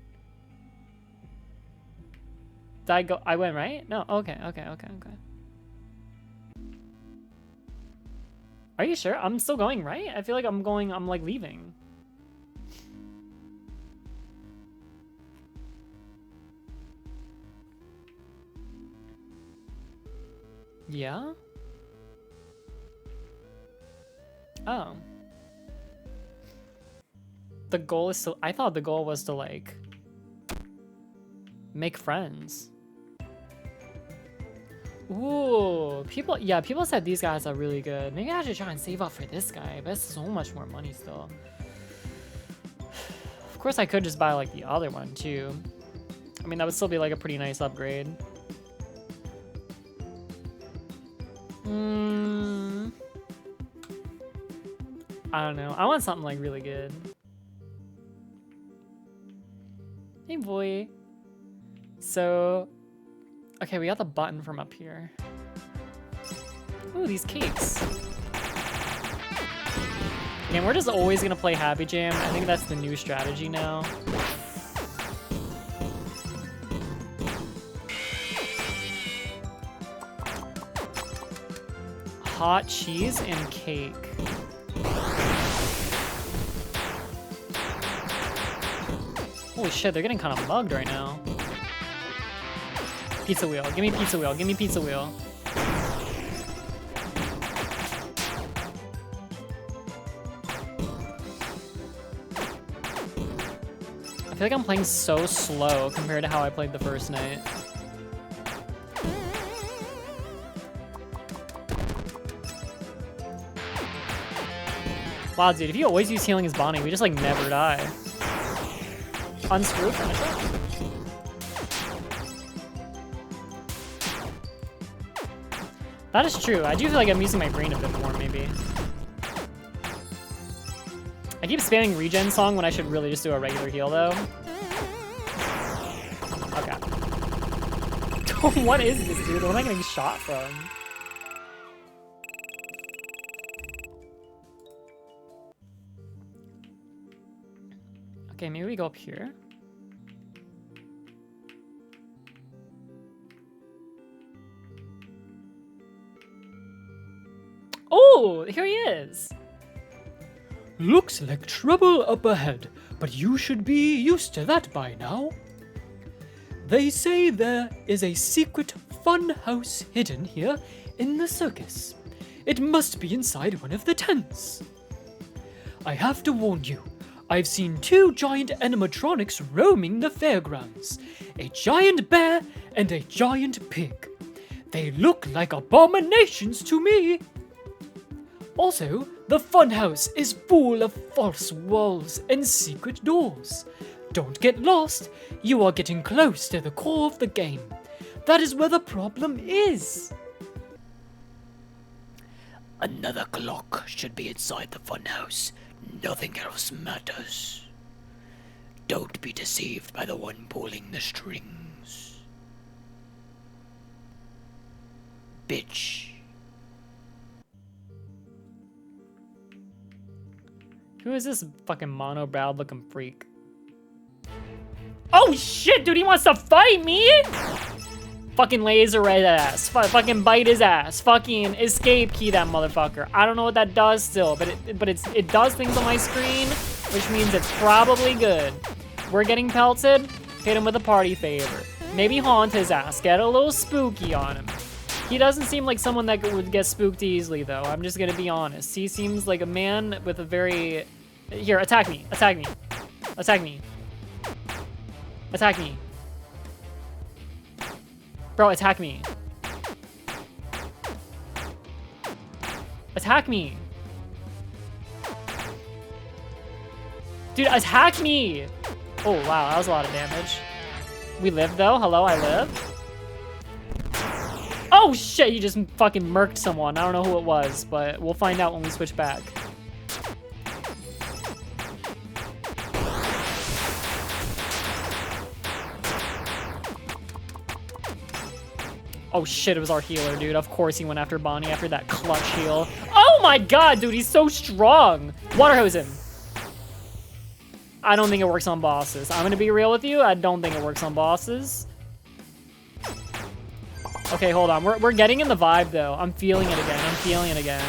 Did I go? I went right? No. Okay. Are you sure? I'm still going right? I feel like I'm like leaving. Yeah? Oh. The goal is to, I thought the goal was to like make friends. Ooh, people said these guys are really good. Maybe I should try and save up for this guy, but it's so much more money still. Of course I could just buy like the other one too. I mean, that would still be like a pretty nice upgrade. I don't know. I want something like really good. Hey boy. So, okay, we got the button from up here. Ooh, these cakes. Man, we're just always gonna play Happy Jam. I think that's the new strategy now. Hot cheese and cake. Holy shit, they're getting kind of mugged right now. Pizza wheel. Give me pizza wheel. Give me pizza wheel. I feel like I'm playing so slow compared to how I played the first night. Wow, dude, if you always use healing as Bonnie, we just like never die. Unscrew, finish it. That is true. I do feel like I'm using my brain a bit more, maybe. I keep spamming regen song when I should really just do a regular heal, though. Okay. What is this, dude? What am I getting shot from? Okay, maybe we go up here. Oh, here he is.
Looks like trouble up ahead, but you should be used to that by now. They say there is a secret fun house hidden here in the circus. It must be inside one of the tents. I have to warn you, I've seen two giant animatronics roaming the fairgrounds. A giant bear and a giant pig. They look like abominations to me. Also, the funhouse is full of false walls and secret doors. Don't get lost. You are getting close to the core of the game. That is where the problem is. Another clock should be inside the funhouse. Nothing else matters. Don't be deceived by the one pulling the strings. Bitch.
Who is this fucking mono-browed looking freak? Oh shit, dude, he wants to fight me? Fucking laser red ass. Fucking bite his ass. Fucking escape key that motherfucker. I don't know what that does still, but it does things on my screen, which means it's probably good. We're getting pelted. Hit him with a party favor. Maybe haunt his ass. Get a little spooky on him. He doesn't seem like someone that would get spooked easily, though. I'm just gonna be honest. He seems like a man with a very... Here, attack me. Attack me. Attack me. Attack me. Bro, attack me. Attack me. Dude, attack me. Oh, wow, that was a lot of damage. We live, though. Hello, I live. Oh, shit, he just fucking murked someone. I don't know who it was, but we'll find out when we switch back. Oh shit, it was our healer, dude. Of course he went after Bonnie after that clutch heal. Oh my god, dude, he's so strong. Water hose him. I don't think it works on bosses. I'm gonna be real with you. I don't think it works on bosses. Okay, hold on. We're getting in the vibe, though. I'm feeling it again. I'm feeling it again.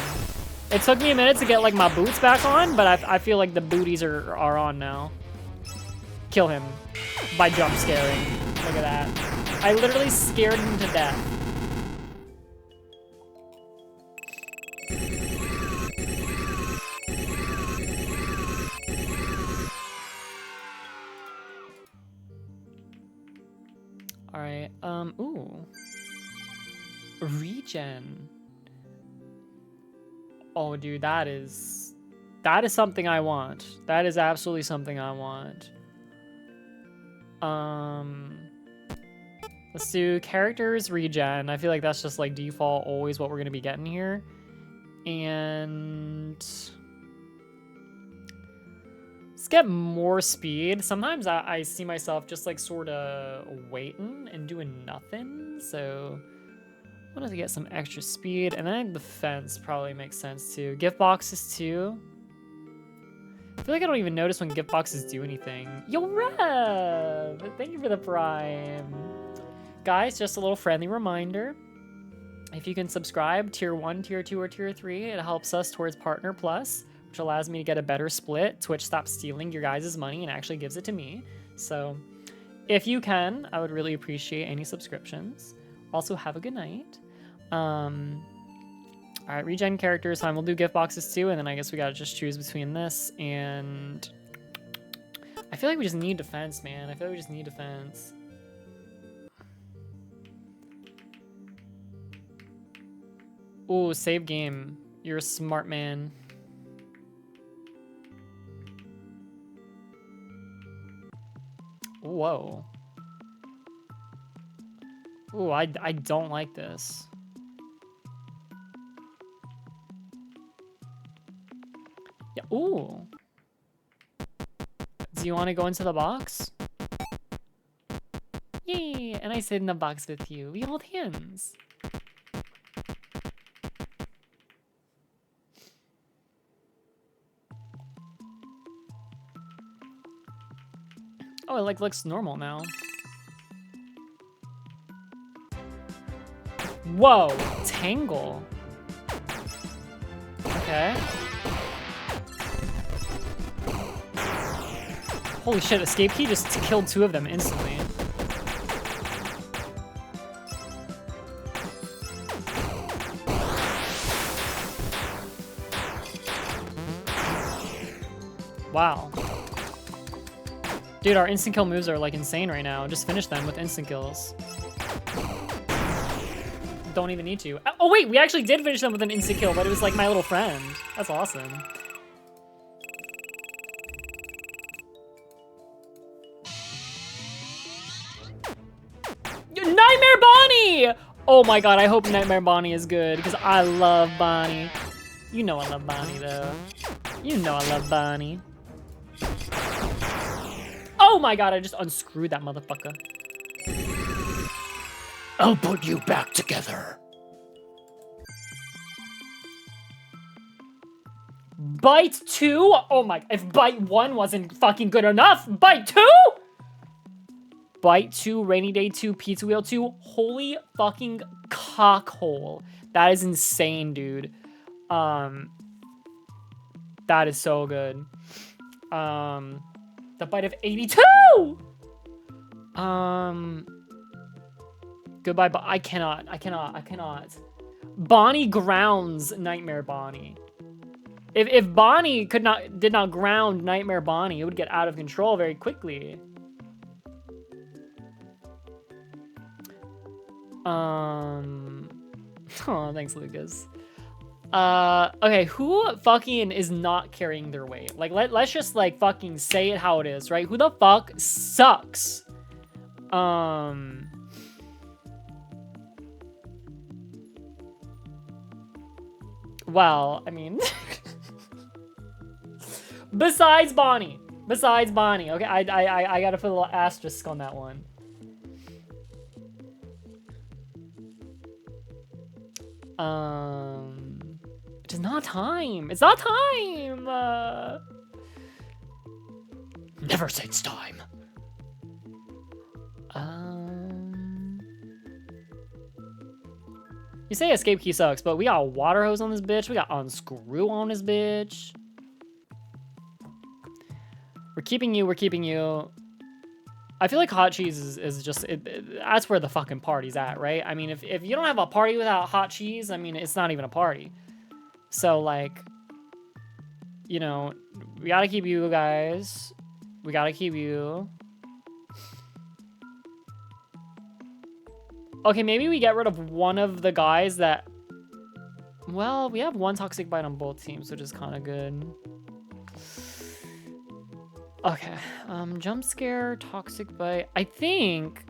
It took me a minute to get, like, my boots back on, but I feel like the booties are on now. Kill him by jump scaring. Look at that. I literally scared him to death. All right, ooh. Regen. Oh, dude, that is something I want. That is absolutely something I want. Let's do characters regen. I feel like that's just like default, always what we're gonna be getting here. And let's get more speed. Sometimes I see myself just like sort of waiting and doing nothing. So I wanted to get some extra speed, and then defense probably makes sense too. Gift boxes too. I feel like I don't even notice when gift boxes do anything. Yo, Rev! Thank you for the prime. Guys, just a little friendly reminder. If you can subscribe, tier 1, tier 2, or tier 3, it helps us towards Partner Plus, which allows me to get a better split. Twitch stops stealing your guys' money and actually gives it to me. So if you can, I would really appreciate any subscriptions. Also, have a good night. All right, regen characters time. We'll do gift boxes too, and then I guess we gotta just choose between this and... I feel like we just need defense, man. I feel like we just need defense. Ooh, save game. You're a smart man. Whoa. Ooh, I don't like this. Yeah, ooh. Do you want to go into the box? Yay, and I sit in the box with you. We hold hands. Oh, it like looks normal now. Whoa, Tangle. Okay. Holy shit, escape key just killed 2 of them instantly. Wow. Dude, our instant kill moves are like insane right now. Just finish them with instant kills. don't even need to. Oh wait, we actually did finish them with an instant kill, but it was like my little friend. That's awesome. Nightmare Bonnie! Oh my god, I hope Nightmare Bonnie is good, because I love Bonnie. You know I love Bonnie, though. You know I love Bonnie. Oh my god, I just unscrewed that motherfucker.
I'll put you back together.
Bite 2? Oh my, if Bite 1 wasn't fucking good enough, Bite 2? Bite 2, Rainy Day 2, Pizza Wheel 2. Holy fucking cockhole. That is insane, dude. That is so good. The Bite of 82! Goodbye, but I cannot. Bonnie grounds Nightmare Bonnie. If Bonnie did not ground Nightmare Bonnie, it would get out of control very quickly. Oh, thanks, Lucas. Okay, who fucking is not carrying their weight? Like, let's just, like, fucking say it how it is, right? Who the fuck sucks? Well, I mean... Besides Bonnie. Okay, I gotta put a little asterisk on that one. It's not time. It's not time.
Never say it's time.
You say escape key sucks, but we got water hose on this bitch. We got unscrew on this bitch. We're keeping you. I feel like hot cheese is just, that's where the fucking party's at, right? I mean, if you don't have a party without hot cheese, I mean, it's not even a party. So, like, you know, we gotta keep you guys. We gotta keep you. Okay, maybe we get rid of one of the guys that... Well, we have one toxic bite on both teams, which is kind of good. Okay, jump scare, toxic bite. I think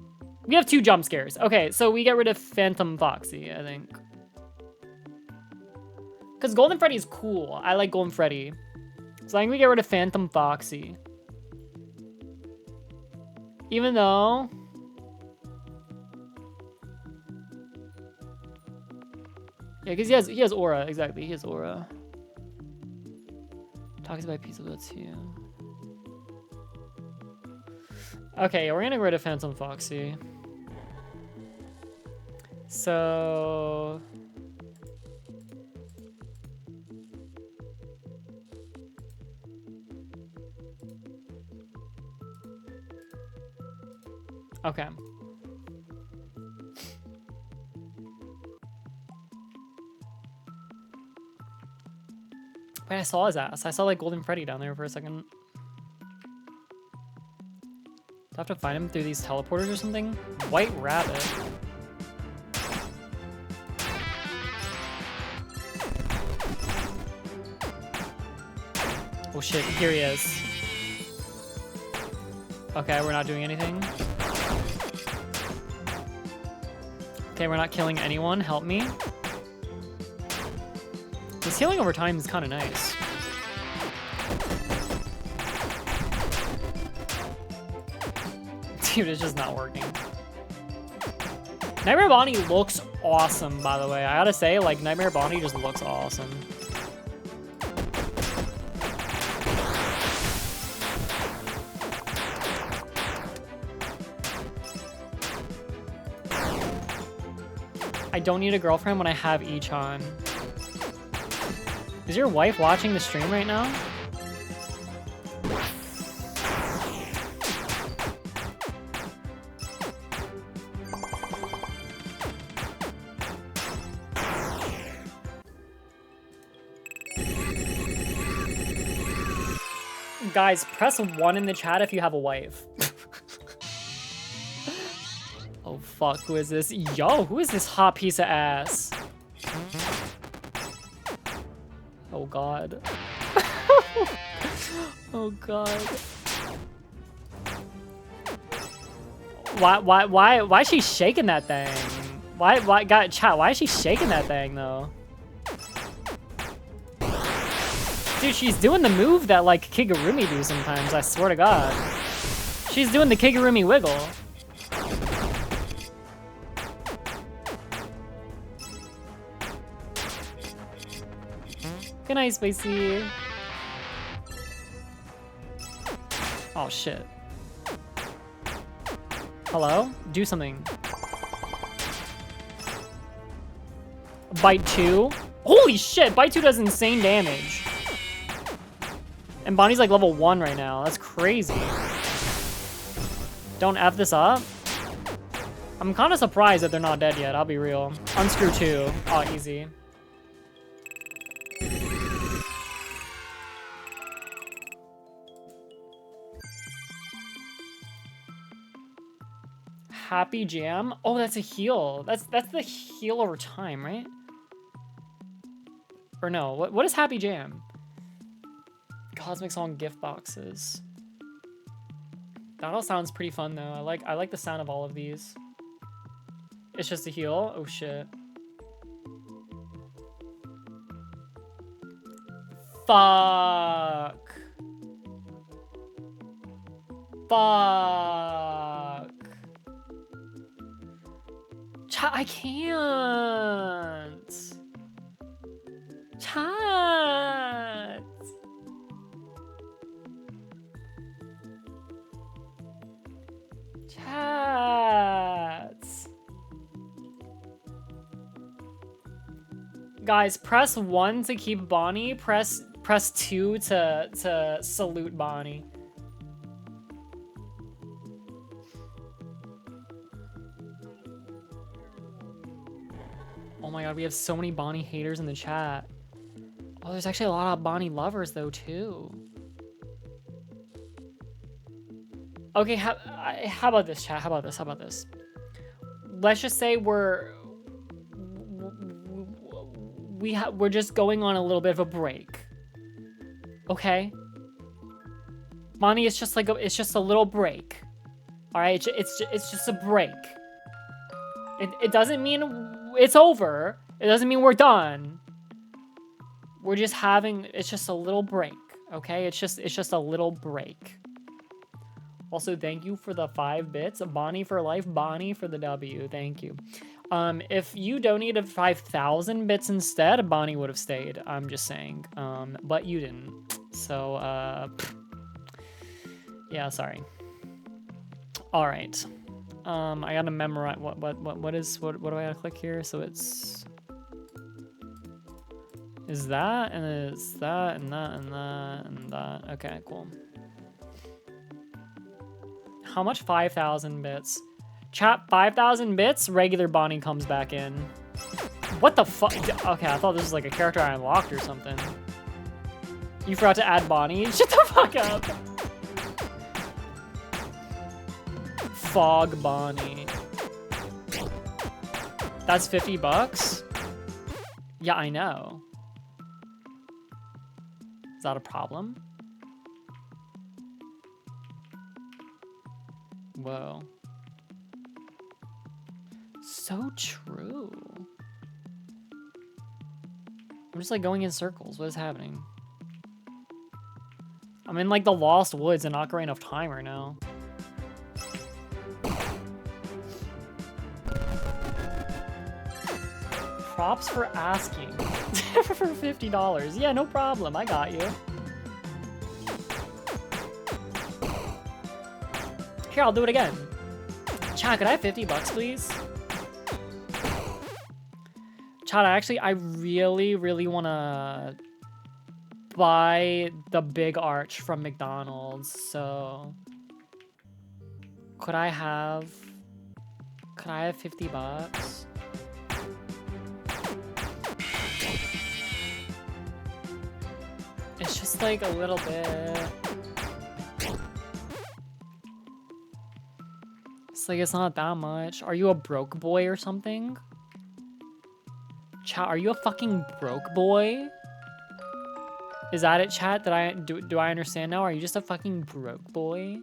we have 2 jump scares. Okay, so we get rid of Phantom Foxy, I think. Because Golden Freddy is cool. I like Golden Freddy. So I think we get rid of Phantom Foxy. Even though... Yeah, because he has aura. Exactly, he has aura. Toxic bite, Pizza Wheel 2. Okay, we're gonna get rid of Phantom Foxy. So... Okay. Wait, I saw his ass. I saw like Golden Freddy down there for a second. Do I have to find him through these teleporters or something? White Rabbit. Oh shit, here he is. Okay, we're not doing anything. Okay, we're not killing anyone. Help me. This healing over time is kind of nice. Dude, it's just not working. Nightmare Bonnie looks awesome, by the way. I gotta say, like, Nightmare Bonnie just looks awesome. I don't need a girlfriend when I have y-chan. Is your wife watching the stream right now? Guys, press 1 in the chat if you have a wife. A Oh fuck, who is this? Yo, who is this hot piece of ass? Oh god. Oh god. Why is she shaking that thing? Chat, why is she shaking that thing though? Dude, she's doing the move that like Kigurumi do sometimes, I swear to god. She's doing the Kigurumi wiggle. Good night, Spacey. Oh shit. Hello? Do something. Bite 2? Holy shit, Bite 2 does insane damage. And Bonnie's like level 1 right now. That's crazy. Don't F this up. I'm kind of surprised that they're not dead yet, I'll be real. Unscrew 2. Oh, easy. Happy Jam? Oh, that's a heal. That's the heal over time, right? Or no, what is Happy Jam? Cosmic Song gift boxes. That all sounds pretty fun though. I like the sound of all of these. It's just a heal? Oh shit. Fuck. Fuck. I can't. Chat. Chat. Guys, press 1 to keep Bonnie. Press 2 to salute Bonnie. Oh my god, we have so many Bonnie haters in the chat. Oh, there's actually a lot of Bonnie lovers though too. Okay, how about this, chat? How about this? Let's just say we're just going on a little bit of a break. Okay? Bonnie, it's just a little break. All right, it's just a break. It doesn't mean it's over. It doesn't mean we're done. We're just having, it's just a little break, okay? It's just a little break. Also, thank you for the 5 bits. Bonnie for life, Bonnie for the W. Thank you. If you donated 5,000 bits instead, Bonnie would have stayed. I'm just saying. But you didn't. So, yeah, sorry. All right. I gotta memorize what do I gotta click here? So it's is that and it's that and that and that and that. Okay, cool. How much? 5,000 bits. Chat, 5,000 bits. Regular Bonnie comes back in. What the fuck? Okay, I thought this was like a character I unlocked or something. You forgot to add Bonnie. Shut the fuck up. Fog Bonnie. That's $50? Yeah, I know. Is that a problem? Whoa. So true. I'm just like going in circles. What is happening? I'm in like the Lost Woods and Ocarina of Time right now. Props for asking. For $50. Yeah, no problem. I got you. Here, I'll do it again. Chat, could I have $50, please? Chat, I really want to buy the big arch from McDonald's, so could I have $50? It's just like a little bit. It's like, it's not that much. Are you a broke boy or something? Chat, are you a fucking broke boy? Is that it, chat? Do I understand now? Are you just a fucking broke boy?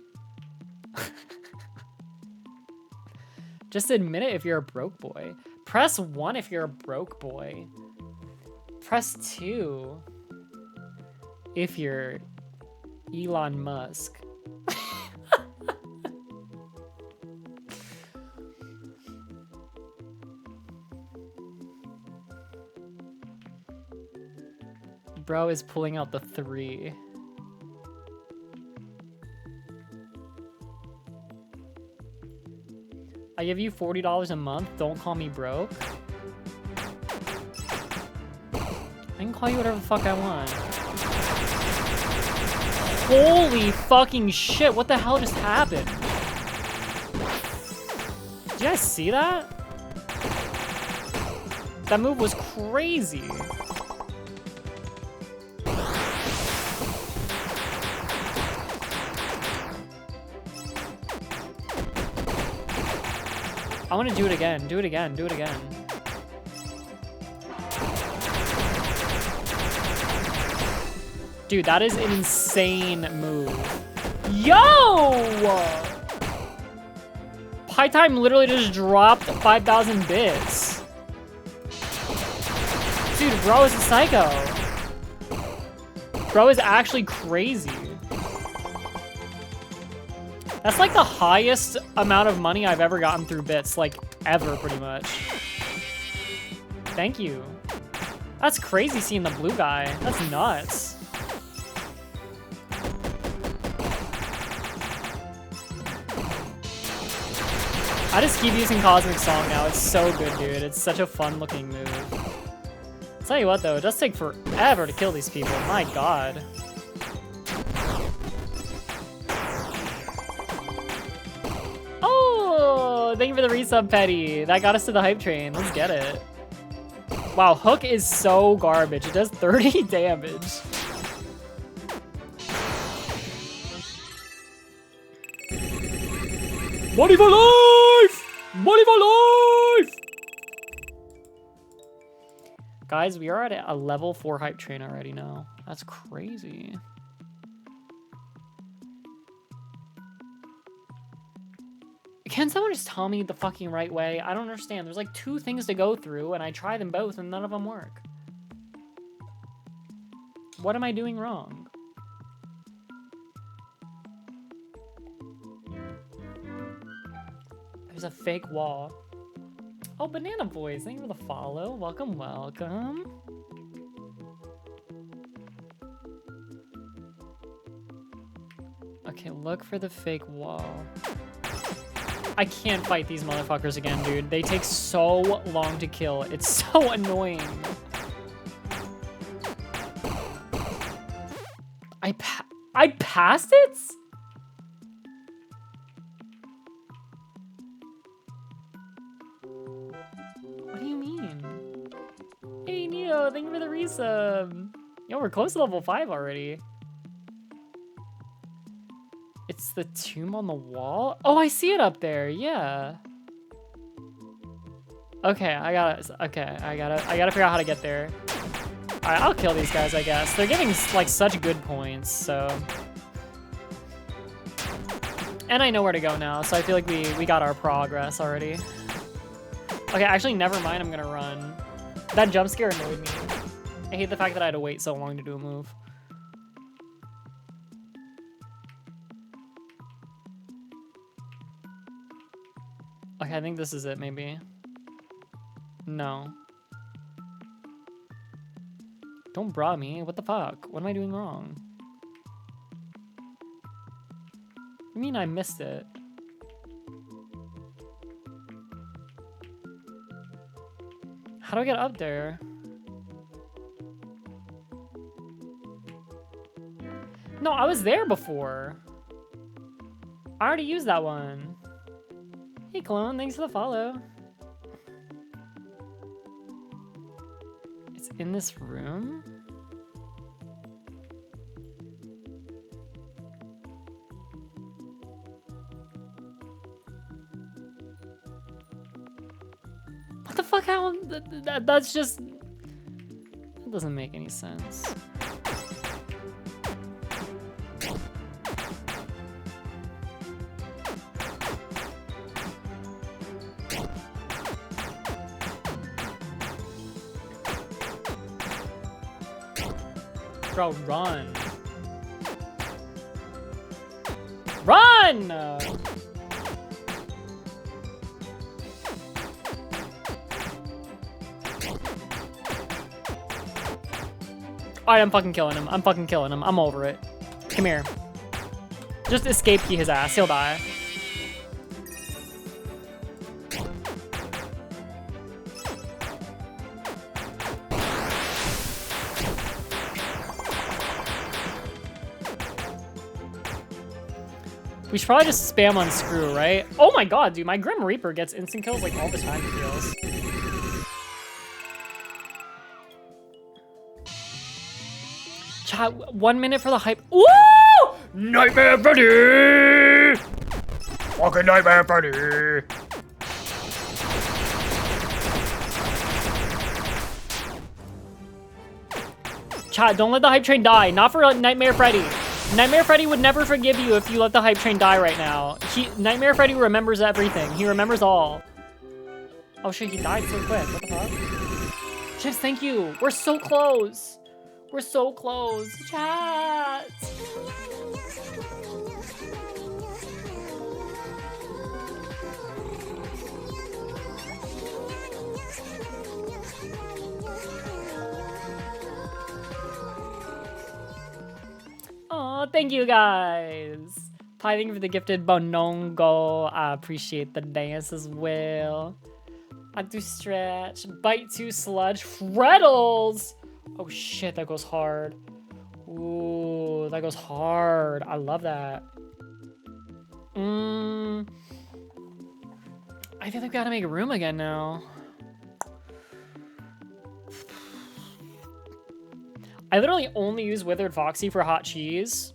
Just admit it if you're a broke boy. Press 1 if you're a broke boy. Press 2 if you're Elon Musk. Bro is pulling out the 3. I give you $40 a month. Don't call me broke. I can call you whatever the fuck I want. Holy fucking shit. What the hell just happened? Did you guys see that? That move was crazy. I want to do it again. Do it again. Do it again. Dude, that is an insane move. Yo! Pie Time literally just dropped 5,000 bits. Dude, bro is a psycho. Bro is actually crazy. That's like the highest amount of money I've ever gotten through bits, like ever, pretty much. Thank you. That's crazy seeing the blue guy. That's nuts. I just keep using Cosmic Song now. It's so good, dude. It's such a fun looking move. I'll tell you what though, it does take forever to kill these people. My god. Oh, thank you for the resub, Petty. That got us to the hype train. Let's get it. Wow, Hook is so garbage. It does 30 damage. Money for life! Money for life! Guys, we are at a level 4 hype train already now. That's crazy. Can someone just tell me the fucking right way? I don't understand. There's like 2 things to go through, and I try them both, and none of them work. What am I doing wrong? There's a fake wall. Oh, Banana Boys, thank you for the follow. Welcome, welcome. Okay, look for the fake wall. I can't fight these motherfuckers again, dude. They take so long to kill. It's so annoying. I passed it? What do you mean? Hey, Neo, thank you for the resub. Yo, we're close to level 5 already. It's the tomb on the wall? Oh, I see it up there. Yeah. Okay, I gotta figure out how to get there. All right, I'll kill these guys, I guess. They're giving like such good points, so. And I know where to go now, so I feel like we got our progress already. Okay, actually, never mind. I'm gonna run. That jump scare annoyed me. I hate the fact that I had to wait so long to do a move. Okay, I think this is it, maybe. No. Don't bra me. What the fuck? What am I doing wrong? I mean, I missed it. How do I get up there? No, I was there before. I already used that one. Hey, Clone, thanks for the follow. It's in this room? What the fuck? How? That's just... That doesn't make any sense. Bro, run. Run! Alright, I'm fucking killing him. I'm fucking killing him. I'm over it. Come here. Just escape key his ass. He'll die. We should probably just spam on screw, right? Oh my god, dude, my Grim Reaper gets instant kills like all the time, it feels. Chat, 1 minute for the hype. Ooh! Nightmare Freddy! Fucking Nightmare Freddy! Chat, don't let the hype train die. Not for Nightmare Freddy. Nightmare Freddy would never forgive you if you let the hype train die right now. Nightmare Freddy remembers everything. He remembers all. Oh shit, he died so quick. What the fuck? Chips, thank you. We're so close. We're so close. Chat. Oh, thank you guys. Pi, thank you for the gifted bonongo. I appreciate the dance as well. I do stretch. Bite to sludge. Freddles. Oh shit, that goes hard. Ooh, that goes hard. I love that. I feel like we gotta make room again now. I literally only use Withered Foxy for hot cheese.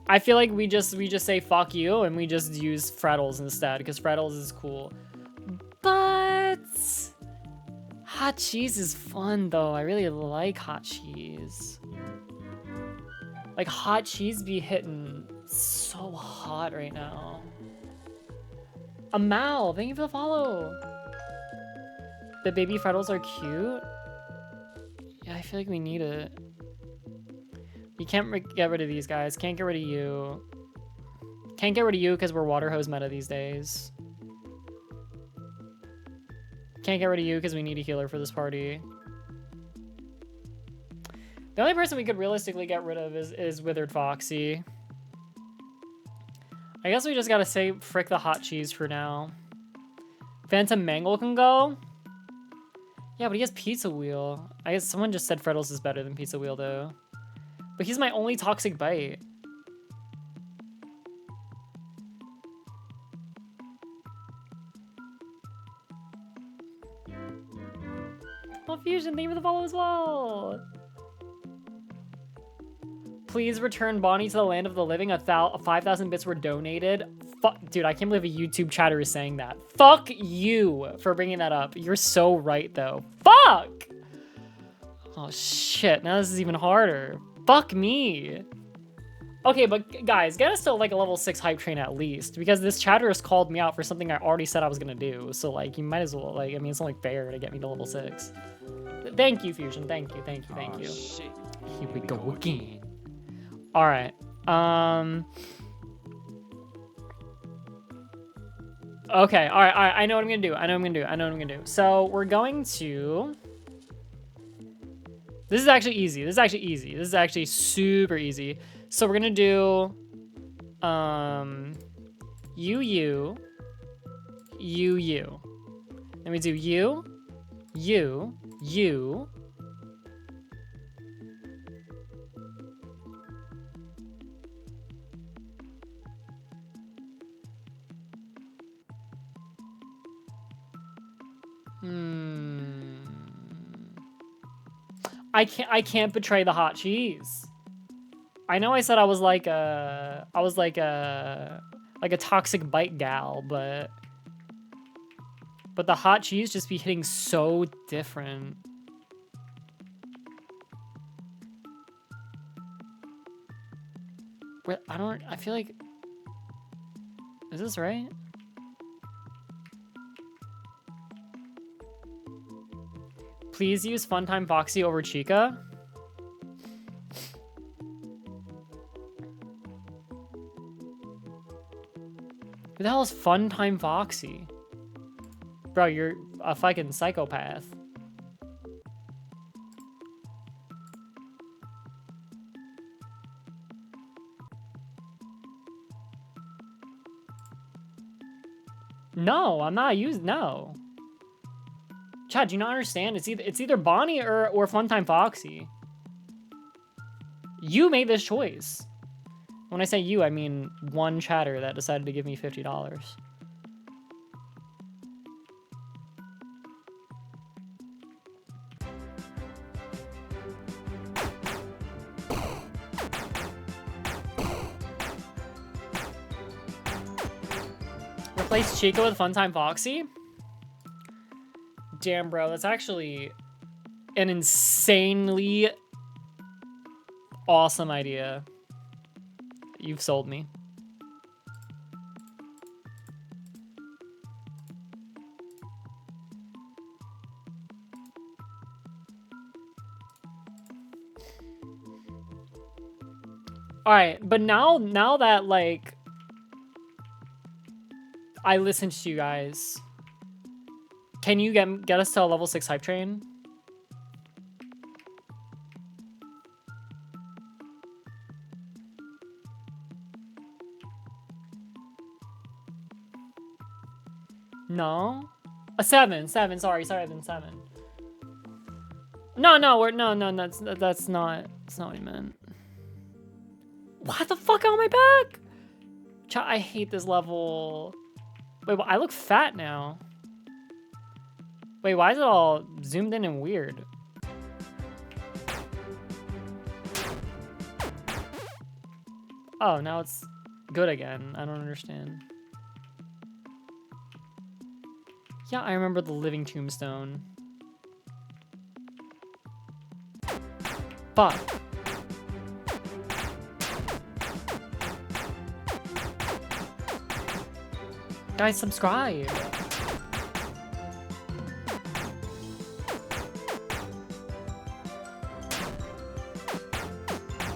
I feel like we just say fuck you and we just use Freddles instead because Freddles is cool. But hot cheese is fun though. I really like hot cheese. Like hot cheese be hitting so hot right now. Amal, thank you for the follow. The baby Freddles are cute. Yeah, I feel like we need it. You can't get rid of these guys. Can't get rid of you. Can't get rid of you because we're water hose meta these days. Can't get rid of you because we need a healer for this party. The only person we could realistically get rid of is Withered Foxy. I guess we just gotta say frick the hot cheese for now. Phantom Mangle can go. Yeah, but he has Pizza Wheel. I guess someone just said Freddles is better than Pizza Wheel, though. But he's my only toxic bite. Oh, Fusion, thank you for the follow as well. Please return Bonnie to the land of the living. 5,000 bits were donated. Dude, I can't believe a YouTube chatter is saying that. Fuck you for bringing that up. You're so right, though. Fuck! Oh, shit. Now this is even harder. Fuck me. Okay, but guys, get us to like a level 6 hype train at least. Because this chatter has called me out for something I already said I was going to do. So, like, you might as well, like, I mean, it's only fair to get me to level 6. Thank you, Fusion. Thank you, thank you, thank you.
Shit.
Here we go again. All right. Okay. All right. I know what I'm gonna do. I know what I'm gonna do. So we're going to. This is actually easy. This is actually super easy. So we're gonna do. U. Then we do U. I can't betray the hot cheese. I know I said I was like a toxic bite gal, but But the hot cheese just be hitting so different. Wait, I feel like... Is this right? Please use Funtime Foxy over Chica. Who the hell is Funtime Foxy? Bro, you're a fucking psychopath. No, I'm not using. No. Chad, do you not understand? It's either Bonnie or Funtime Foxy. You made this choice. When I say you, I mean one chatter that decided to give me $50. Replace Chico with Funtime Foxy? Damn, bro, that's actually an insanely awesome idea. You've sold me. All right, but now that like I listened to you guys, can you get us to a level 6 hype train? No, a 7. Sorry, I've been 7. No, that's not what I meant. What the fuck on my back? I hate this level. Wait, I look fat now. Wait, why is it all zoomed in and weird? Oh, now it's good again. I don't understand. Yeah, I remember the living tombstone. Fuck. Guys, subscribe.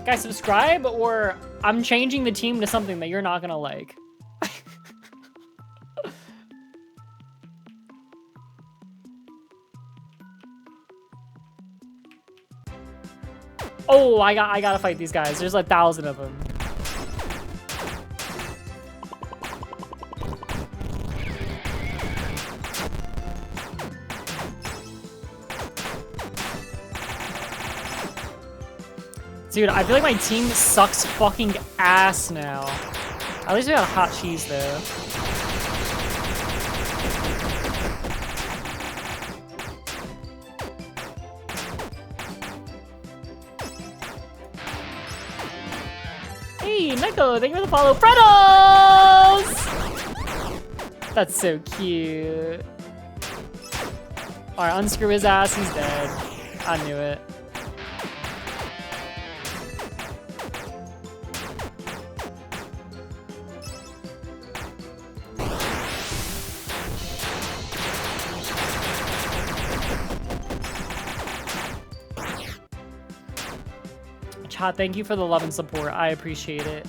Guys, subscribe, or I'm changing the team to something that you're not gonna like. Oh, I gotta fight these guys. There's 1,000 of them. Dude, I feel like my team sucks fucking ass now. At least we got a hot cheese though. Hey, Neko, thank you for the follow. Fredos! That's so cute. Alright, unscrew his ass, he's dead. I knew it. Chat, thank you for the love and support. I appreciate it.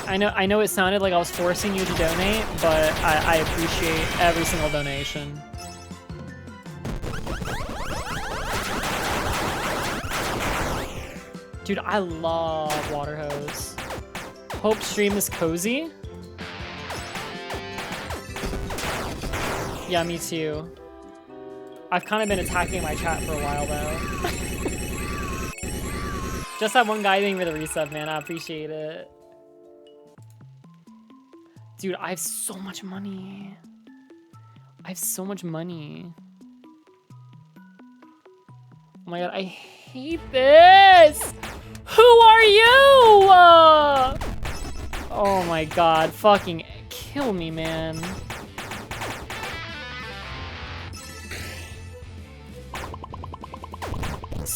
I know it sounded like I was forcing you to donate, but I appreciate every single donation. Dude, I love water hose. Hope stream is cozy. Yeah, me too. I've kind of been attacking my chat for a while though. Just that one guy thing for the resub, man. I appreciate it. Dude, I have so much money. I have so much money. Oh my god, I hate this! Who are you? Oh my god, fucking kill me, man.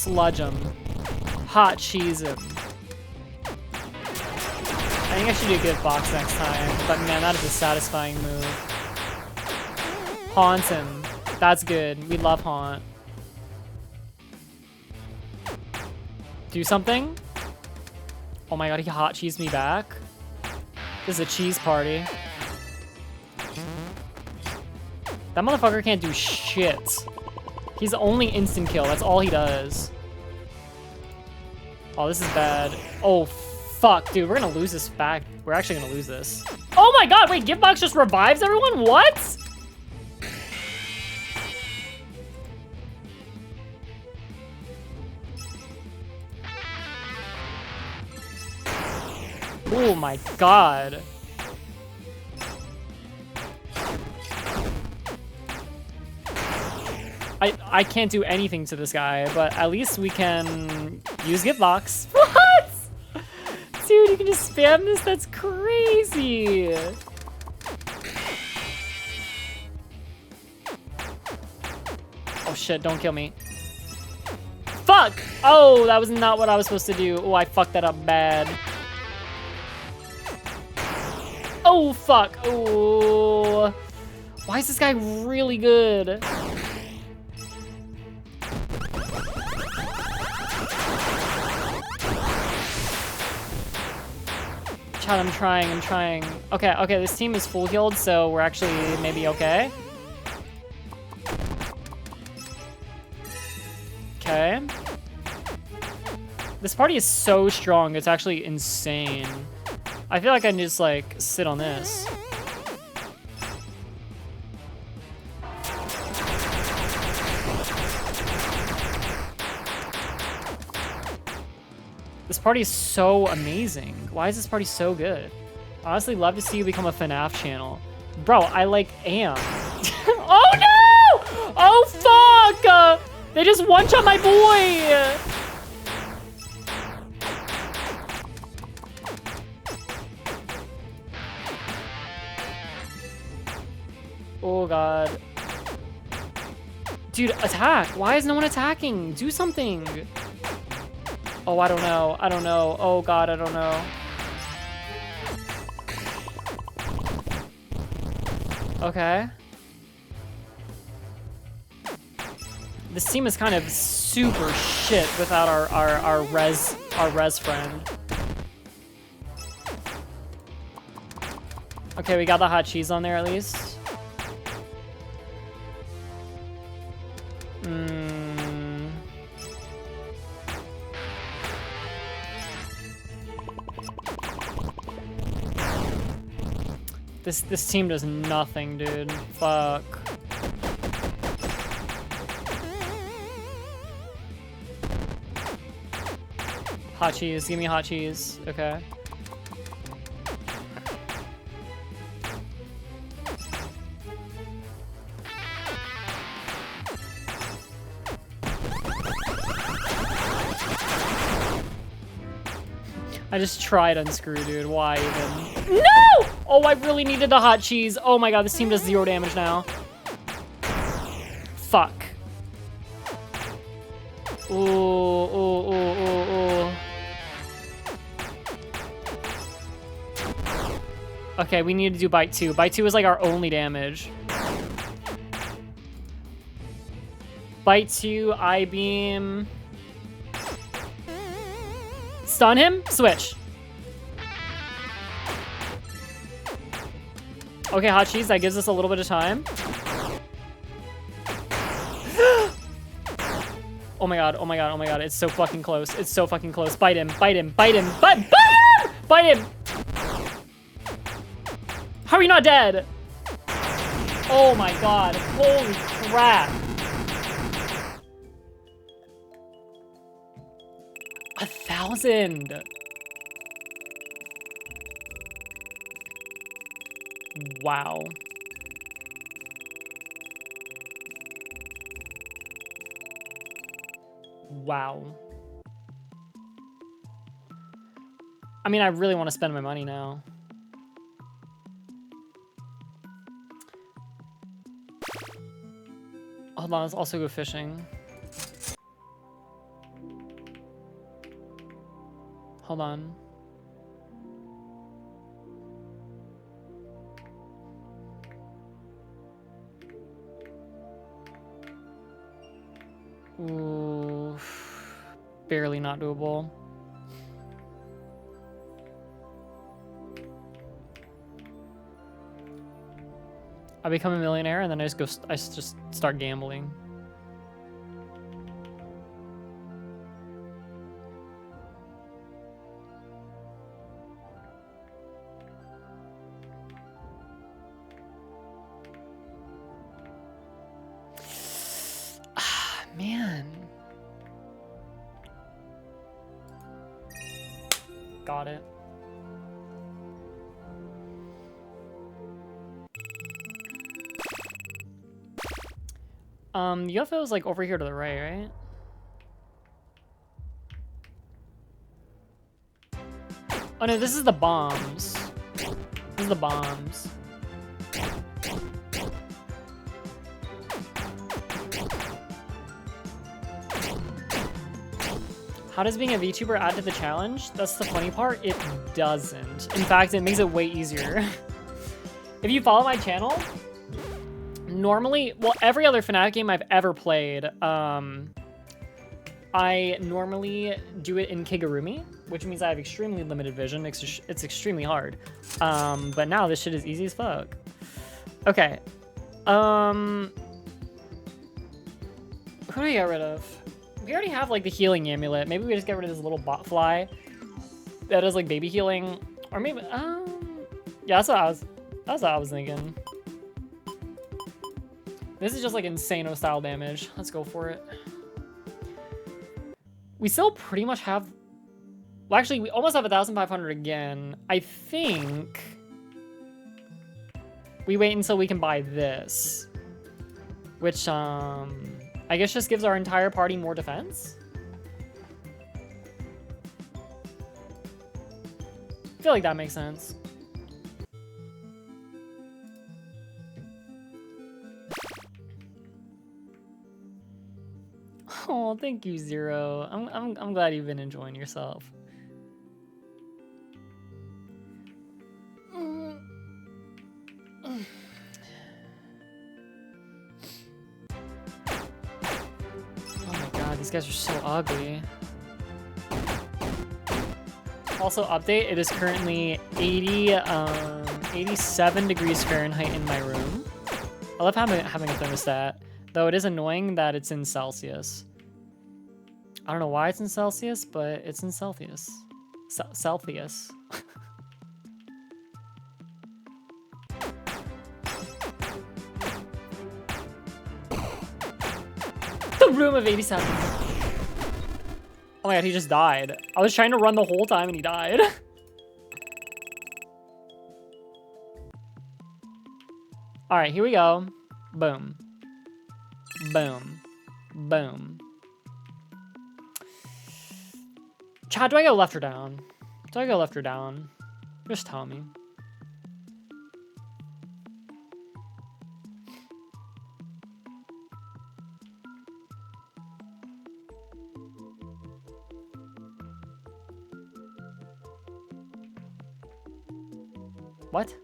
Sludge him. Hot cheese him. I think I should do a gift box next time, but man, that is a satisfying move. Haunt him. That's good. We love haunt. Do something. Oh my god, he hot cheesed me back. This is a cheese party. That motherfucker can't do shit. He's only instant kill. That's all he does. Oh, this is bad. Oh, fuck, dude. We're gonna lose this back. We're actually gonna lose this. Oh my god, wait, gift box just revives everyone? What? Oh my god. I can't do anything to this guy, but at least we can use gift box. What? Dude, you can just spam this? That's crazy. Oh shit, don't kill me. Fuck! Oh, that was not what I was supposed to do. Oh, I fucked that up bad. Oh, fuck. Oh. Why is this guy really good? Chad, I'm trying. Okay, this team is full healed, so we're actually maybe okay. Okay. This party is so strong, it's actually insane. I feel like I can just, like, sit on this. This party is so amazing. Why is this party so good? Honestly, love to see you become a FNAF channel. Bro, I, like, am. Oh, no! Oh, fuck! They just one-shot my boy! Oh god. Dude, attack! Why is no one attacking? Do something! Oh, I don't know. Oh god, I don't know. Okay. This team is kind of super shit without our res friend. Okay, we got the hot cheese on there at least. This team does nothing, dude. Fuck. Hot cheese, give me hot cheese. Okay. I just tried unscrew, dude. Why even? No! Oh, I really needed the hot cheese. Oh my god, this team does 0 damage now. Fuck. Ooh. Okay, we need to do bite 2. Bite 2 is like our only damage. Bite 2, I-beam. Stun him, switch. Okay, hot cheese, that gives us a little bit of time. Oh my god, it's so fucking close. Bite him. Bite him! How are you not dead? Oh my god, holy crap. 1,000. Wow. Wow. I mean, I really want to spend my money now. Hold on, let's also go fishing. Hold on. Ooh, barely not doable. I become a millionaire and then I just start gambling. Man. Got it. The UFO is like over here to the right, right? Oh no, this is the bombs. This is the bombs. How does being a VTuber add to the challenge? That's the funny part. It doesn't. In fact, it makes it way easier. If you follow my channel, normally, well, every other FNAF game I've ever played, I normally do it in Kigurumi, which means I have extremely limited vision. It's extremely hard. But now this shit is easy as fuck. Okay. Who do we get rid of? We already have like the healing amulet. Maybe we just get rid of this little bot fly that does like baby healing, or maybe yeah, that's what I was thinking. This is just like insano style damage. Let's go for it. We still pretty much have, well, actually we almost have 1,500 again. I think we wait until we can buy this, which I guess just gives our entire party more defense. I feel like that makes sense. Oh, thank you, Zero. I'm glad you've been enjoying yourself. These guys are so ugly. Also, update, it is currently 87 degrees Fahrenheit in my room. I love having a thermostat, though it is annoying that it's in Celsius. I don't know why it's in Celsius, but it's in Celsius. Celsius. The room of 87. Oh my god, he just died. I was trying to run the whole time and he died. Alright, here we go. Boom. Boom. Boom. Chad, do I go left or down? Do I go left or down? Just tell me. What?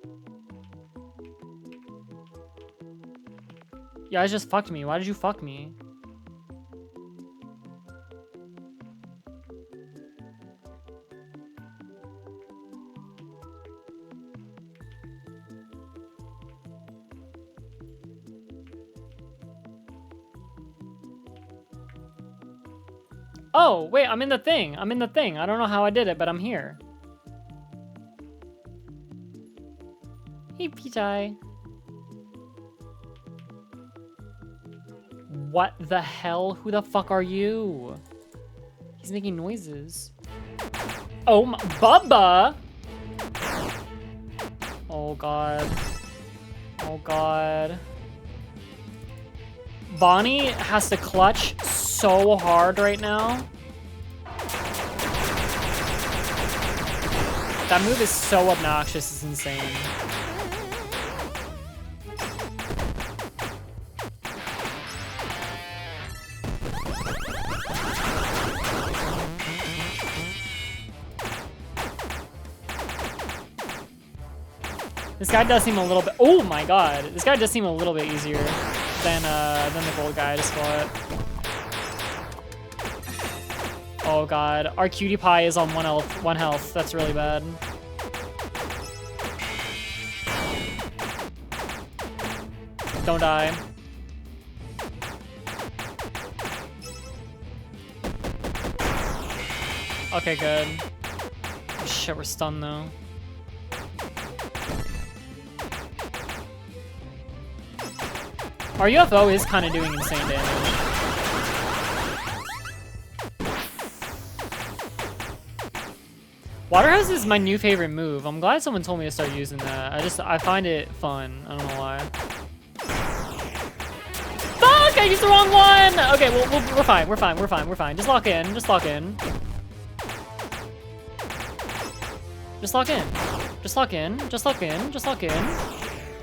You guys just fucked me. Why did you fuck me? Oh, wait, I'm in the thing. I'm in the thing. I don't know how I did it, but I'm here. Hey, Pichai. What the hell? Who the fuck are you? He's making noises. Oh my, Bubba! Oh god. Oh god. Bonnie has to clutch so hard right now. That move is so obnoxious, it's insane. This guy does seem a little bit. Oh my god, this guy does seem a little bit easier than the gold guy to spot. Oh god, our cutie pie is on 1 health. That's really bad. Don't die. Okay, good. Oh, shit, we're stunned though. Our UFO is kind of doing insane damage. Water hose is my new favorite move. I'm glad someone told me to start using that. I find it fun. I don't know why. Fuck! I used the wrong one! Okay, we're fine. We're fine. Just lock in. Just lock in.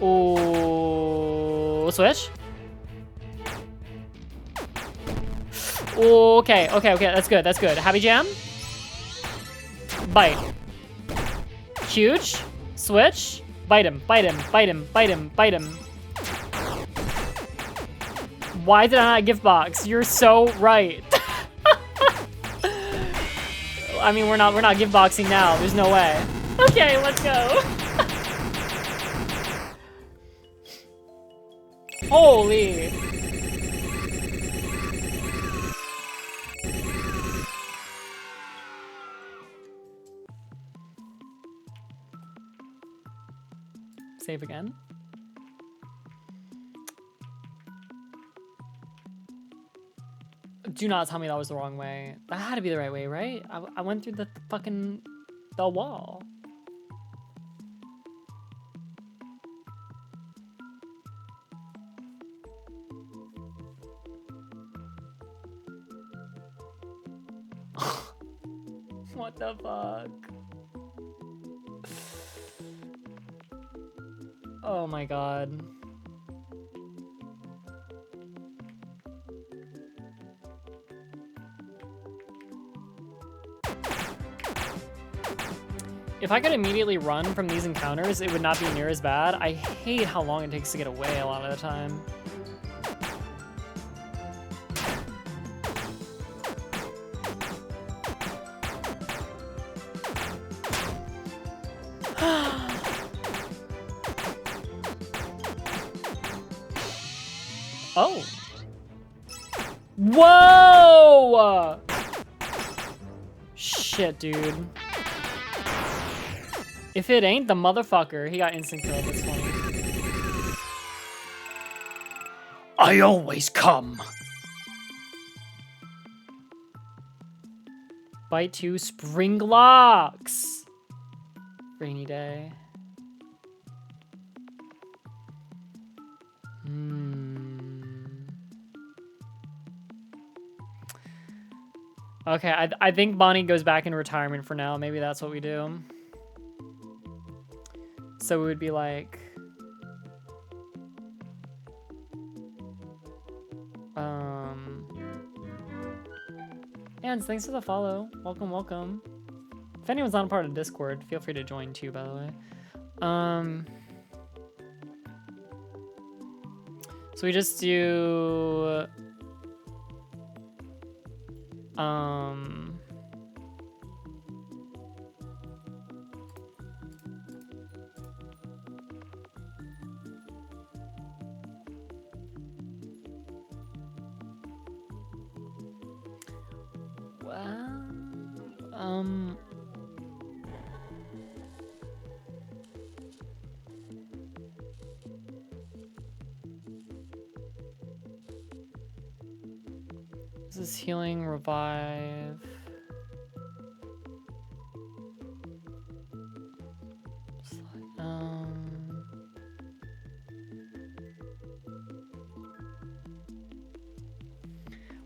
Oh, switch. Okay. That's good. Happy jam. Bite. Huge. Switch. Bite him. Why did I not gift box? You're so right. I mean, we're not gift boxing now. There's no way. Okay, let's go. Holy. Save again. Do not tell me that was the wrong way. That had to be the right way, right? I went through the fucking wall. What the fuck? Oh my god. If I could immediately run from these encounters, it would not be near as bad. I hate how long it takes to get away a lot of the time. Oh. Whoa! Shit, dude. If it ain't the motherfucker, he got instant killed. That's funny.
I always come.
Bite 2, spring locks. Rainy day. Okay, I think Bonnie goes back in retirement for now. Maybe that's what we do. So it would be like... And thanks for the follow. Welcome. If anyone's not a part of Discord, feel free to join too, by the way. So we just do... This is healing, revive.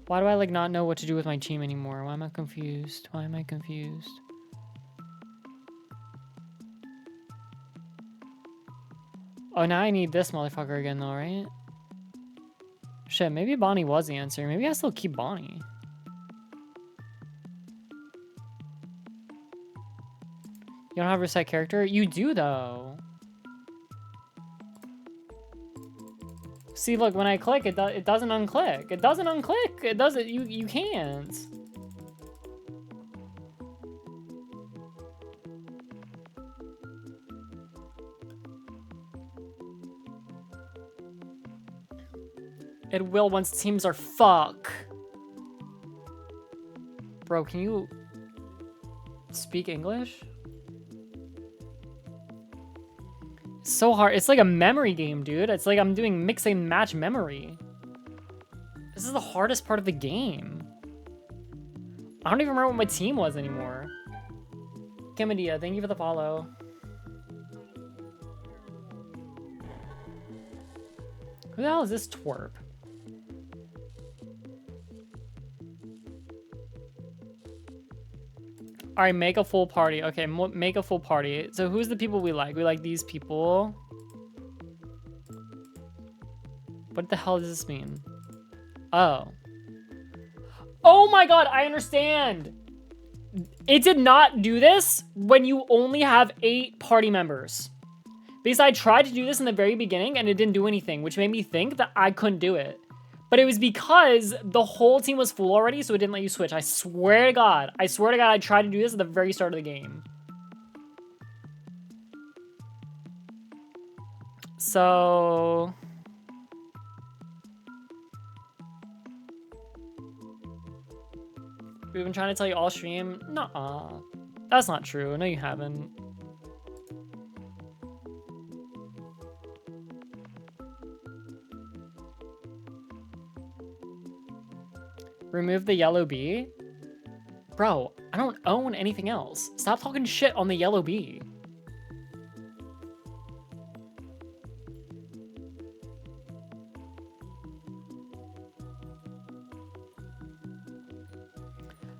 Why do I like not know what to do with my team anymore? Why am I confused? Oh, now I need this motherfucker again though, right? Shit, maybe Bonnie was the answer. Maybe I still keep Bonnie. You don't have a reset character? You do though. See, look, when I click, it doesn't unclick. It doesn't unclick. It doesn't. You can't. It will once teams are fuck. Bro, can you speak English? It's so hard. It's like a memory game, dude. It's like I'm doing mix and match memory. This is the hardest part of the game. I don't even remember what my team was anymore. Kamadia, thank you for the follow. Who the hell is this twerp? All right, make a full party. Okay, make a full party. So who's the people we like? We like these people. What the hell does this mean? Oh. Oh my god, I understand. It did not do this when you only have 8 party members. Because I tried to do this in the very beginning and it didn't do anything, which made me think that I couldn't do it. But it was because the whole team was full already, so it didn't let you switch. I swear to God. I swear to God, I tried to do this at the very start of the game. So... we've been trying to tell you all stream. Nuh-uh. That's not true. No, you haven't. Remove the yellow bee? Bro, I don't own anything else. Stop talking shit on the yellow bee.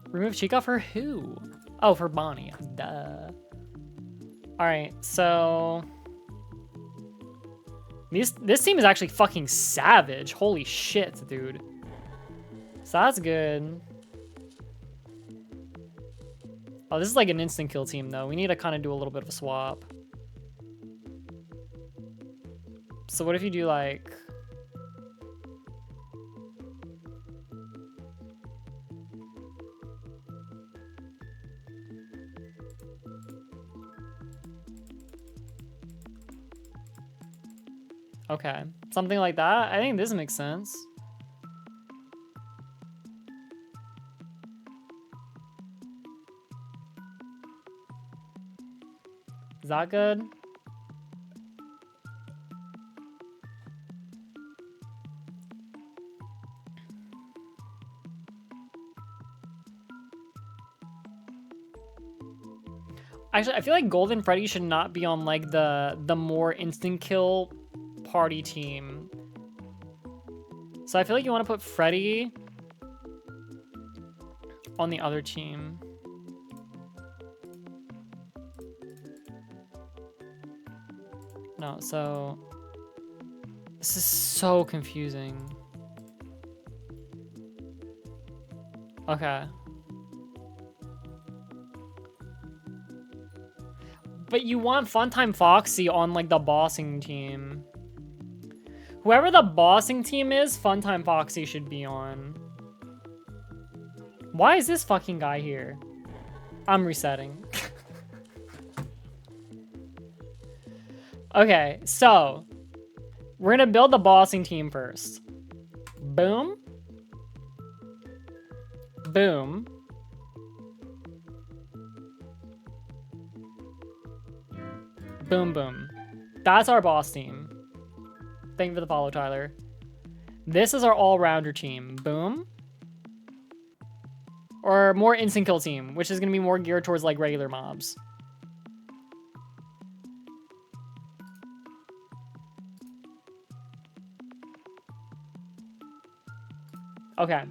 Remove Chica for who? Oh, for Bonnie. Duh. Alright, so... This team is actually fucking savage. Holy shit, dude. So that's good. Oh, this is like an instant kill team, though. We need to kind of do a little bit of a swap. So what if you do, like... okay, something like that? I think this makes sense. Is that good? Actually, I feel like Golden Freddy should not be on like the more instant kill party team. So I feel like you want to put Freddy on the other team. No, so this is so confusing. Okay. But you want Funtime Foxy on like the bossing team. Whoever the bossing team is, Funtime Foxy should be on. Why is this fucking guy here? I'm resetting. Okay, so we're gonna build the bossing team first. Boom. Boom. Boom, boom. That's our boss team. Thank you for the follow, Tyler. This is our all-rounder team. Boom. Or more instant kill team, which is gonna be more geared towards like regular mobs. Okay.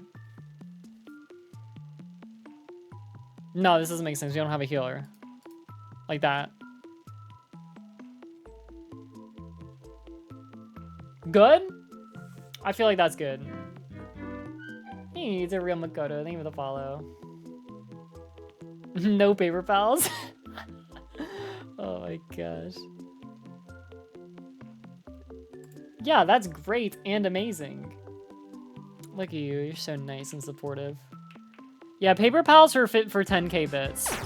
No, this doesn't make sense. We don't have a healer. Like that. Good? I feel like that's good. He's a real Makoto. Thank you for the follow. No paper pals. Oh my gosh. Yeah, that's great and amazing. Look at you, you're so nice and supportive. Yeah, paper pals are fit for 10k bits.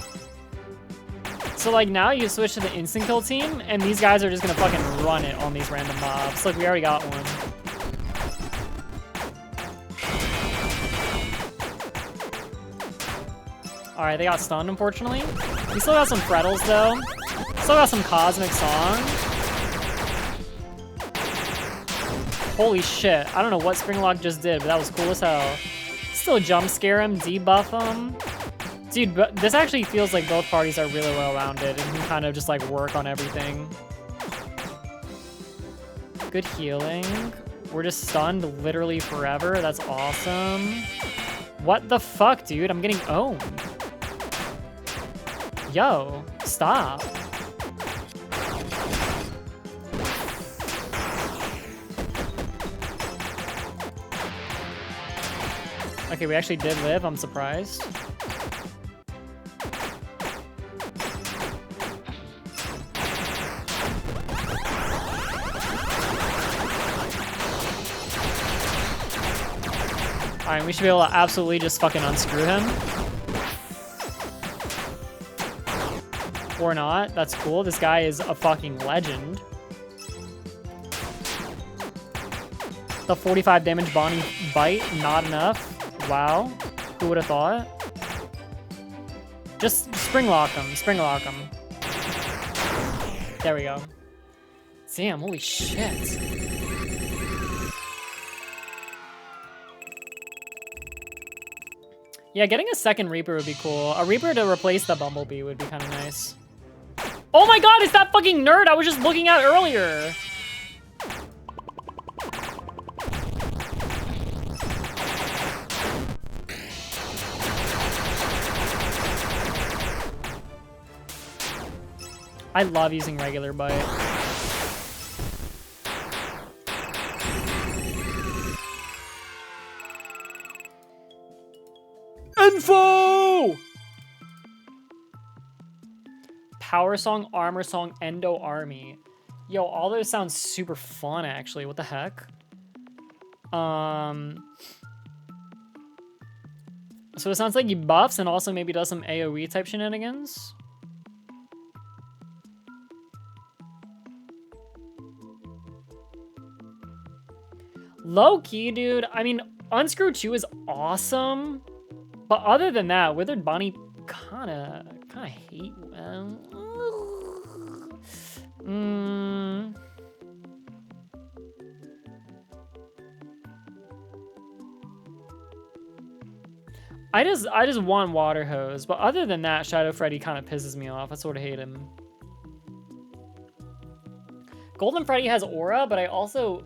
So like now you switch to the instant kill team and these guys are just gonna fucking run it on these random mobs. Like we already got one. Alright, they got stunned unfortunately. We still got some Frettles though. Still got some Cosmic Song. Holy shit, I don't know what Springlock just did, but that was cool as hell. Still jump scare him, debuff him. Dude, but this actually feels like both parties are really well-rounded and can kind of just like work on everything. Good healing. We're just stunned literally forever. That's awesome. What the fuck, dude? I'm getting owned. Yo, stop. Okay, we actually did live. I'm surprised. Alright, we should be able to absolutely just fucking unscrew him. Or not. That's cool. This guy is a fucking legend. The 45 damage Bonnie bite, not enough. Wow. Who would have thought? Just spring lock him. Spring lock him. There we go. Damn, holy shit. Yeah, getting a second Reaper would be cool. A Reaper to replace the Bumblebee would be kind of nice. Oh my god, it's that fucking nerd I was just looking at earlier! I love using regular bite. Info! Power Song, Armor Song, Endo Army. Yo, all those sound super fun, actually. What the heck? So it sounds like he buffs and also maybe does some AoE type shenanigans. Low-key, dude. I mean, Unscrew 2 is awesome. But other than that, Withered Bonnie kinda hate. I just want Water Hose, but other than that, Shadow Freddy kind of pisses me off. I sort of hate him. Golden Freddy has aura, but I also...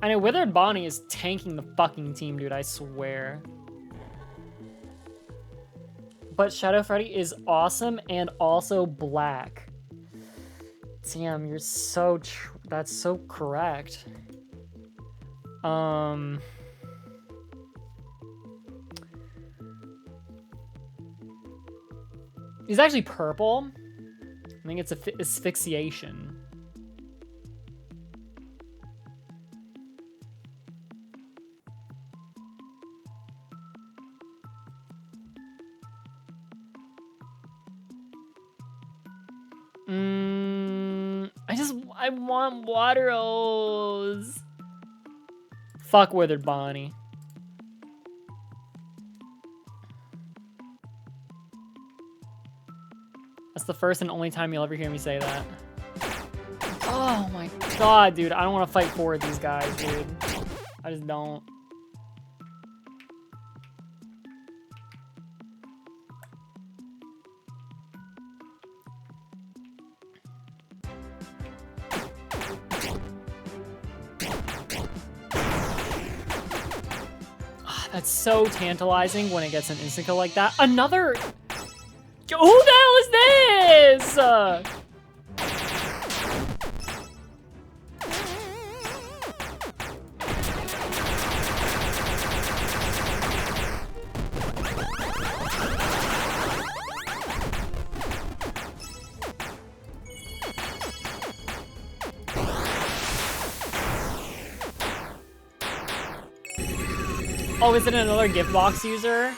I know Withered Bonnie is tanking the fucking team, dude, I swear. But Shadow Freddy is awesome and also black. Damn, you're so that's so correct. He's actually purple. I think it's asphyxiation. I want Water Hose. Fuck Withered Bonnie. That's the first and only time you'll ever hear me say that. Oh my god, dude. I don't want to fight forward these guys, dude. I just don't. That's so tantalizing when it gets an instant kill like that. Another... Who the hell is this? Oh, is it another gift box user?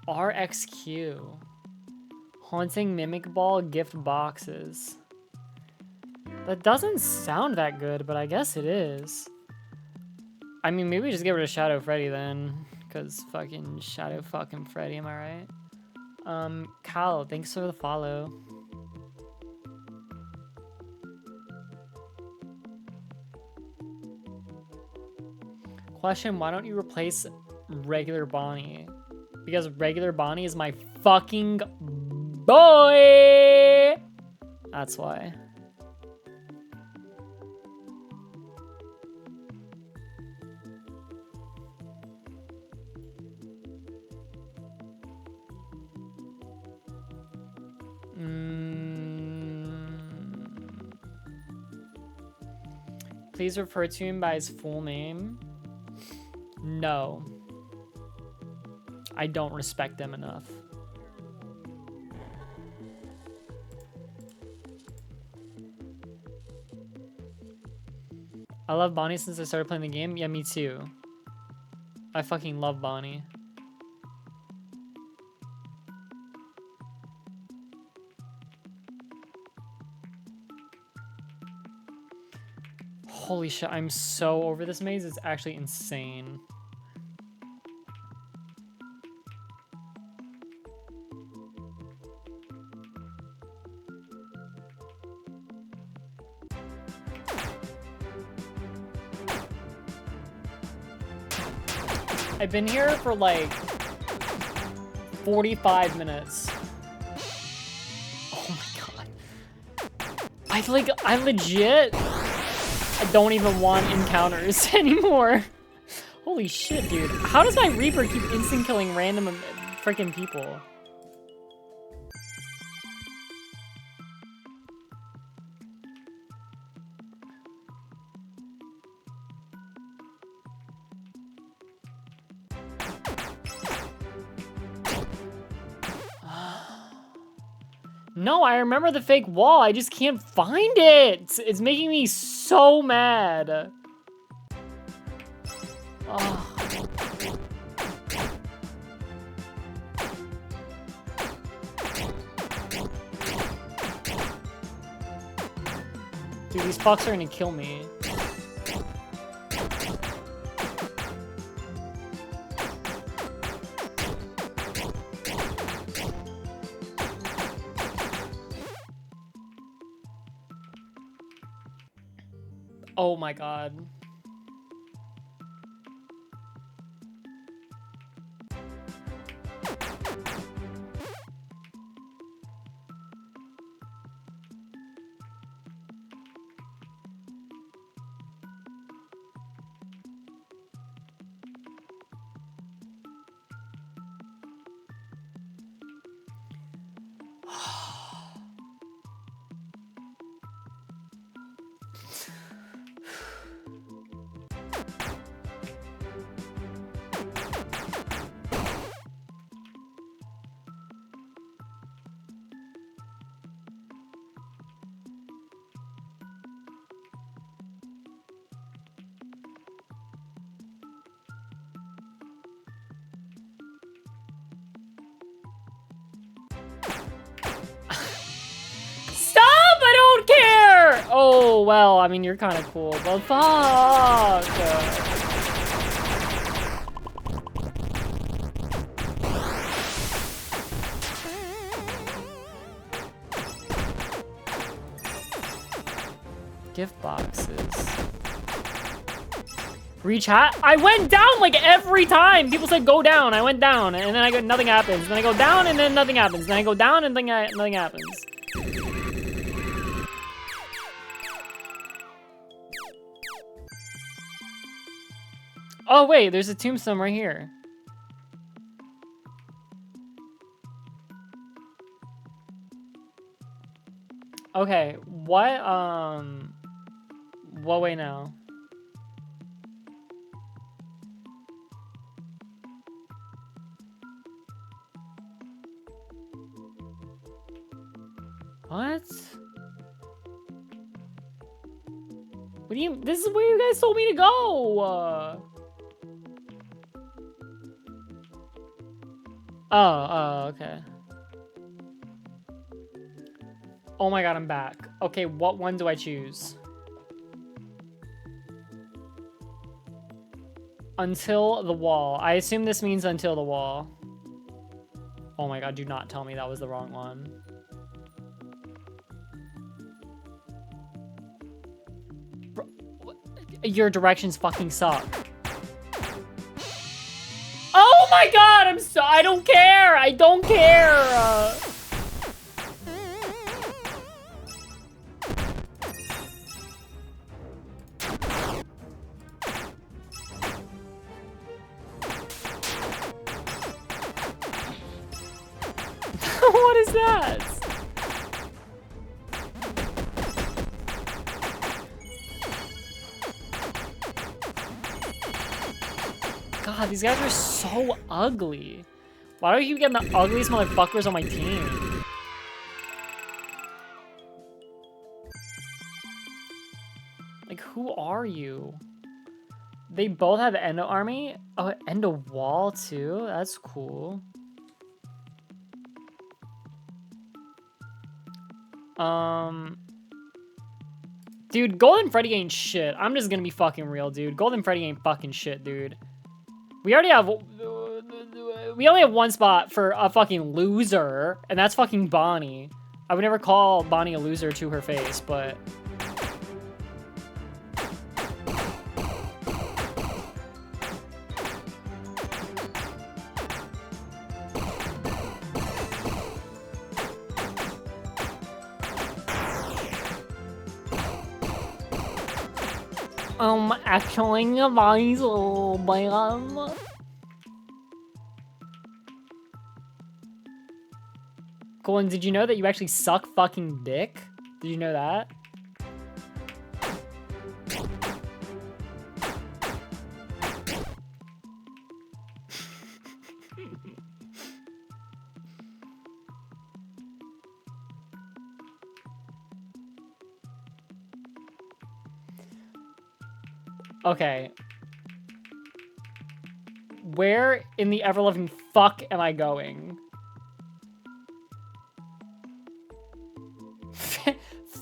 RXQ. Haunting Mimic Ball gift boxes. That doesn't sound that good, but I guess it is. I mean, maybe just get rid of Shadow Freddy then. Because fucking Shadow fucking Freddy, am I right? Kyle, thanks for the follow. Question, why don't you replace regular Bonnie? Because regular Bonnie is my fucking boy! That's why. Please refer to him by his full name. No. I don't respect them enough. I love Bonnie since I started playing the game. Yeah, me too. I fucking love Bonnie. Holy shit, I'm so over this maze. It's actually insane. I've been here for like 45 minutes. Oh my god. I legit, I don't even want encounters anymore. Holy shit, dude. How does my Reaper keep instant killing random freaking people? No, I remember the fake wall. I just can't find it. It's making me so mad. Oh. Dude, these fucks are gonna kill me. Oh my god. Oh, well, I mean, you're kind of cool, but fuck. Gift boxes. Reach high. I went down like every time. People said go down. I went down, and then I go nothing happens. Then I go down, and then nothing happens. Then I go down, and then nothing happens. Oh wait, there's a tombstone right here. Okay, what way now? What? What do you, this is where you guys told me to go! Oh, okay. Oh my god, I'm back. Okay, what one do I choose? Until the wall. I assume this means until the wall. Oh my god, do not tell me that was the wrong one. Bro, your directions fucking suck. Oh my god, I don't care! I don't care! What is that? God, these guys are so ugly. Why do you get the ugliest motherfuckers on my team? Like, who are you? They both have Endo Army? Oh, Endo Wall too? That's cool. Dude, Golden Freddy ain't shit. I'm just gonna be fucking real, dude. Golden Freddy ain't fucking shit, dude. We already have... We only have one spot for a fucking loser, and that's fucking Bonnie. I would never call Bonnie a loser to her face, but... actually, Bonnie's a little bam. Colin, did you know that you actually suck fucking dick? Did you know that? Okay. Where in the ever-loving fuck am I going?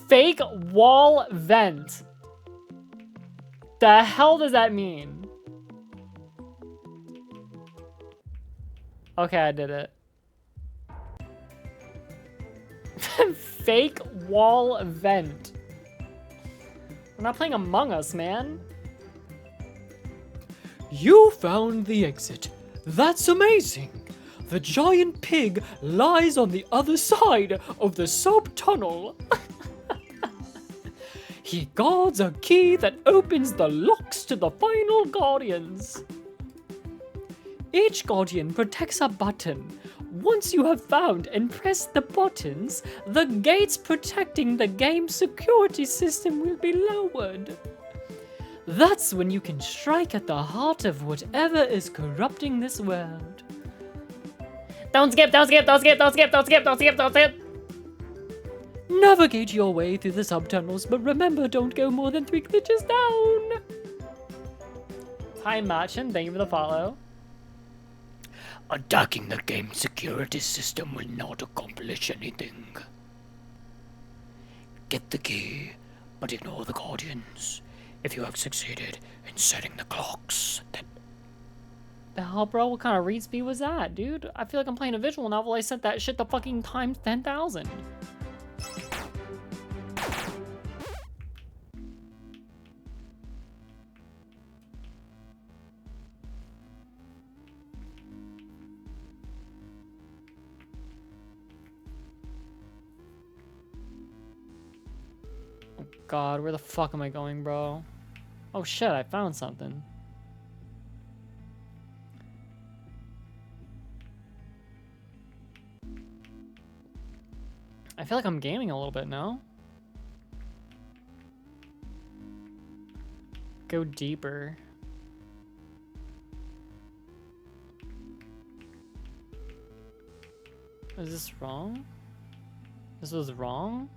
Fake wall vent. The hell does that mean? Okay, I did it. Fake wall vent. We're not playing Among Us, man.
You found the exit. That's amazing. The giant pig lies on the other side of the sub-tunnel. He guards a key that opens the locks to the final guardians. Each guardian protects a button. Once you have found and pressed the buttons, the gates protecting the game's security system will be lowered. That's when you can strike at the heart of whatever is corrupting this world.
Don't skip, don't skip, don't skip, don't skip, don't skip, don't skip, don't skip.
Navigate your way through the subtunnels, but remember, don't go more than 3 glitches down.
Hi, Machin. Thank you for the follow.
Attacking the game's security system will not accomplish anything. Get the key, but ignore the guardians. If you have succeeded in setting the clocks, then...
The hell, bro? What kind of read speed was that, dude? I feel like I'm playing a visual novel. I set that shit to fucking times 10,000. Oh god, where the fuck am I going, bro? Oh shit, I found something. I feel like I'm gaming a little bit, no? Go deeper. Is this wrong? This was wrong?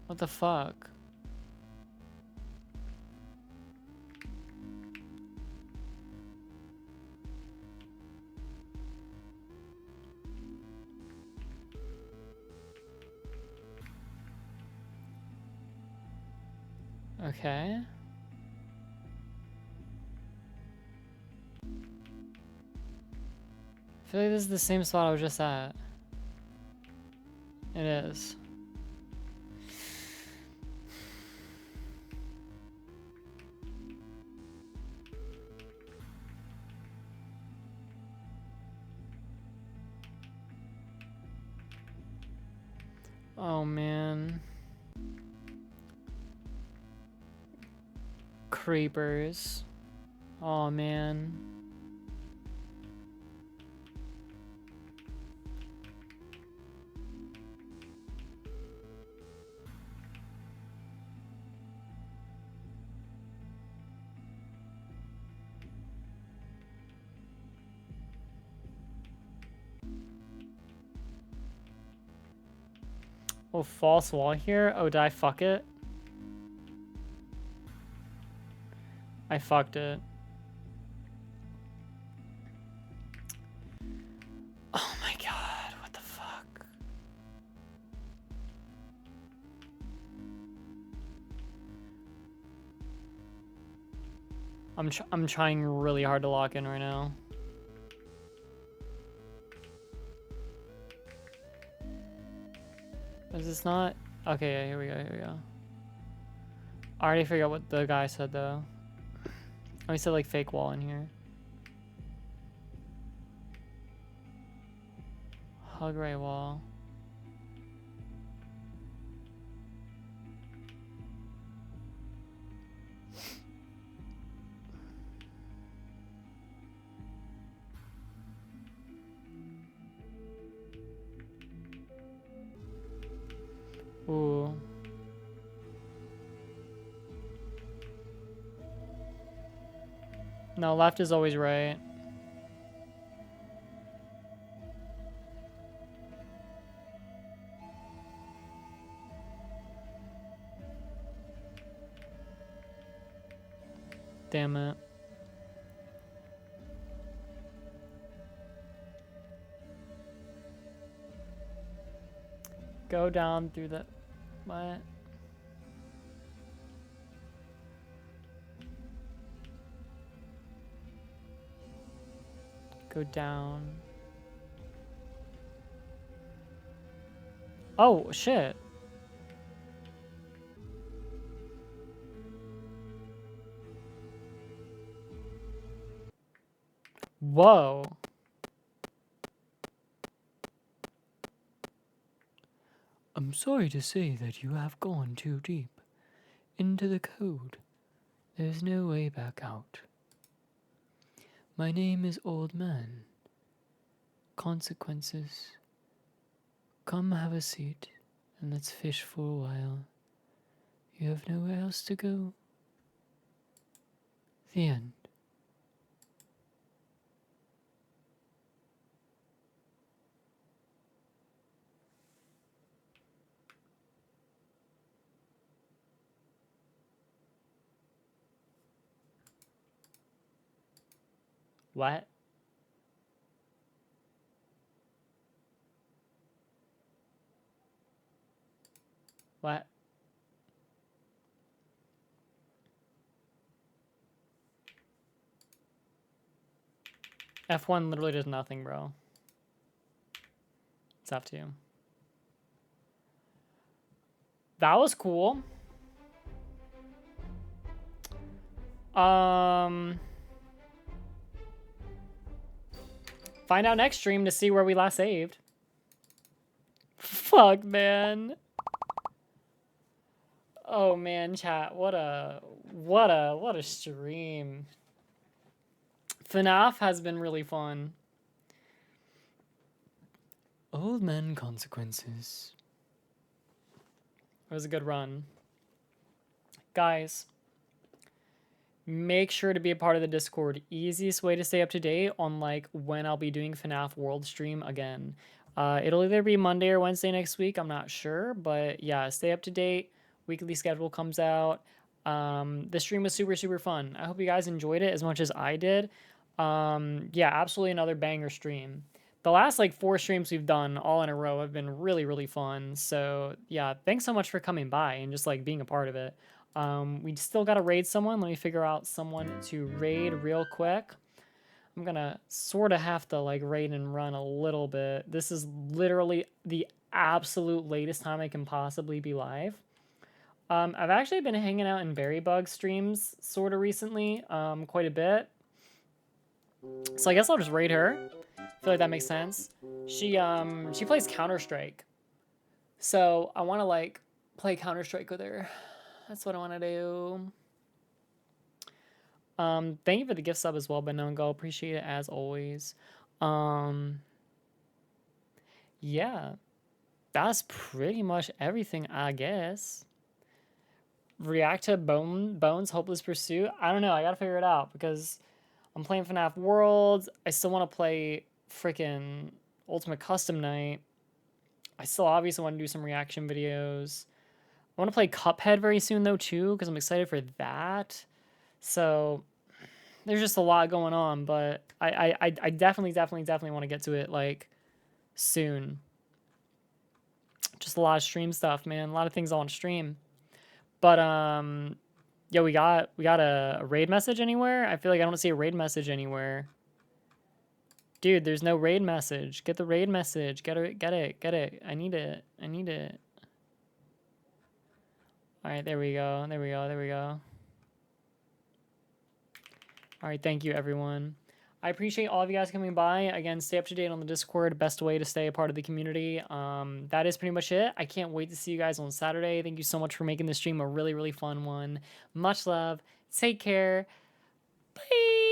What the fuck? Okay. I feel like this is the same spot I was just at. It is. Oh man. Creepers. Oh man. Oh, false wall here? Oh, did I fuck it? I fucked it. Oh my god, what the fuck? I'm trying really hard to lock in right now. Is this not? Okay, yeah, here we go, here we go. I already figured out what the guy said though. Oh, he said like fake wall in here. Hug ray wall. Ooh. No, left is always right. Damn it. Go down through the... What? Go down. Oh, shit. Whoa.
I'm sorry to say that you have gone too deep into the code. There's no way back out. My name is Old Man. Consequences. Come have a seat and let's fish for a while. You have nowhere else to go. The end.
What? What? F1 literally does nothing, bro. It's F2. That was cool. Find out next stream to see where we last saved. Fuck, man. Oh man, chat. What a stream. FNAF has been really fun.
Old Man Consequences.
It was a good run. Guys, make sure to be a part of the Discord. Easiest way to stay up to date on like when I'll be doing FNAF World Stream again. It'll either be Monday or Wednesday next week. I'm not sure, but yeah, stay up to date. weekly schedule comes out. The stream was super, super fun. I hope you guys enjoyed it as much as I did. Yeah, absolutely another banger stream. The last like 4 streams we've done all in a row have been really, really fun. So yeah, thanks so much for coming by and just like being a part of it. We still got to raid someone. Let me figure out someone to raid real quick. I'm gonna sort of have to like raid and run a little bit. This is literally the absolute latest time I can possibly be live. I've actually been hanging out in Berrybug streams sort of recently, quite a bit. So I guess I'll just raid her. I feel like that makes sense. She plays Counter-Strike. So I want to like play Counter-Strike with her. That's what I want to do. Thank you for the gift sub as well, Benongo. Appreciate it as always. Yeah. That's pretty much everything, I guess. React to Bones Hopeless Pursuit. I don't know. I gotta figure it out because I'm playing FNAF Worlds. I still want to play freaking Ultimate Custom Night. I still obviously want to do some reaction videos. I want to play Cuphead very soon though too because I'm excited for that. So there's just a lot going on, but I definitely want to get to it like soon. Just a lot of stream stuff, man. A lot of things I want to stream. But yeah, we got a raid message anywhere? I feel like I don't see a raid message anywhere. Dude, there's no raid message. Get the raid message. Get it. I need it. All right, there we go. All right, thank you, everyone. I appreciate all of you guys coming by. Again, stay up to date on the Discord. Best way to stay a part of the community. That is pretty much it. I can't wait to see you guys on Saturday. Thank you so much for making this stream a really, really fun one. Much love. Take care. Bye.